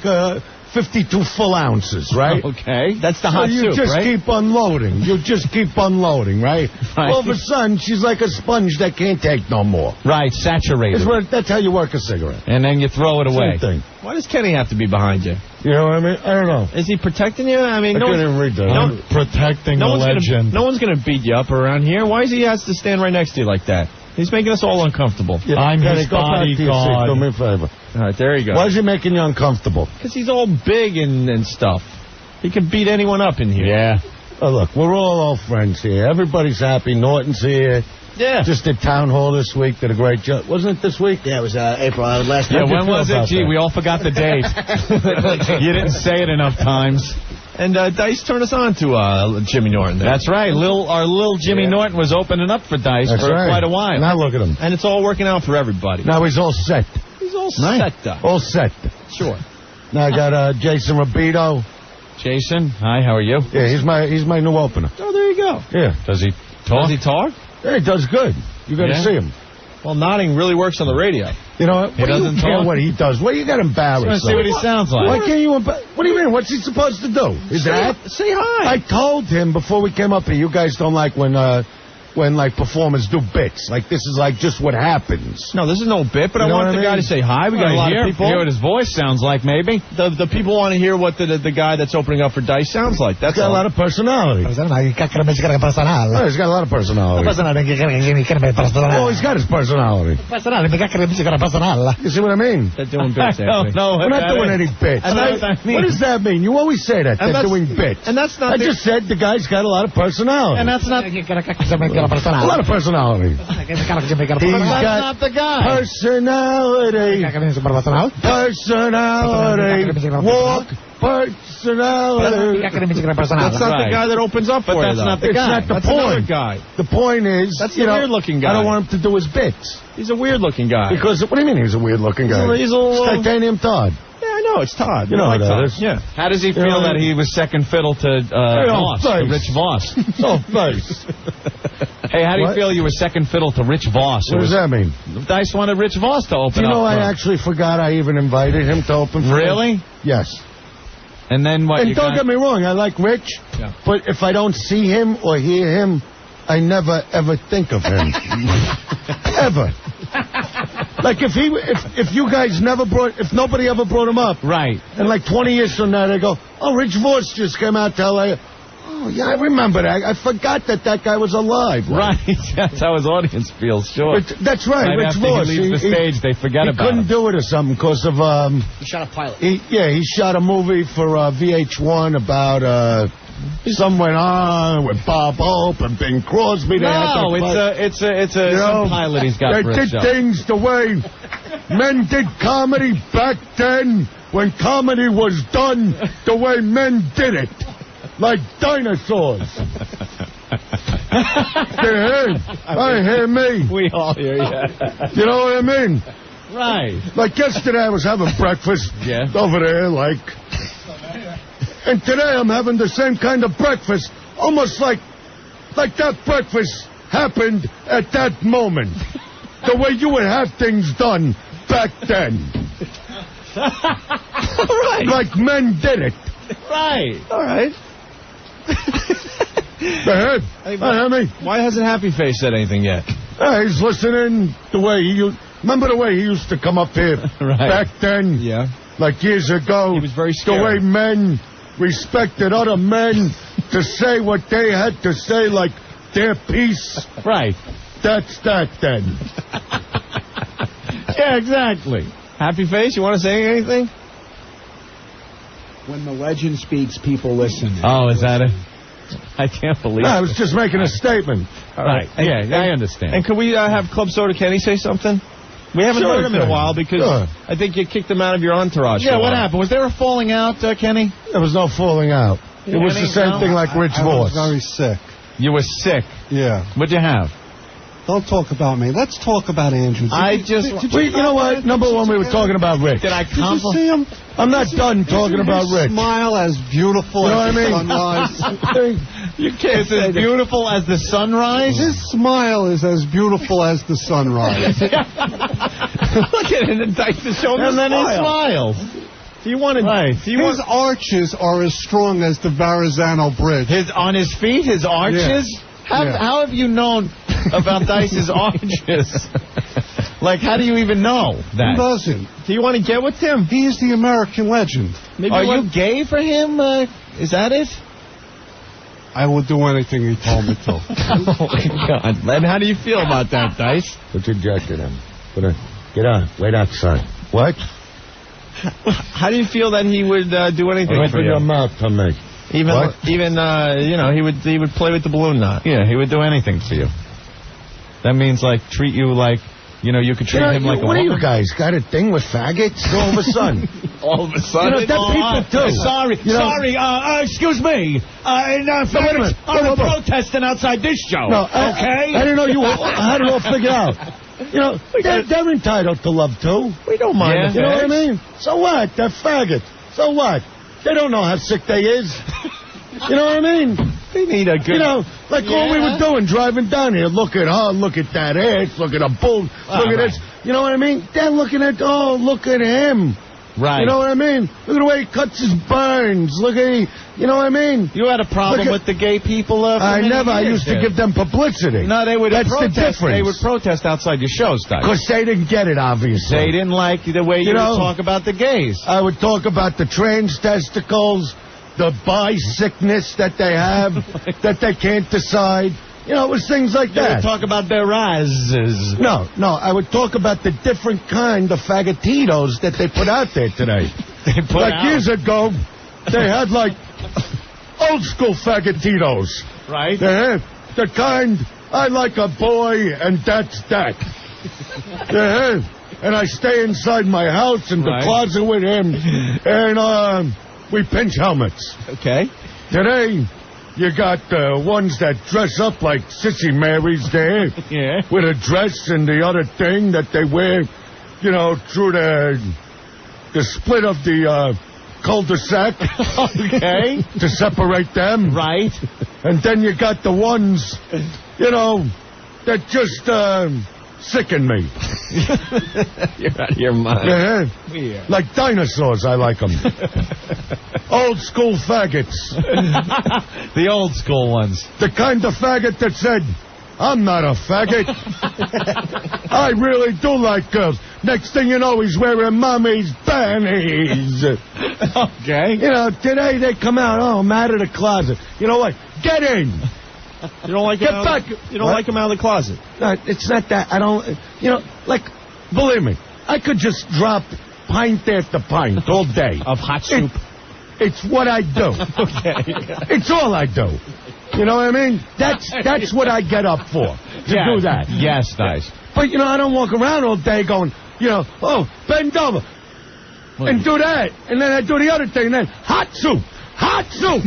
D: 52 full ounces, right?
F: Okay. That's the hot
D: so you
F: soup,
D: just
F: right?
D: keep unloading. You just keep unloading, right?
F: Right.
D: All of a sudden, she's like a sponge that can't take no more.
F: Right, saturated.
D: That's how you work a cigarette.
F: And then you throw it away.
D: Same thing.
E: Why does Kenny have to be behind you?
D: You know what I mean? I don't know.
E: Is he protecting you? I mean,
D: I couldn't even read that.
T: Protecting the legend.
E: No one's going to beat you up around here. Why does he have to stand right next to you like that? He's making us all uncomfortable.
D: Yeah,
T: I'm his
D: go back to your seat.
T: bodyguard.
D: Do me a favor.
E: All right, there you go.
D: Why is he making you uncomfortable?
E: Because he's all big and stuff. He can beat anyone up in here.
F: Yeah.
D: Oh, look, we're all friends here. Everybody's happy. Norton's here.
E: Yeah.
D: Just did town hall this week. Did a great job. Wasn't it this week?
L: Yeah, it was April last
F: Yeah,
L: week.
F: when was it? Gee, we all forgot the date. You didn't say it enough times.
E: And Dice turned us on to Jimmy Norton there.
F: That's right. Our little Jimmy Norton was opening up for Dice
D: That's
F: for
D: right.
F: quite a while.
D: Now look at him.
E: And it's all working out for everybody.
D: Now he's all set.
E: He's all
D: Right.
E: set up.
D: All set.
E: Sure.
D: Now I got Jason Rabito.
F: Jason, hi, how are you?
D: Yeah, he's my new opener.
E: Oh, there you go.
D: Yeah.
F: Does he talk?
E: Does he talk?
D: Yeah, he does good. You got to
F: Yeah?
D: see him.
E: Well, nodding really works on the radio.
D: You know what?
F: He doesn't
D: care
F: talk?
D: what he does. Well, you got embarrassed.
F: Let's see what he sounds like.
D: Why can't you? What do you mean? What's he supposed to do? Is that?
E: Say hi.
D: I told him before we came up here. You guys don't like when like performers do bits. Like this is like just what happens.
E: No, this is no bit, but
D: You
E: I
D: know
E: want
D: what
E: the
D: I
E: guy
D: mean?
E: to say hi. We got a lot of people.
F: Hear what his voice sounds like, maybe.
E: The people want to hear what the guy that's opening up for Dice sounds like. That's
D: He's got a
E: all.
D: lot of personality. Oh, he's got a lot of personality. Oh, he's got his personality. You see what I mean?
E: They're doing bits, actually.
F: No,
D: We're not doing any bits.
E: And that's what I mean.
D: What does that mean? You always say that.
E: And
D: They're
E: that's-
D: doing bits.
E: and that's not
D: I
E: their-
D: just said the guy's got a lot of personality.
F: And that's not...
D: a lot of personality. He's got
F: not the guy.
D: personality. Personality. Walk. Personality.
E: That's not the guy that opens up for you,
F: that's
E: though.
F: not the
D: It's
F: guy.
D: not the
E: That's another
D: point.
E: guy.
D: The point is,
E: That's
D: you
E: the
D: know,
E: weird-looking guy.
D: I don't want him to do his bits.
E: He's a weird-looking guy.
D: Because, what do you mean he's a weird-looking guy?
E: He's a little-
D: It's Titanium Todd.
E: Yeah, I know. It's Todd.
D: You know
E: I
D: who
E: like
D: that
E: Todd.
D: is.
E: Yeah.
F: How does he feel that he was second fiddle to Voss, to
D: thanks.
F: Rich Voss?
D: Oh, thanks.
F: Hey, how do you
D: What?
F: feel you were second fiddle to Rich Voss?
D: What does that mean?
F: Dice wanted Rich Voss to open
D: Do you know
F: up.
D: I actually forgot I even invited him to open for me?
F: Really?
D: Yes.
F: And then what?
D: And
F: you
D: don't
F: got-
D: get me wrong, I like Rich,
E: Yeah.
D: but if I don't see him or hear him, I never ever think of him. Ever. Like if you guys if nobody ever brought him up,
F: Right.
D: and like 20 years from now they go, oh, Rich Voss just came out to LA. Oh, yeah, I remember that. I forgot that guy was alive.
F: Right. That's how his audience feels, sure.
D: That's right,
F: Right
D: Rich
F: after
D: Voss.
F: he leaves the stage, they forget
D: he
F: about
D: couldn't
F: him.
D: do it or something because of
L: He shot a pilot.
D: he shot a movie for VH1 about something went on with Bob Hope and Bing Crosby. They had
F: No,
D: to
F: it's a
D: you know,
F: some pilot he's got
D: they
F: for
D: did
F: a show.
D: things the way men did comedy back then when comedy was done the way men did it. Like dinosaurs. I hear me.
F: We all hear you.
D: You know what I mean?
F: Right.
D: Like yesterday I was having breakfast over there, and today I'm having the same kind of breakfast, almost like that breakfast happened at that moment. The way you would have things done back then.
F: Right.
D: Like men did it.
F: Right.
E: All right. Why hasn't Happy Face said anything yet?
D: He's listening the way remember the way he used to come up here back then?
E: Yeah.
D: Like years ago.
E: He was very
D: The
E: scary.
D: way men respected other men to say what they had to say, like their piece.
F: Right.
D: That's that then.
F: Yeah, exactly.
E: Happy Face, you want to say anything?
R: When the legend speaks, people listen.
F: Oh, is that it? I can't believe
D: No,
F: it.
D: I was just making a statement.
E: All right.
F: Yeah, I understand.
E: And could we have Club Soda Kenny say something? We haven't
D: Sure,
E: heard him in a
D: Kenny.
E: while because
D: Sure.
E: I think you kicked him out of your entourage.
F: Yeah,
E: for a
F: what
E: while.
F: happened? Was there a falling out, Kenny?
D: There was no falling out. It was the same thing like Rich
R: I was
D: Voss.
R: very sick.
F: You were sick.
R: Yeah.
F: What'd you have?
R: Don't talk about me. Let's talk about Andrew.
D: You know what? Number one, we were talking about Rich.
F: Did I
R: Did you
F: compliment?
R: see him?
D: I'm not done talking about
R: His
D: Rich.
R: smile as beautiful
D: You know
R: as
D: what
R: the
D: I mean?
R: sunrise.
F: You can't say as beautiful as the sunrise?
R: His smile is as beautiful as the sunrise.
E: Look at it, and Dice is showing
F: And then he
E: smile.
F: smiles.
E: Do you want to?
F: Right.
R: His arches are as strong as the Verrazano Bridge.
F: On his feet, his arches?
R: Yeah.
F: How have you known about Dice's arches? Like, how do you even know that?
R: Who doesn't?
E: Do you want to get with him?
R: He is the American legend.
E: Maybe
F: Are you gay for him? Is that it?
R: I will do anything he told me to.
F: Oh, my God.
E: And how do you feel about that, Dice?
D: Put your jacket on. Get on. Wait outside. What?
E: How do you feel that he would do anything for
D: Open
E: you?
D: your mouth to me.
E: Even,
D: What?
E: you know, he would play with the balloon knot.
F: Yeah, he would do anything for you. That means, like, treat you like, you know, you could treat him like a
D: what
F: woman.
D: are you guys? Got a thing with faggots? All of a sudden.
E: All of a sudden.
D: You know, that people do.
S: Sorry,
D: You know-
S: excuse me.
D: wait a minute.
S: I'm protesting outside this show.
D: No,
S: okay?
D: I didn't know you had it all figured out. You know, they're entitled to love, too.
E: We don't mind.
D: You know what I mean? So what? They're faggots. So what? They don't know how sick they is. You know what I mean?
E: They need a good...
D: You know, like all we were doing driving down here. Look at her, look at that ass, look at her boom, look at this. You know what I mean? They're looking at, look at him.
F: Right.
D: You know what I mean? Look at the way he cuts his burns. Look at you know what I mean?
F: You had a problem with the gay people?
D: I used to give them publicity.
F: No, they would
D: That's
F: protest.
D: the difference.
F: They would protest outside your shows, Dice.
D: Because they didn't get it, obviously.
F: They didn't like the way you would talk about the gays.
D: I would talk about the trans testicles, the bi sickness that they have, that they can't decide. You know, it was things like
F: You
D: that.
F: would talk about their rises.
D: No, I would talk about the different kind of faggotitos that they put out there today. Years ago, they had like old school faggotitos.
F: Right.
D: They had the kind, I like a boy and that's that. And I stay inside my house in the closet with him, and we pinch helmets.
E: Okay.
D: Today, you got the ones that dress up like Sissy Marys there.
F: Yeah.
D: With a dress and the other thing that they wear, you know, through the split of the cul-de-sac.
F: Okay.
D: To separate them.
F: Right.
D: And then you got the ones, you know, that just sicken me.
E: You're out of your mind.
D: Yeah. Like dinosaurs, I like them. Old school faggots.
F: The old school ones.
D: The kind of faggot that said, I'm not a faggot. I really do like girls. Next thing you know, he's wearing mommy's panties.
F: Okay.
D: You know, today they come out, I'm out of the closet. You know what? Get in.
E: You don't like him
D: Get back.
E: You don't like him out of the closet.
D: No, it's not that. I don't, you know, like, believe me, I could just drop pint after pint all day.
E: Of hot soup.
D: It's what I do.
E: Okay.
D: It's all I do. You know what I mean? That's what I get up for, to do that.
F: Yes, Dice.
D: But, you know, I don't walk around all day going, you know, bend over and do that. And then I do the other thing, and then hot soup. Hot soup!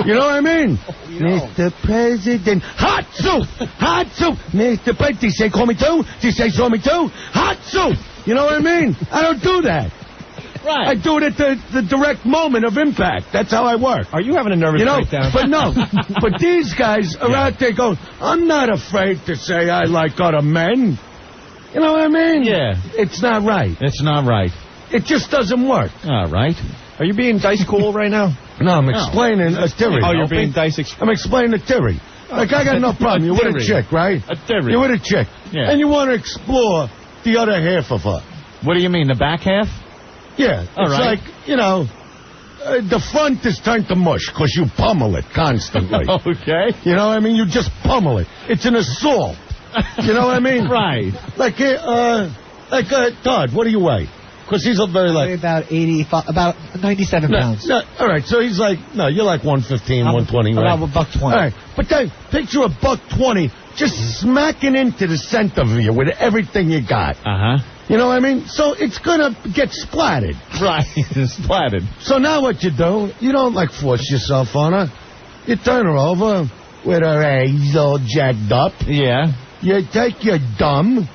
D: You know what I mean? Mr. President, hot soup! Hot soup! Mr. President, did he say call me too? Did he say saw me too? Hot soup! You know what I mean? I don't do that.
F: Right.
D: I do it at the direct moment of impact. That's how I work.
E: Are you having a nervous breakdown?
D: But no. But these guys are out there going, I'm not afraid to say I like other men. You know what I mean?
F: Yeah.
D: It's not right.
F: It's not right.
D: It just doesn't work.
F: All right.
E: Are you being Dice cool right now?
D: No, I'm explaining a theory.
E: Oh, you're being Dice.
D: I'm explaining a theory. Like, I got no problem. You're with a chick, right?
F: A theory.
D: You're with a chick.
F: Yeah.
D: And you want to explore the other half of her.
F: What do you mean, the back half?
D: Yeah.
F: All
D: It's
F: right.
D: like, you know, the front is turned to mush because you pummel it constantly.
F: Okay.
D: You know what I mean? You just pummel it. It's an assault. You know what I mean?
F: Right.
D: Like Todd, what do you weigh? Because he's a very like...
O: About 97 pounds.
D: No, all right, so he's like, no, you're like 115, 120, right?
O: About $120.
D: All right, but then picture a $120 just smacking into the center of you with everything you got.
F: Uh-huh.
D: You know what I mean? So it's going to get splattered.
F: Right, splattered.
D: So now what you do, you don't like force yourself on her. You turn her over with her eggs all jacked up.
F: Yeah.
D: You take your dumb.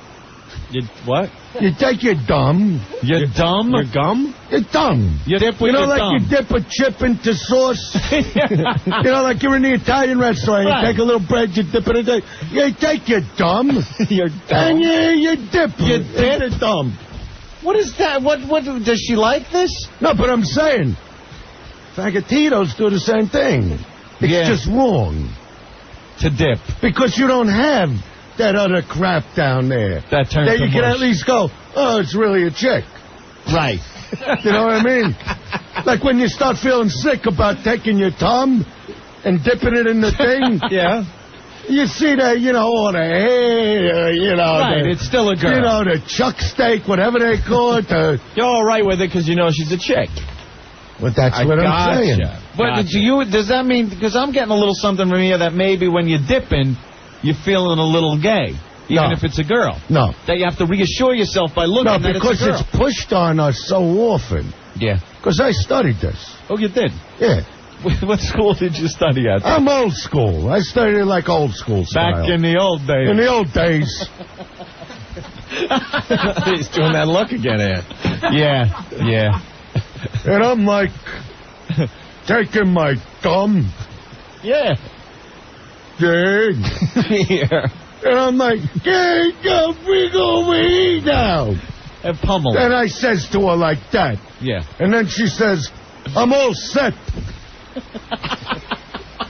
F: What?
D: You take your dumb.
E: Your dumb?
D: Your gum? Your dumb.
E: You dip with your
D: like
E: thumb.
D: you dip a chip into sauce? Like you're in the Italian restaurant.
E: Right.
D: You take a little bread, you dip it in. You take your dumb.
E: Your
D: And you dip
E: You dip?
D: your dumb.
F: What is that? What does she like this?
D: No, but I'm saying, faggotitos do the same thing. It's just wrong.
E: To dip.
D: Because you don't have that other crap down there.
E: That turns
D: you
E: to
D: can
E: mush.
D: at least go, oh, it's really a chick.
F: Right.
D: You know what I mean? Like when you start feeling sick about taking your thumb and dipping it in the thing.
E: Yeah.
D: You see that, all the hair,
E: Right, it's still a girl.
D: The chuck steak, whatever they call it.
E: You're all right with it because you know she's a chick.
D: But that's what I'm saying.
F: But does that mean, because I'm getting a little something from here that maybe when you're dipping, you're feeling a little gay, even if it's a girl.
D: No.
F: That you have to reassure yourself by looking at
D: because
F: it's a girl.
D: it's pushed on us so often.
E: Yeah.
D: Because I studied this.
E: Oh, you did?
D: Yeah.
E: What school did you study at?
D: I'm old school. I studied like old school style.
E: Back in the old days.
D: In the old days.
E: He's doing that look again, Ed. Yeah.
D: And I'm like, taking my thumb.
E: Yeah.
D: Yeah. And I'm like, we go over here now.
E: And pummel.
D: And I says to her like that.
E: Yeah.
D: And then she says, I'm all set.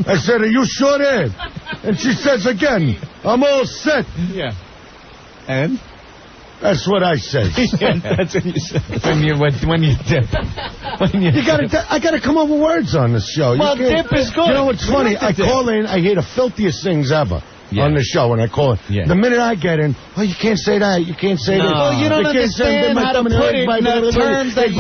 D: I said, are you sure, Ed? And she says again, I'm all set.
E: Yeah. And?
D: That's what I said.
E: Yeah, that's what you said. When you dip.
D: I gotta come up with words on this show.
F: Well, dip is good.
D: You know what's funny? I call in, I hear the filthiest things ever on the show when I call in.
E: Yeah.
D: The minute I get in, oh, you can't say that, you can't say this.
F: Well, you don't understand how to put it in the terms that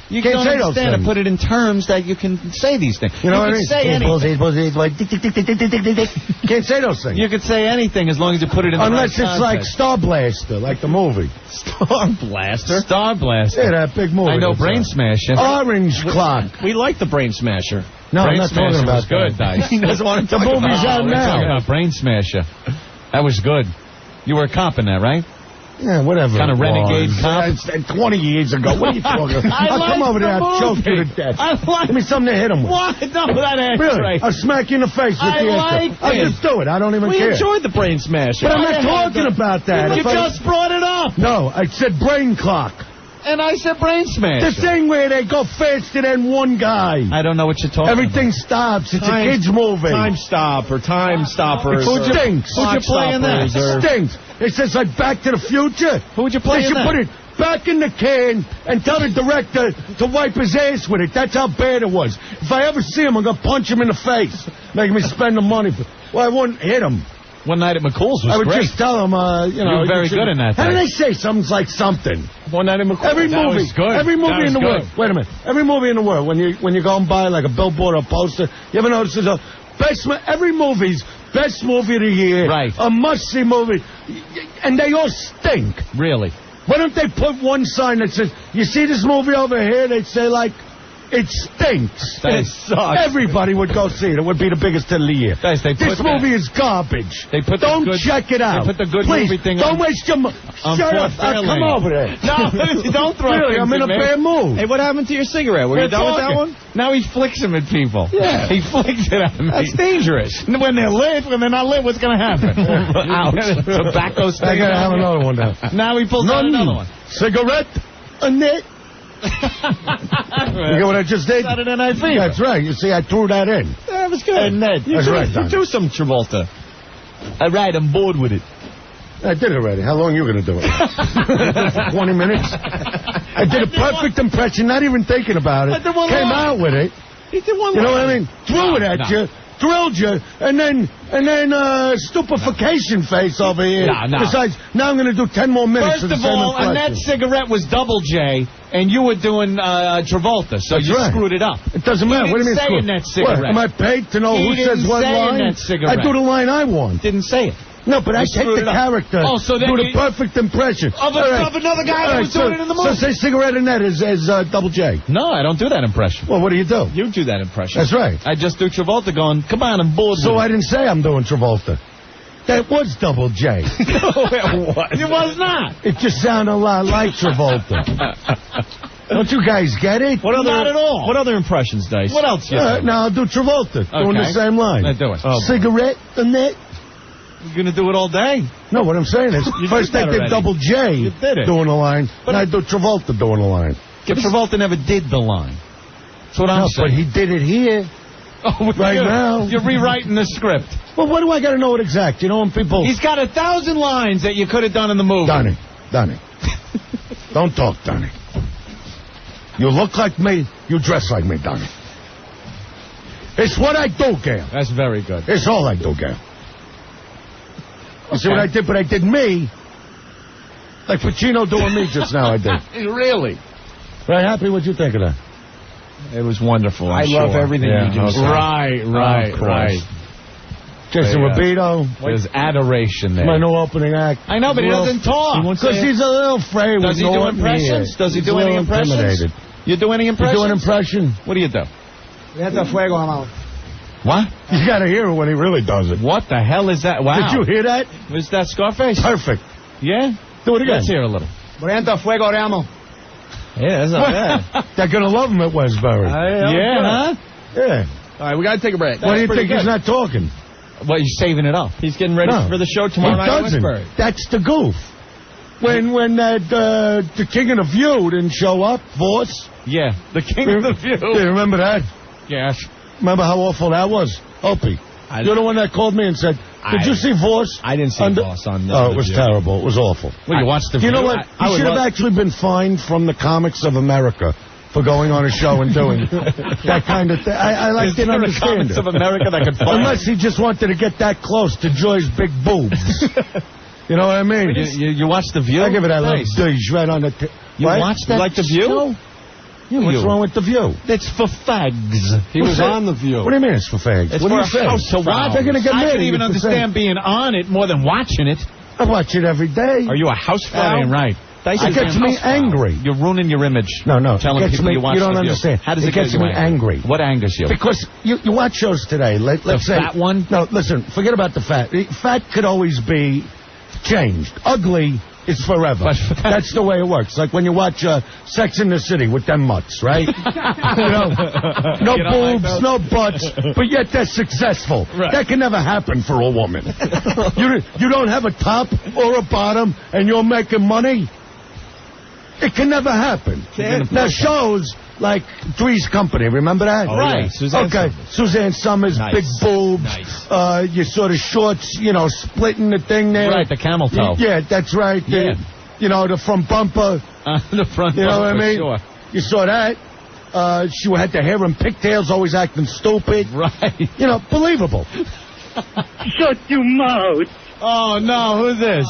F: you
D: can't
F: don't
D: say those
F: understand to
D: things.
F: put it in terms that you can say these things.
D: You know what I
F: can
D: mean?
F: say anything.
D: Can't say those things.
F: You could say anything as long as you put it in the
D: Unless
F: right
D: it's like
F: context.
D: Star Blaster, like the movie.
E: Star Blaster? Star Blaster.
D: Yeah, that big movie.
E: I know Brain Smasher.
D: Orange Clock.
E: We like the Brain Smasher.
D: No,
E: Brain
D: I'm not talking
E: Smasher
D: about
E: was good,
D: that.
E: Dice. He doesn't want to
D: The
E: talk
D: movie's
E: about
D: out
E: We're
D: now.
E: talking about Brain Smasher. That was good. You were a cop in that, right?
D: Yeah, whatever.
E: Kind of renegade cop.
D: 20 years ago. What are you talking about? I'll come over there. I'll choke you to death. Give me something to hit him with.
E: What? No, that ain't
D: Really?
E: right.
D: I'll smack you in the face with
E: I
D: the
E: like
D: answer. I'll
E: it.
D: just do it. I don't even
E: We
D: care.
E: enjoyed the Brain Smasher.
D: But I'm not talking about that.
E: You
D: If I-
E: just brought it up.
D: No, I said brain clock.
F: And I said Brain Smasher.
D: The thing where they go faster than one guy.
E: I don't know what you're talking
D: Everything stops. It's a kid's movie.
E: Time Stop or Time Stoppers.
D: It stinks.
E: Who'd you play in that?
D: It stinks. It says like Back to the Future.
E: Who'd you play
D: They
E: in
D: should
E: that?
D: put it back in the can and tell the director to wipe his ass with it. That's how bad it was. If I ever see him, I'm going to punch him in the face. Make me spend the money. Well, I wouldn't hit him.
E: One Night at McCool's was
D: I would
E: great.
D: just tell him,
E: You were very good in that.
D: How do
E: thing.
D: they say something's like something?
E: One Night at McCool's.
D: Every
E: That
D: movie,
E: was good.
D: every movie
E: That
D: in the
E: was
D: world.
E: good.
D: Wait a minute. Every movie in the world, when you go and buy like a billboard or a poster, you ever notice there's a every movie's best movie of the year,
E: Right.
D: a must-see movie, and they all stink.
E: Really?
D: Why don't they put one sign that says, "You see this movie over here?" They'd say like, "It stinks."
E: That sucks.
D: Everybody would go see it. It would be the biggest hit of the year.
E: Guys, they
D: This
E: put
D: movie is garbage.
E: They put the
D: Don't
E: good-
D: check it out.
E: They put the good
D: Please,
E: movie thing
D: don't
E: on-
D: waste your money.
E: on
D: Shut up.
E: Fourth
D: I'll come
E: Fairlane.
D: over there.
E: No, don't throw
D: Really,
E: things
D: I'm in a
E: at me.
D: bad mood.
E: Hey, what happened to your cigarette? Were you
D: We're
E: done with that
D: talking.
E: one? Now he flicks them at people.
D: Yeah.
E: He flicks it at me.
D: That's dangerous.
E: When they're lit, when they're not lit, what's going to happen? Ouch. Tobacco
D: I
E: sting.
D: gotta have another one now.
E: Now he pulls out another one.
D: Cigarette. A net. You get what I just did?
E: Saturday Night Fever.
D: That's right. You see, I threw that in.
E: That was good.
F: And Ned.
E: You
D: That's
E: do,
D: right,
E: you
D: Don.
E: do some Travolta. All right, I'm bored with it.
D: I did it already. How long are you going to do it? 20 minutes? I did a perfect impression, not even thinking about it.
E: I did one
D: Came
E: line.
D: out with it.
E: He did one
D: You know
E: line.
D: what I mean? Threw it at you, drilled you, and then stupefaction face over here.
E: No.
D: Besides, now I'm going to do 10 more minutes
E: First
D: of the
E: of
D: same
E: all,
D: impression.
E: Annette's cigarette was Double J, and you were doing Travolta, so
D: That's
E: you
D: right.
E: screwed it up.
D: It doesn't matter. What do you mean?
E: Didn't say
D: screw?
E: Annette's
D: What,
E: cigarette.
D: am I paid to know
E: He
D: who says
E: didn't
D: what
E: say
D: line?
E: Annette's cigarette.
D: I do the line I want.
E: Didn't say it.
D: No, but I take
E: screwed
D: the
E: it up.
D: character.
E: Oh, so then
D: do the
E: you-
D: perfect impression.
E: Of another guy that was doing it in the
D: So
E: movie.
D: say Cigarette Annette is Double J.
E: No, I don't do that impression.
D: Well, what do you do?
E: You do that impression.
D: That's right.
E: I just do Travolta going, come on, I'm bored
D: So
E: with
D: I
E: it.
D: didn't say I'm doing Travolta. That was Double J.
E: No, it was. It was not.
D: It just sounded a lot like Travolta. Don't you guys get it?
E: Not at all. What other impressions, Dice? What else?
D: Now I'll do Travolta, doing the same line.
E: Do it. Oh,
D: cigarette and that.
E: You're going to do it all day?
D: No, what I'm saying is, first I did Double J doing a line, and I do Travolta doing a line.
E: But Travolta never did the line. That's what I'm saying.
D: But he did it here. Right now.
E: You're rewriting the script.
D: Well, what do I got to know it exact? You know when people...
E: He's got 1,000 lines that you could have done in the movie.
D: Donnie. Don't talk, Donnie. You look like me. You dress like me, Donnie. It's what I do, Gail.
E: That's very good.
D: It's all I do, Gail. You see what I did? But I did me. Like Pacino doing me just now, I did.
E: Really?
D: Right, Happy? What'd you think of that?
E: It was wonderful.
T: I love everything you do.
E: Right.
D: Jason Rubito.
E: There's adoration there.
D: My new opening act.
E: I know, but he doesn't talk.
D: Because he's a little afraid.
E: Does he do impressions? Does he do any impressions? You do any impressions?
D: You do an impression?
E: What do you do? What?
D: You got to hear it when he really does it.
E: What the hell is that? Wow.
D: Did you hear that?
E: Was that Scarface?
D: Perfect.
E: Yeah?
D: Do it again.
E: Let's hear a little.
L: Brienta fuego ramo.
E: Yeah, that's not bad.
D: They're going to love him at Westbury.
E: Huh?
D: Yeah.
E: All right, we got to take a break.
D: Why do you think he's not talking?
E: Well, he's saving it up. He's getting ready for the show tomorrow night at Westbury.
D: That's the goof. When the King of the View didn't show up, Voss.
E: Yeah, the King of the View.
D: Do you remember that?
E: Yes.
D: Remember how awful that was? Opie. You're the one that called me and said, did you see Voss?
E: I didn't see Voss on
D: Oh, it was terrible. It was awful.
E: Well, you watched the
D: You know what? He should have actually been fined from the Comics of America for going on a show and doing that kind of thing. I didn't understand
E: Comics of America that could fine.
D: Unless he just wanted to get that close to Joy's big boobs. You know what I mean?
E: You watched The View?
D: I give it that little douche right on the...
E: You watched that? You like The View?
D: Show? Yeah, what's wrong with The View?
E: It's for fags.
R: He was on The View.
D: What do you mean it's for fags?
E: It's
D: what
E: for
D: do you
E: a house to watch.
D: They're going to get
E: I
D: married.
E: can even understand being on it more than watching it.
D: I watch it every day.
E: Are you a house
D: That
E: ain't right.
D: It gets me angry.
E: You're ruining your image.
D: No.
E: Telling people you watch
D: You don't
E: The View.
D: understand.
E: How does it
D: gets
E: get you
D: me angry?
E: What angers you?
D: Because you watch shows today. Let's say
E: fat one?
D: No, listen. Forget about the fat. Fat could always be changed. Ugly is forever. That's the way it works. Like when you watch Sex in the City with them mutts, right? No boobs, no butts, but yet they're successful.
E: Right.
D: That can never happen for a woman. You don't have a top or a bottom, and you're making money. It can never happen. Now shows like Three's Company, remember that?
E: Oh, right. Yeah.
D: Suzanne Summers,
E: nice.
D: big boobs.
E: Nice.
D: You sort of shorts, splitting the thing there.
E: Right, the camel toe.
D: Yeah, that's right.
E: Yeah.
D: The front bumper.
E: The front bumper,
D: You know what I mean?
E: Sure.
D: You saw that. She had the hair in pigtails, always acting stupid.
E: Right.
D: Believable.
U: Shut your mouth.
E: Oh, no, who's this?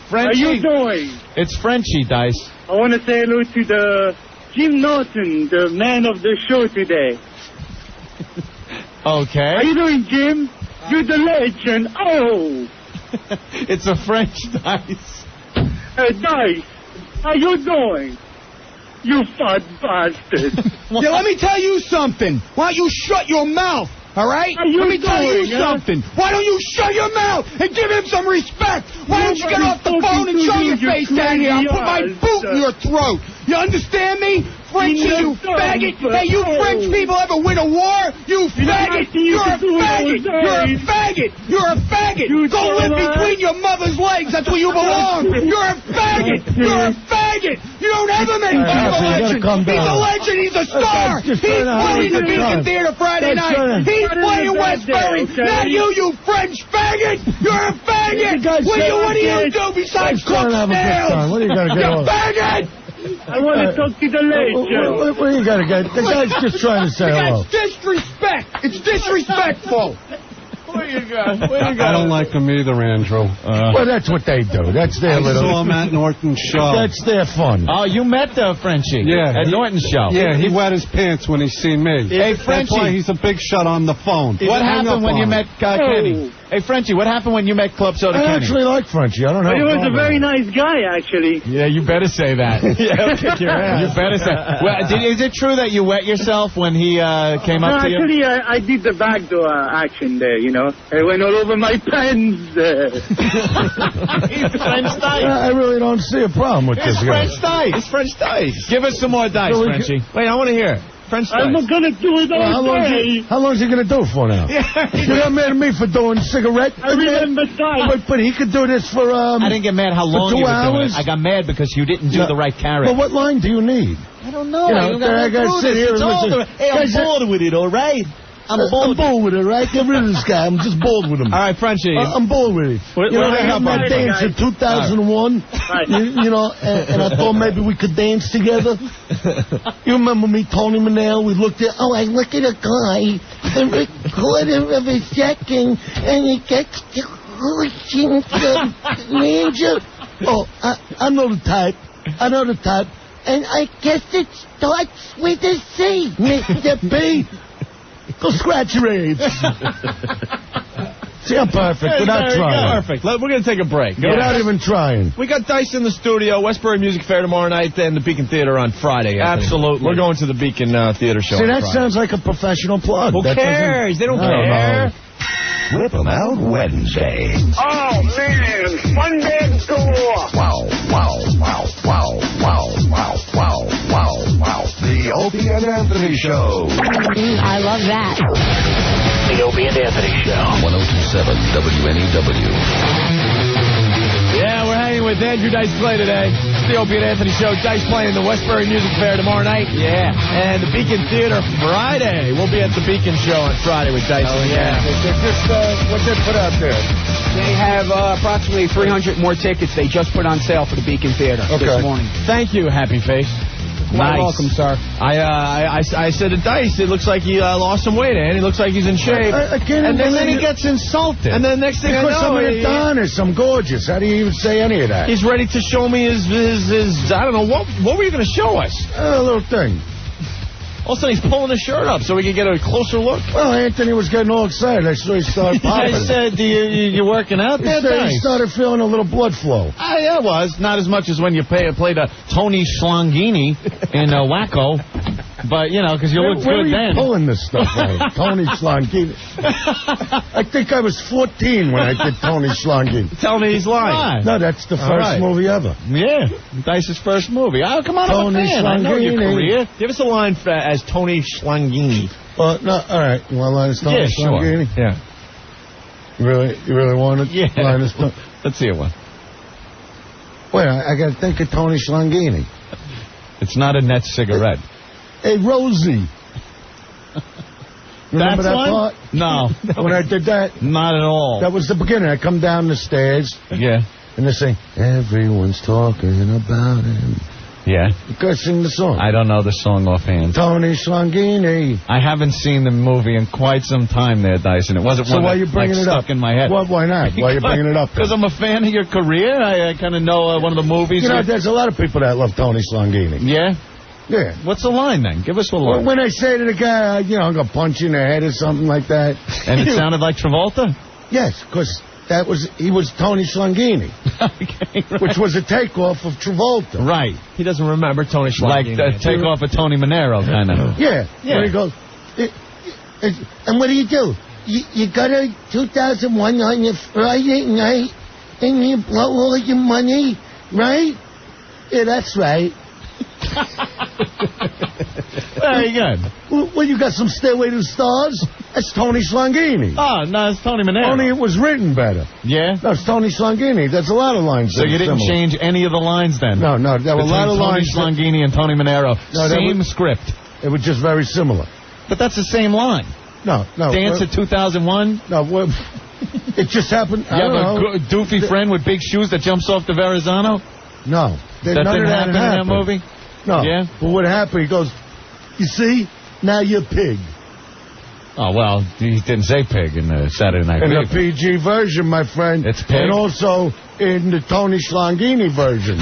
E: Frenchie?
U: How you doing?
E: It's Frenchie, Dice.
U: I want to say hello to the Jim Norton, the man of the show today.
E: Okay.
U: How you doing, Jim? You're the legend. Oh.
E: It's a French Dice.
U: Dice, how you doing? You fat bastard.
L: Yeah, let me tell you something. Why don't you shut your mouth? All right? Let me tell you something. Why don't you shut your mouth and give him some respect? Why don't you get off the phone and show your face down here? I'll put my boot in your throat. You understand me? Frenchie, you faggot. Hey, you French people ever win a war? You faggot. You're a faggot. You're a faggot. You're a faggot. Go live between your mother's legs. That's where you belong. You're a faggot. You're a faggot. You don't ever make fun of a legend. He's a legend. He's a star. He's playing the Beacon Theater Friday night. He's playing Westbury. Not you French faggot. You're a faggot. What do you do besides cook snails?
D: What do you got to get
L: You faggot.
U: I want to talk to the legend.
D: What do you got to get? The guy's just trying to say hello.
L: That's disrespect. It's disrespectful.
E: What do you got?
R: I don't like them either, Andrew.
D: Well, that's what they do. That's their
R: I
D: little...
R: saw him at Norton's show.
D: That's their fun.
E: Oh, you met Frenchie?
R: Yeah.
E: At Norton's show?
R: Yeah, he wet his pants when he seen me.
E: Hey, Frenchie.
R: That's why he's a big shot on the phone.
E: What happened when you met Kenny? Hey, Frenchie, what happened when you met Club Soda Kenny?
D: I actually like Frenchie. I don't know.
U: He was a very nice guy, actually.
E: Yeah, you better say that.
U: Yeah, kick your ass.
E: You better say. Well, is it true that you wet yourself when he came up to you?
U: Actually, I did the backdoor action there,
K: It went all over my pens.
E: He's French dice.
D: I really don't see a problem with this guy.
E: It's French dice. Give us some more dice,
D: So we
E: Frenchie. Wait, I want to hear it. French dice.
K: I'm going to do it all day.
D: How long is he going to do it for now? You got mad at me for doing cigarette?
K: I remember dice.
D: But he could do this for,
F: I didn't get mad how long
D: for 2
F: you were doing
D: hours?
F: it. I got mad because you didn't do the right character.
D: But what line do you need?
F: I don't know.
D: You know,
F: You gotta
D: I gotta
F: do
D: sit
F: this.
D: here
F: It's
D: and
F: all
D: listen.
F: the- Hey, I'm bored with it, all right? I'm bored
D: with it, right? Get rid of this guy. I'm just bored with him.
E: All right, Frenchie.
D: I'm bored with it.
E: What-
D: You know,
E: what
D: I had my
E: happened?
D: dance in 2001. You know, and I thought maybe we could dance together. You remember me, Tony Manel? We looked at, I look at a guy, a quarter of a second, and he gets to pushing the ninja. Oh, I know the type. I know the type. And I guess it starts with a C, Mr. B. Go scratch your AIDS. See, I'm perfect without trying.
E: Perfect. We're going to take a break.
D: Without even trying.
E: We got Dice in the studio, Westbury Music Fair tomorrow night, and the Beacon Theater on Friday. Anthony.
D: Absolutely.
E: We're going to the Beacon Theater show.
D: See,
E: on
D: that
E: Friday.
D: sounds like a professional plug.
E: Who cares? They don't care.
P: Whip 'em out Wednesday.
J: Oh, man. One man tour.
P: Wow, wow, wow, wow, wow, wow, wow, wow, wow. The Opie and Anthony Show.
H: I love that.
B: The Opie and Anthony Show.
P: 1027 WNEW.
E: Yeah, we're hanging with Andrew Dice Clay today. It's the Opie and Anthony Show. Dice playing the Westbury Music Fair tomorrow night. Yeah. And the Beacon Theater Friday. We'll be at the Beacon Show on Friday with Dice.
V: Oh, yeah.
D: What they put out there?
V: They have approximately 300 more tickets they just put on sale for the Beacon Theater this morning.
E: Thank you, Happy Face.
V: Quite welcome, sir.
E: I said to Dice, it looks like he lost some weight, and he looks like he's in shape.
D: And
E: then he gets insulted. And then next thing I
D: Because
E: know,
D: I'm an Adonis, I'm gorgeous. How do you even say any of that?
E: he's ready to show me his I don't know, what were you going to show us?
D: A little thing.
E: All of a sudden, he's pulling his shirt up so we can get a closer look.
D: Well, Anthony was getting all excited. I saw he started popping.
E: I said, you're working out there,
D: He
E: Dice?
D: started feeling a little blood flow.
E: Yeah, it was. Not as much as when you played a Tony Schlangini in Wacko. But, you know, because you looked
D: Where
E: good
D: are you
E: then.
D: pulling this stuff out? Tony Schlangini. I think I was 14 when I did Tony Schlangini.
E: Tell me he's lying.
D: No, that's the
E: All
D: first
E: right.
D: movie ever.
E: Yeah, Dice's first movie. Oh, come on, I'm a
D: Tony
E: fan. I know your
D: Schlangini.
E: career. Give us a line as Tony Schlangini.
D: No, all right. You want to line as Tony
E: Yeah, sure.
D: Schlangini?
E: Yeah.
D: You really want it?
E: Yeah.
D: Line as
E: Let's see one.
D: Wait, I got to think of Tony Schlangini.
E: It's not a net cigarette.
D: Hey, Rosie. Remember that part?
E: No.
D: When I did that?
E: Not at all.
D: That was the beginning. I come down the stairs.
E: Yeah.
D: And they say, everyone's talking about him.
E: Yeah.
D: You guys sing the song.
E: I don't know the song offhand.
D: Tony Schlangini.
E: I haven't seen the movie in quite some time there, Dyson. It wasn't
D: So
E: one
D: why
E: that
D: you bringing it up?
E: stuck in my head.
D: Why not? Why are you bringing it up?
E: Because I'm a fan of your career. I kind of know one of the movies.
D: You know, there's a lot of people that love Tony Schlangini.
E: Yeah?
D: Yeah.
E: What's the line, then? Give us a line.
D: When I say to the guy, I'm going to punch you in the head or something like that.
E: And it sounded like Travolta?
D: Yes, because he was Tony Schlangini.
E: Okay, right.
D: Which was a takeoff of Travolta.
E: Right. He doesn't remember Tony Schlangini. Like the takeoff of Tony Monero, kind of.
D: Yeah. Where he goes, and what do? You got a 2001 on your Friday night, and you blow all your money, right? Yeah, that's right.
E: Very good.
D: Well, you got some Stairway to the Stars? That's Tony Schlangini.
E: Oh, no, it's Tony Monero.
D: Only it was written better.
E: Yeah?
D: No, it's Tony Schlangini. There's a lot of lines.
E: So you didn't change any of the lines then?
D: No, there were a lot of lines.
E: Tony Schlangini and Tony Monero.
D: No,
E: same script.
D: It was just very similar.
E: But that's the same line.
D: No.
E: Dance at 2001?
D: No, it just happened.
E: You have a doofy friend with big shoes that jumps off the Verrazano?
D: No.
E: That didn't happen in that movie?
D: No.
E: Yeah?
D: But what happened, he goes, you see, now you're pig.
E: Oh, well, he didn't say pig in the Saturday Night
D: In
E: Fever.
D: the PG version, my friend.
E: It's pig?
D: And also in the Tony Schlangini version.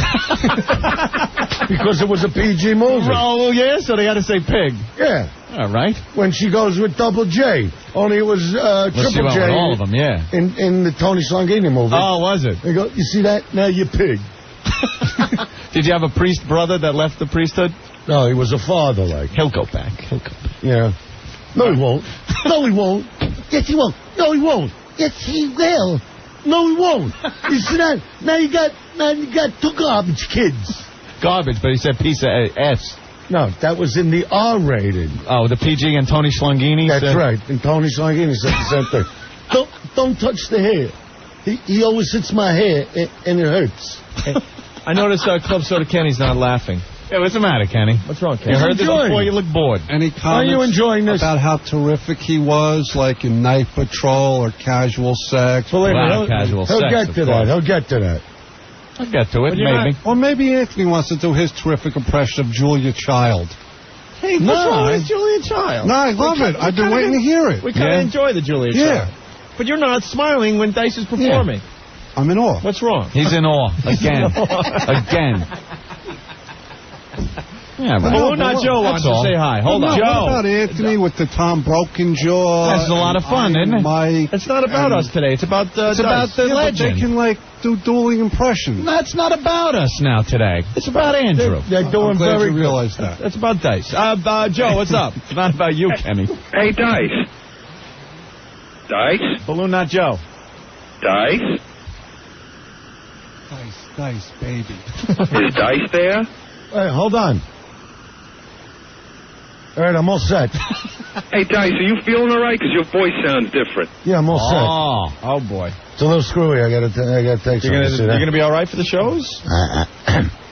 D: Because it was a PG movie.
E: Oh, yeah? So they had to say pig.
D: Yeah.
E: All right.
D: When she goes with Double J. Only it was Triple J.
E: With all of them, yeah.
D: In the Tony Schlangini movie.
E: Oh, was it?
D: They go, you see that? Now you're pig.
E: Did you have a priest brother that left the priesthood?
D: No, he was a father, like.
E: He'll go back.
D: Yeah. No, he won't. No, he won't. Yes, he won't. No, he won't. Yes, he will. No, he won't. You see that? Now you got two garbage kids.
F: Garbage, but he said piece of S.
D: No, that was in the R-rated.
F: Oh, the PG and Tony Schlangini?
D: That's right. And Tony Schlangini said the same thing. Don't touch the hair. He always hits my hair, and it hurts.
E: I noticed Club Soda Kenny's not laughing.
F: Yeah, what's the matter, Kenny?
E: What's wrong, Kenny?
F: You heard this before, you look bored.
R: Any comments
D: you enjoying this?
R: about how terrific he was, like in Night Patrol or Casual Sex?
D: Believe me,
F: Wow, Casual
D: he'll
F: Sex,
D: get
F: of
D: to
F: course.
D: that. He'll get to that.
F: I'll get to it, maybe.
R: Or maybe Anthony wants to do his terrific impression of Julia Child.
E: Hey, what's wrong with Julia Child?
R: No, I love it. I've been waiting to hear it.
E: We kind of enjoy the Julia Child.
R: Yeah.
E: But you're not smiling when Dice is performing.
R: I'm in awe.
E: What's wrong?
F: He's in awe. Again. Again. Yeah, but
E: Balloon Not Joe wants to say hi. Hold on.
R: What about Anthony with the Tom Broken Jaw?
F: That's a lot of fun, isn't it?
R: Mike.
E: It's not about us today. It's about
F: It's about the
R: But
F: legend.
R: they can, like, do dueling impressions.
F: That's not about us now today. It's about Andrew.
D: They're doing
R: I'm glad
D: very
R: you
D: good.
R: realize that.
E: It's about Dice. Joe, what's up?
F: It's not about you, Kenny.
K: Hey, Dice. Dice?
E: Balloon Not Joe.
K: Dice?
R: Dice, baby.
K: Is Dice there?
D: Hey, hold on. All right, I'm all set.
K: Hey, Dice, are you feeling all right? Because your voice sounds different.
D: Yeah, I'm all set.
E: Oh, boy.
D: It's a little screwy. I gotta take some.
E: You're going to be all right for the shows?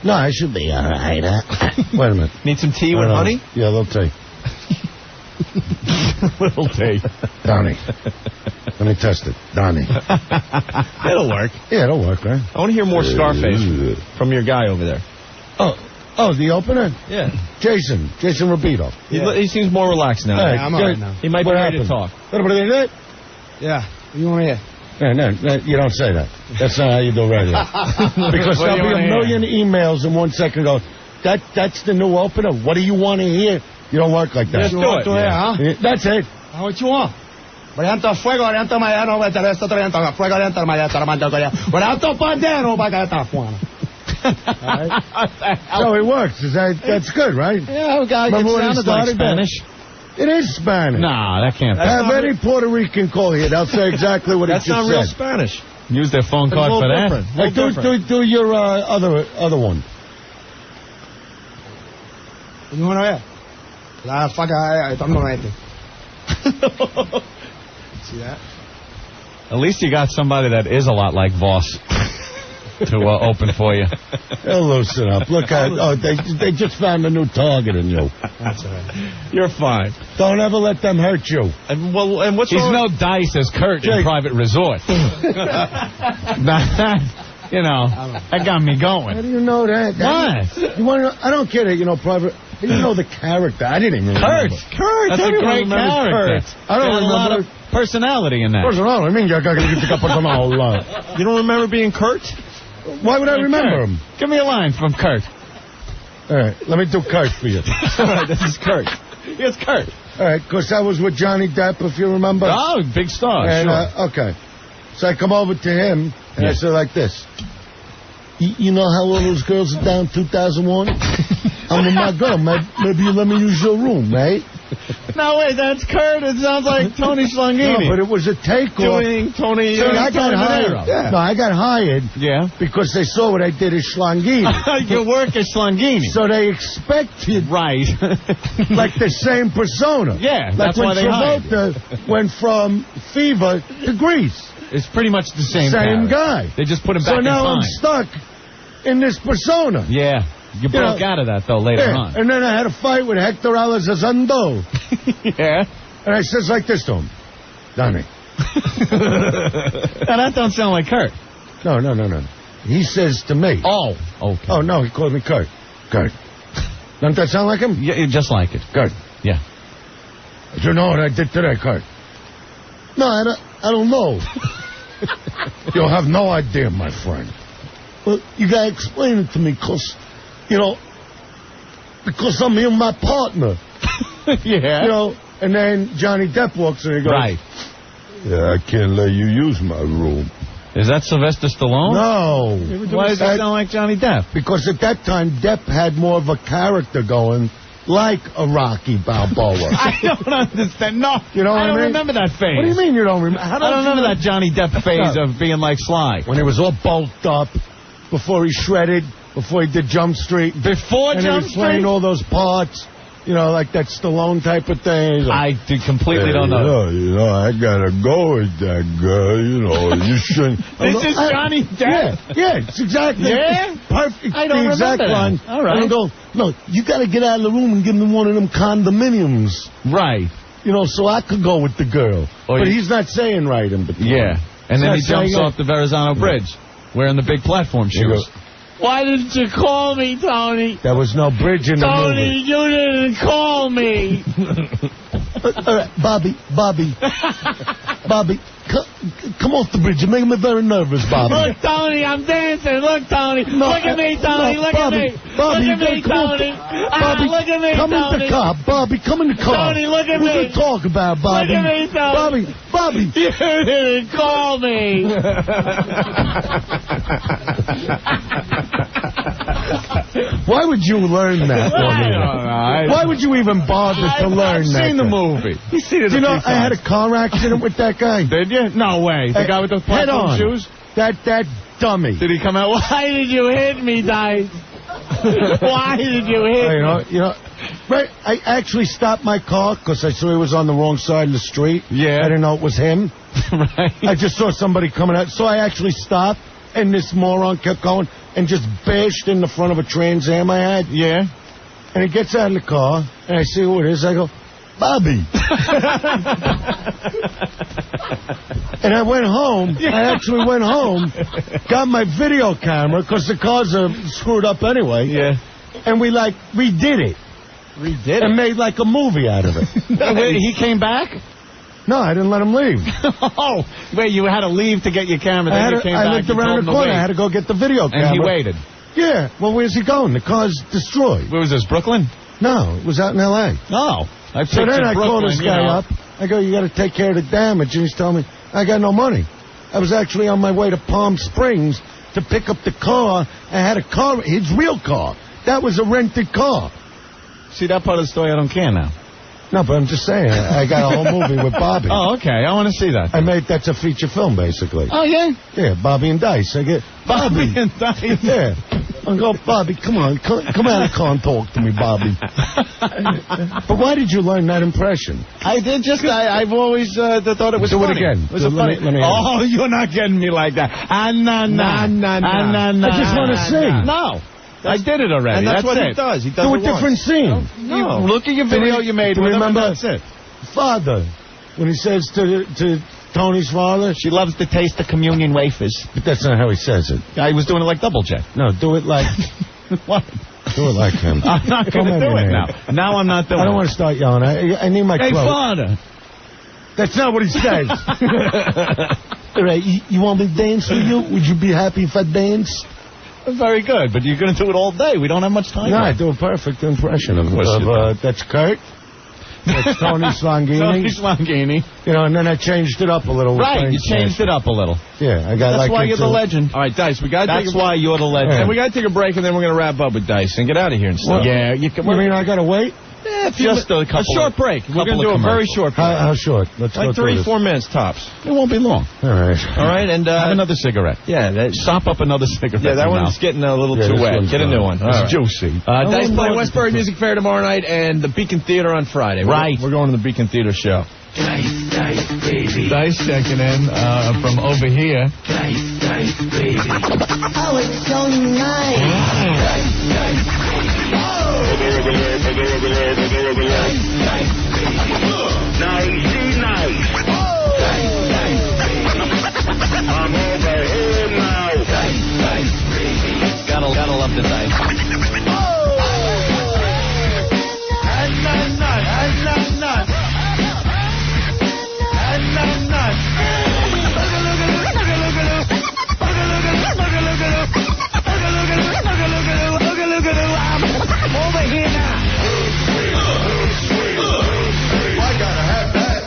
D: No, I should be all right. Wait a minute.
E: Need some tea with honey?
D: Yeah, a little tea.
E: Little tea.
D: Donnie. Let me test it. Donnie.
E: It'll work.
D: Yeah, it'll work, right?
E: I want to hear more Scarface from your guy over there.
D: Oh, the opener?
E: Yeah.
D: Jason Rabito.
E: He seems more relaxed now.
D: Hey,
O: I'm all right now.
E: He might be ready to talk.
O: Yeah. What do you want to hear?
D: No, you don't say that. That's not how you do radio. Because
E: What do
D: there'll
E: you
D: be a
E: wanna
D: million emails in 1 second go, that's the new opener. What do you want to hear? You don't work like that.
E: Let's do it.
D: Yeah, that's it.
O: What you want? Variante fuego, variante mañana, variante fuego, variante mañana, variante pandero, variante fuego.
D: So it works. That's good, right?
O: Yeah, guy
D: Remember when it
F: Sounded like
D: started?
F: Spanish.
D: It is Spanish.
F: Nah, that can't be.
D: Have any Puerto Rican call here. They'll say exactly what he just
E: That's
D: said.
E: not real Spanish.
F: Use their phone card for that.
D: Hey, do your other one.
O: You want to hear? La fucking, I'm not anything. See that?
F: At least you got somebody that is a lot like Voss to open for you.
D: They'll loosen up. Look at they just found a new target in you.
O: That's all right.
E: You're fine.
D: Don't ever let them hurt you.
E: And what's
F: He's
E: wrong?
F: no Dice as Kurt in Private Resort. You know, that got me
D: How
F: going.
D: do you know that?
F: What?
D: You want to know? I don't get it. You know, Private. You know the character. I didn't even remember.
F: Kurt. That's a great character.
D: I don't
F: Got a lot of personality in that.
D: Personal. I mean, you got to get the personal.
E: You don't remember being Kurt?
D: Why would I remember him?
F: Give me a line from Kurt.
D: All right, let me do Kurt for you.
E: All right, this is Kurt. Here's Kurt.
D: All right, because I was with Johnny Depp, if you remember.
F: Oh, big star.
D: And,
F: Sure.
D: okay. So I come over to him, and I say like this. You know how all those girls are down 2001? I'm with my girl. Maybe you let me use your room, right?
E: No, wait, that's Kurt. It sounds like Tony Schlangini.
D: No, but it was a takeoff.
E: Doing Tony.
D: So I got hired.
E: Yeah.
D: No, I got hired.
F: Yeah.
D: Because they saw what I did at Schlangini.
F: Your work is Schlangini.
D: So they expected
F: Right.
D: like the same persona.
F: Yeah,
D: like
F: that's
D: when
F: why they hired
D: Travolta went from Fever to Grease.
F: It's pretty much the same
D: Same
F: character.
D: guy.
F: They just put him
D: So
F: back in
D: now
F: time.
D: I'm stuck in this persona.
F: Yeah. You broke out of that, though, later on.
D: And then I had a fight with Hector Elizondo.
F: Yeah.
D: And I says like this to him. Donnie.
F: Now, that don't sound like Kurt.
D: No. He says to me.
F: Oh, okay.
D: Oh, no, he called me Kurt. Kurt. Doesn't that sound like him?
F: Yeah, just like it.
D: Kurt.
F: Yeah.
D: Do you know what I did today, Kurt? No, I don't know. You'll have no idea, my friend. Well, you gotta explain it to me, because I'm here with my partner.
F: Yeah.
D: You know, and then Johnny Depp walks in and he goes,
F: Right.
D: Yeah, I can't let you use my room.
F: Is that Sylvester Stallone?
D: No.
F: Why does that sound like Johnny Depp?
D: Because at that time, Depp had more of a character going like a Rocky Balboa.
F: I don't understand. No,
D: you know what
F: I don't
D: mean?
F: remember that phase.
D: What do you mean you don't remember?
F: I don't remember that Johnny Depp phase of being like Sly.
D: When he was all bulked up, before he shredded, before he did Jump Street.
F: Before
D: and
F: Jump
D: he was playing
F: Street?
D: all those parts. You know, like that Stallone type of thing.
F: I completely don't know.
D: I gotta go with that girl. You shouldn't.
F: This is Johnny Depp.
D: Yeah, it's exactly.
F: Yeah?
D: Perfect.
F: I don't
D: the exact
F: remember that.
D: line.
F: All right.
D: And I go, no, you gotta get out of the room and give me one of them condominiums.
F: Right.
D: So I could go with the girl. But he's not saying right in between.
F: Yeah. And then he jumps off the Verrazano Bridge wearing the big platform shoes.
J: Why didn't you call me, Tony?
D: There was no bridge in the movie.
J: Tony, you didn't call me.
D: All right, Bobby, come off the bridge. You're making me very nervous, Bobby.
J: Look, Tony, I'm dancing. Look, Tony.
D: No,
J: look at me, Tony.
D: no,
J: look
D: Bobby,
J: at me.
D: Bobby,
J: look at me, Tony.
D: Bobby,
J: look at me,
D: come
J: Tony.
D: in the car. Bobby, come in the car.
J: Tony, look at
D: we
J: me.
D: can talk about Bobby.
J: Look at me, Tony.
D: Bobby.
J: You didn't call me.
D: Why would you learn that? Why would you even bother to learn that?
F: I've seen the movie.
D: Do you know I had a car accident with that guy?
F: Did you? No way. The guy with the platform shoes?
D: That dummy.
F: Did he come out?
J: Why did you hit me, Dice? Why did you hit me?
D: Right, I actually stopped my car because I saw he was on the wrong side of the street.
F: Yeah.
D: I didn't know it was him.
F: Right.
D: I just saw somebody coming out. So I actually stopped, and this moron kept going and just bashed in the front of a Trans Am I had.
F: Yeah.
D: And he gets out of the car, and I see who it is. I go, Bobby. And I went home. I actually went home, got my video camera, because the cars are screwed up anyway.
F: Yeah.
D: And we redid it.
F: Redid it?
D: And made like a movie out of it.
F: Wait, he came back?
D: No, I didn't let him leave.
F: Oh, wait, you had to leave to get your camera, then you came back.
D: I lived around the corner. I had to go get the video camera.
F: And he waited?
D: Yeah. Well, where's he going? The car's destroyed.
F: Where was this, Brooklyn?
D: No, it was out in L.A.
F: Oh.
D: So then I called this guy up. I go, you got to take care of the damage. And he's telling me, I got no money. I was actually on my way to Palm Springs to pick up the car. I had a car, his real car. That was a rented car.
F: See, that part of the story I don't care now.
D: No, but I'm just saying, I got a whole movie with Bobby.
F: Oh, okay. I want to see that.
D: That's a feature film, basically.
F: Oh, yeah?
D: Yeah, Bobby and Dice. I get
F: Bobby and Dice.
D: Yeah. I go, Bobby, come on. Come out of the car and talk to me, Bobby. But why did you learn that impression?
F: I did just, I've always thought it was funny.
D: Do it again.
F: Was it funny?
D: Let me
F: Oh, you're not getting me like that.
D: I just want to sing.
F: No. I did it already.
T: And that's what
F: it.
T: he does. He does
D: Do a
T: it once.
D: different scene.
F: No. Look at your video you made with him, and that's it.
D: Father, when he says to Tony's father,
F: she loves to taste the communion wafers.
D: But that's not how he says it.
F: I was doing it like Double J.
D: No, do it like...
F: What?
D: Do it like him.
F: I'm not going to do it now. Now I'm not doing it.
D: I don't want to start yelling. I need my
F: throat.
D: Hey,
F: Father.
D: That's not what he says. All right, you want me to dance with you? Would you be happy if I danced?
F: Very good, but you're going to do it all day. We don't have much time.
D: No, I do a perfect impression of that's Kurt. That's Tony Slangini.
F: Tony Slangini.
D: And then I changed it up a little.
F: Right, you changed it up a little.
D: Yeah, I got
F: That's why you're the legend.
T: All right, Dice, we got to take a break.
F: That's why you're the legend.
T: And we got to take a break, and then we're going to wrap up with Dice and get out of here and stuff.
F: Yeah,
D: you mean I got to wait?
T: Yeah,
F: just a
T: short break. We're going to do a very short break.
D: How short? Let's
T: like
D: go
T: 3-4 minutes tops.
F: It won't be long.
D: All right.
T: All right, and
F: have another cigarette.
T: Yeah,
F: sop up another cigarette.
T: Yeah, that one's getting a little too wet. Get a new one.
F: It's juicy.
T: Dice playing Westbury Music Fair tomorrow night and the Beacon Theater on Friday.
F: Right.
T: We're going to the Beacon Theater show.
J: Dice, baby.
E: Dice checking in from over here.
J: Dice, baby.
C: Oh, it's so nice.
J: Dice, baby. Nice. I'm over here now. Dice, baby.
I: Gotta love the dice.
J: Over here now.
P: I gotta have that.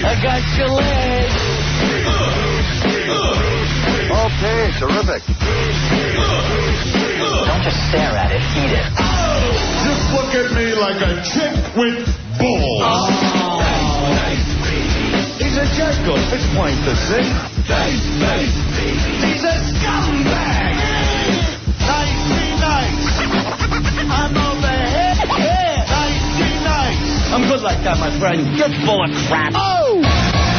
J: I got your leg.
M: Okay, terrific. Don't
B: Just stare at it, eat it.
J: Just look at me like a chick with balls.
O: He's a jerk. It's plain to see. He's a scumbag. Nice. I'm over here. Nice. I'm good like that, my friend. You're full of crap. Oh!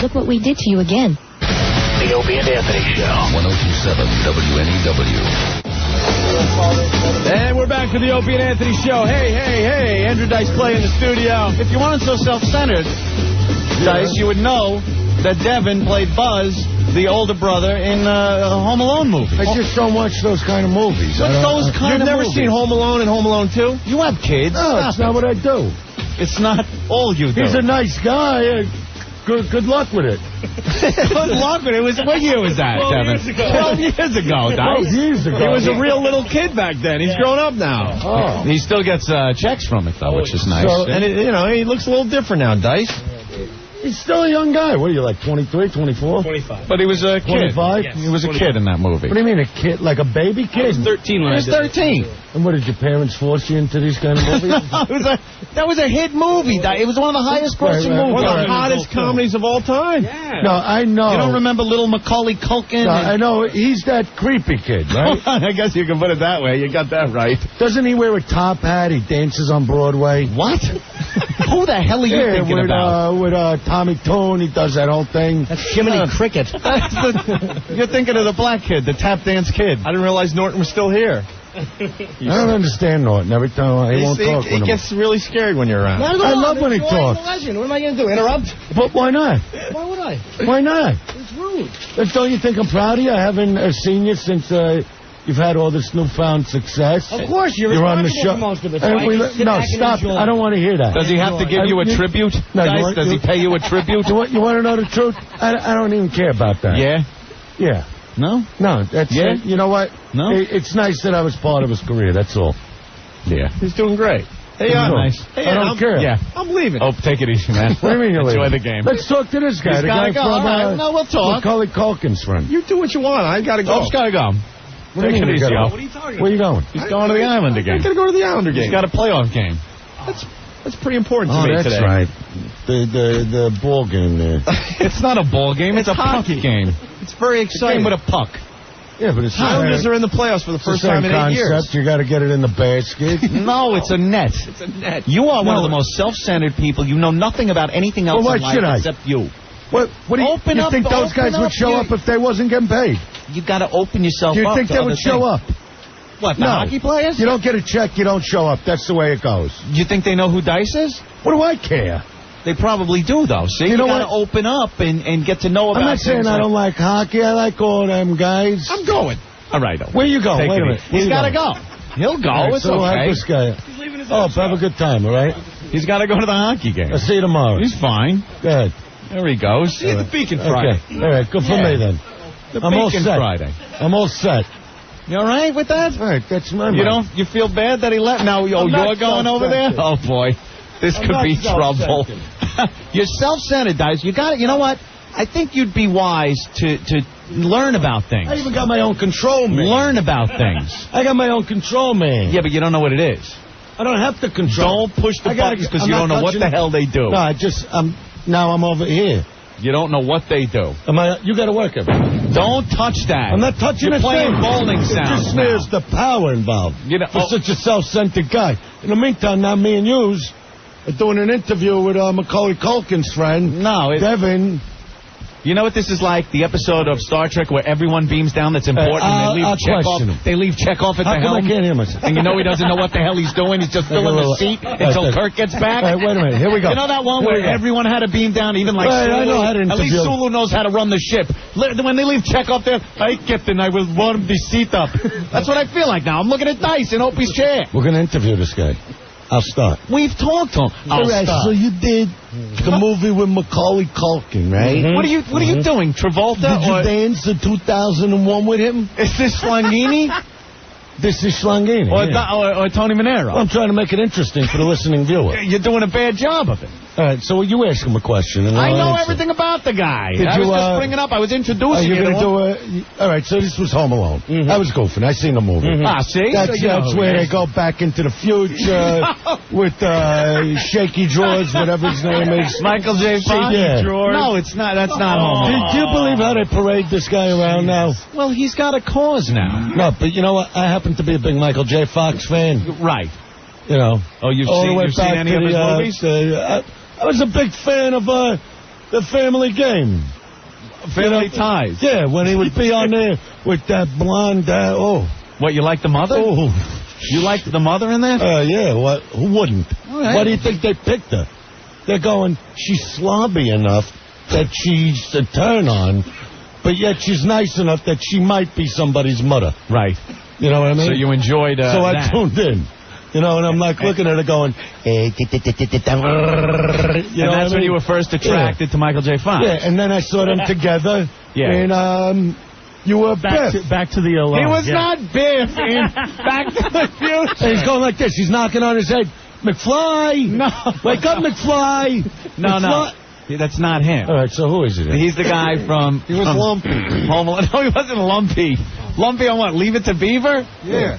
A: Look what we did to you again.
B: The Opie and Anthony Show.
P: 102.7 WNEW.
E: And we're back to the Opie and Anthony Show. Hey, Andrew Dice Clay in the studio.
F: If you weren't so self-centered, Dice, you would know that Devin played Buzz, the older brother, in a Home Alone movie.
D: I just don't watch those kind of movies.
E: You've never seen Home Alone and Home Alone 2?
F: You have kids.
D: No, that's not what I do.
F: It's not all you do.
D: He's a nice guy. Good luck with it.
F: Good luck with it. What year was that,
E: 12
F: Devin?
E: 12 years ago, Dice.
D: 12 years ago.
E: He was a real little kid back then. He's grown up now.
D: Oh.
F: He still gets checks from it, though, which is nice.
E: So, and he looks a little different now, Dice.
D: He's still a young guy. What are you, like 23, 24?
T: 25.
F: But he was a kid.
D: 25?
F: Yes. He was a kid in that movie.
D: What do you mean, a kid? Like a baby kid?
T: I was 13 when
F: He was 13.
D: And what, did your parents force you into these kind of movies?
F: That was a hit movie. It was one of the highest grossing movies.
E: One of the hottest comedies of all time.
T: Yeah.
D: No, I know.
F: You don't remember little Macaulay Culkin?
D: No, I know. He's that creepy kid, right?
E: I guess you can put it that way. You got that right.
D: Doesn't he wear a top hat? He dances on Broadway.
F: What? Who the hell are you thinking about?
D: With Tommy Toon, he does that whole thing.
L: That's Jiminy Cricket.
F: You're thinking of the black kid, the tap dance kid.
E: I didn't realize Norton was still here.
D: I don't understand Norton. Every time he won't talk.
E: He gets really scared when you're around.
D: I love when he talks.
L: What am I going to do? Interrupt?
D: But why not?
L: Why would I?
D: Why not?
L: It's rude.
D: Don't you think I'm proud of you? I haven't seen you since you've had all this newfound success.
L: Of course, you're
D: on the
L: responsible
D: show.
L: for most of it.
D: No, stop. I don't want to hear that.
F: Does he have to give you a tribute?
D: No,
F: Dice, does he pay you a tribute?
D: You want to know the truth? I don't even care about that.
F: Yeah?
D: Yeah.
F: No?
D: No, that's
F: Yeah?
D: You know what?
F: No?
D: It's nice that I was part of his career, that's all.
F: Yeah.
E: He's doing great. Hey,
F: nice.
E: Hey,
D: I don't care.
F: Yeah.
E: I'm leaving.
F: Oh, take it easy, man.
D: What do you mean you're
F: Enjoy
D: leaving?
F: the game.
D: Let's talk to this guy.
F: He's
D: The
F: gotta
D: guy
F: go.
D: from
F: All right. No, we'll talk.
D: Macaulay Culkin's friend.
E: You do what you want. I got to go.
F: Ope's got to go.
D: What do you
F: Take
D: mean
F: it
D: you
F: easy,
D: gotta-
F: Op.
E: What are you talking
D: Where are you going?
F: He's going to the Islander game.
E: I got to go to the Islander game.
F: He's got a playoff game.
E: That's pretty important to me
D: that's
E: today.
D: right. The ball game there.
F: It's not a ball game. It's a puck
E: hockey.
F: game.
E: It's very
F: It's a game
E: exciting.
F: with a puck.
D: Yeah, but it's
E: Islanders are in the playoffs for the first time in 8 years.
D: concept. You got to get it in the basket.
F: No, it's a net.
E: It's a net.
F: You are one of the most self-centered people. You know nothing about anything else
D: Well, why
F: in life
D: should I?
F: except you.
D: What do you,
F: Open
D: you
F: up,
D: think those guys
F: open
D: would
F: up,
D: show
F: you-
D: up if they wasn't getting paid?
F: You got to open yourself
D: Do you
F: up.
D: think
F: to
D: they
F: other
D: would show
F: things.
D: up?
F: What, the
D: No.
F: hockey players?
D: You don't get a check, you don't show up. That's the way it goes.
F: You think they know who Dice is?
D: What do I care?
F: They probably do, though. See, you
D: know
F: got to
D: what?
F: open up and get to know about
D: I'm not saying
F: things
D: I
F: like-
D: don't like hockey. I like all them guys.
E: I'm going.
F: All right.
D: Where you going?
F: Take
D: Wait
F: it
D: a minute.
F: easy. He's got to go. He'll go.
D: All right,
F: It's
D: so we'll have
F: okay.
D: this guy. Oh, have a good time, all right?
F: He's got to go to the hockey game.
D: I'll see you tomorrow.
F: He's fine.
D: Go ahead.
F: There he goes.
E: See you at the Beacon Friday.
D: Okay. All right, good for
F: Yeah.
D: me then.
F: The
D: I'm all
F: Beacon
D: set.
F: Friday.
D: I'm all set.
F: You all right with that?
D: All right, that's my
F: You
D: mind.
F: You feel bad that he left? Now,
D: I'm
F: you're
D: not
F: going over there?
D: self-centered.
F: Oh, boy. This
D: I'm
F: could
D: not
F: be trouble.
D: self-centered.
F: You're self-centered, guys. You got it. You know what? I think you'd be wise to learn about things.
D: I even got my own control, man.
F: Learn about things.
D: I got my own control, man.
F: Yeah, but you don't know what it is.
D: I don't have to control.
F: Don't push the
D: I gotta-
F: buttons because
D: I'm
F: you
D: not
F: don't know what
D: touching
F: the
D: it.
F: hell they do.
D: No, now I'm over here.
F: You don't know what they do.
D: You got to work it.
F: Don't touch that.
D: I'm not touching
F: You're
D: a
F: playing
D: thing.
F: bowling
D: It
F: sounds
D: just
F: now.
D: smears the power involved.
F: You know,
D: For such a self-centered guy. In the meantime, now me and yous are doing an interview with Macaulay Culkin's friend, Devin.
F: You know what this is like? The episode of Star Trek where everyone beams down that's important and
D: I'll question him.
F: they leave Chekhov at
D: How
F: the
D: come
F: helm.
D: I can't hear myself?
F: And you know he doesn't know what the hell he's doing. He's just filling the seat until Kirk gets back.
D: All right, wait a minute. Here we go.
F: You know that one
D: Here we
F: where
D: go.
F: everyone had to beam down, even like
D: Right,
F: Sulu?
D: I know how to
F: At least
D: interview.
F: Sulu knows how to run the ship. When they leave Chekhov there, hey, Captain, I will warm the seat up. That's what I feel like now. I'm looking at Dice in Opie's chair.
D: We're going to interview this guy. I'll start.
F: We've talked to him.
D: All right, so you did the movie with Macaulay Culkin, right?
F: What are you doing, Travolta?
D: Did you
F: or
D: dance in 2001 with him?
F: is this Slangini?
D: This is Slangini.
F: or Tony Manero?
D: I'm trying to make it interesting for the listening viewer.
F: You're doing a bad job of it.
D: All right, so you ask him a question. And
F: I
D: I'll
F: know
D: answer.
F: everything about the guy.
D: Did
F: I was
D: you,
F: just bringing up. I was introducing
D: you
F: you to him.
D: all right, so this was Home Alone. I was goofing. I seen the movie.
F: Ah, see?
D: That's,
F: So you know
D: that's
F: who
D: where
F: he
D: they
F: is.
D: go back into the future with Shaky Drawers, whatever his name is.
F: Michael J. Fox?
D: Yeah.
F: No, it's not. That's not Home Alone.
D: Do you believe how they parade this guy around now?
F: Well, he's got a cause now.
D: No, but you know what? I happen to be a big Michael J. Fox fan.
F: Right.
D: You know.
F: Oh, you've
D: all the
F: seen,
D: way
F: you've seen
D: back
F: any
D: to
F: of his
D: the,
F: movies?
D: I was a big fan of The Family Game.
F: Family Ties.
D: Yeah, when he would be on there with that blonde.
F: What, you like the mother?
D: Oh.
F: You liked the mother in there?
D: Yeah. What? Who wouldn't?
F: Right.
D: Why do you think they picked her? They're going, she's slobby enough that she's a turn on, but yet she's nice enough that she might be somebody's mother.
F: Right.
D: You know what I mean?
F: So you enjoyed
D: So
F: that.
D: I tuned in. You know, and I'm like looking at her going, you know
F: and that's when you were first attracted to Michael J. Fox.
D: Yeah, and then I saw them together.
F: Yeah.
D: And you were
T: Back
D: Biff.
T: to the alone.
F: He was
T: yeah.
F: not Biff in Back to the Future.
D: And he's going like this. He's knocking on his head. McFly!
F: No.
D: Wake up, McFly!
F: No,
D: McFly.
F: no. That's not him.
D: All right, so who is it?
F: He's the guy from...
D: He was Lumpy.
F: Home Alone. No, he wasn't Lumpy. Lumpy on what? Leave It to Beaver?
D: Yeah.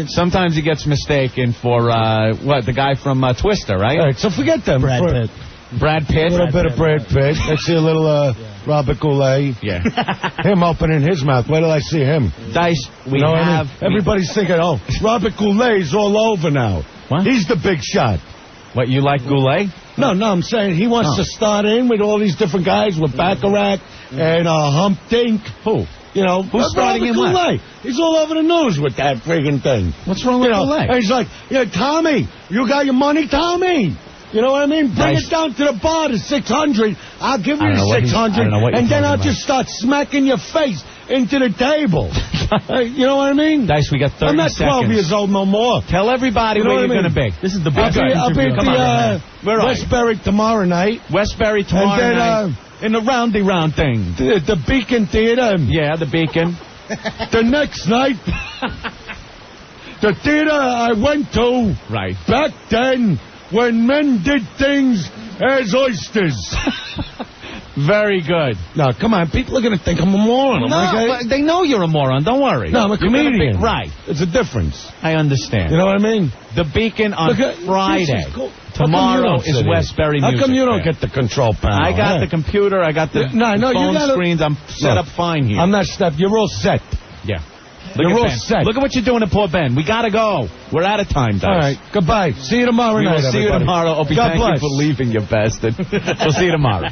F: Sometimes he gets mistaken for, the guy from Twister, right?
D: All right, so forget them.
T: Brad Pitt.
F: Brad Pitt?
D: A little bit of Brad Pitt. Let's see a little Robert Goulet.
F: Yeah.
D: Him opening his mouth. Where till I see him?
F: Dice, we
D: You know what I
F: have...
D: mean? Everybody's thinking, Robert Goulet's all over now.
F: What?
D: He's the big shot.
F: What, you like Goulet?
D: No, I'm saying he wants to start in with all these different guys with Baccarat and Humpdink.
F: Who?
D: You know,
F: Who's starting in what?
D: Goulet. He's all over the news with that friggin' thing.
F: What's wrong with Goulet?
D: And he's like, Tommy, you got your money, Tommy? You know what I mean? Bring it down to the bar to 600. I'll give you the 600, and then I'll just start smacking your face into the table. You know what I mean?
F: Dice, we got 30
D: I'm not
F: seconds.
D: 12 years old no more.
F: Tell everybody
D: You know
F: where
D: what
F: you're
D: I mean?
F: going to be. This is the big
D: I'll be at the Westbury tomorrow night.
F: Westbury tomorrow
D: And then,
F: night. In the roundy round thing.
D: The Beacon Theater.
F: Yeah, the Beacon.
D: The next night, the theater I went to
F: Right.
D: back then when men did things as oysters.
F: Very good.
D: Now, come on. People are going to think I'm a moron.
F: No, but they know you're a moron. Don't worry.
D: No, I'm a
F: You're gonna
D: comedian.
F: Right.
D: It's a difference.
F: I understand.
D: You know what I mean?
F: The Beacon on
D: Look at-
F: Friday.
D: this is cool.
F: Tomorrow
D: How come you don't
F: is
D: sit
F: Westbury
D: here?
F: Music
D: How come you don't
F: Fair.
D: get the control panel?
F: I got the computer. I got the
D: No, you
F: phone
D: gotta-
F: screens. I'm set
D: Look,
F: up fine here.
D: I'm not stepped. You're all set.
F: Yeah.
D: You're
F: Look at
D: all
F: Ben.
D: set.
F: Look at what you're doing to poor Ben. We got to go. We're out of time, Dice.
D: All right. Goodbye. See you tomorrow
F: We
D: night,
F: will see you
D: everybody.
F: tomorrow. Opie,
D: God
F: thank
D: bless.
F: you for leaving, you bastard. We'll see you tomorrow.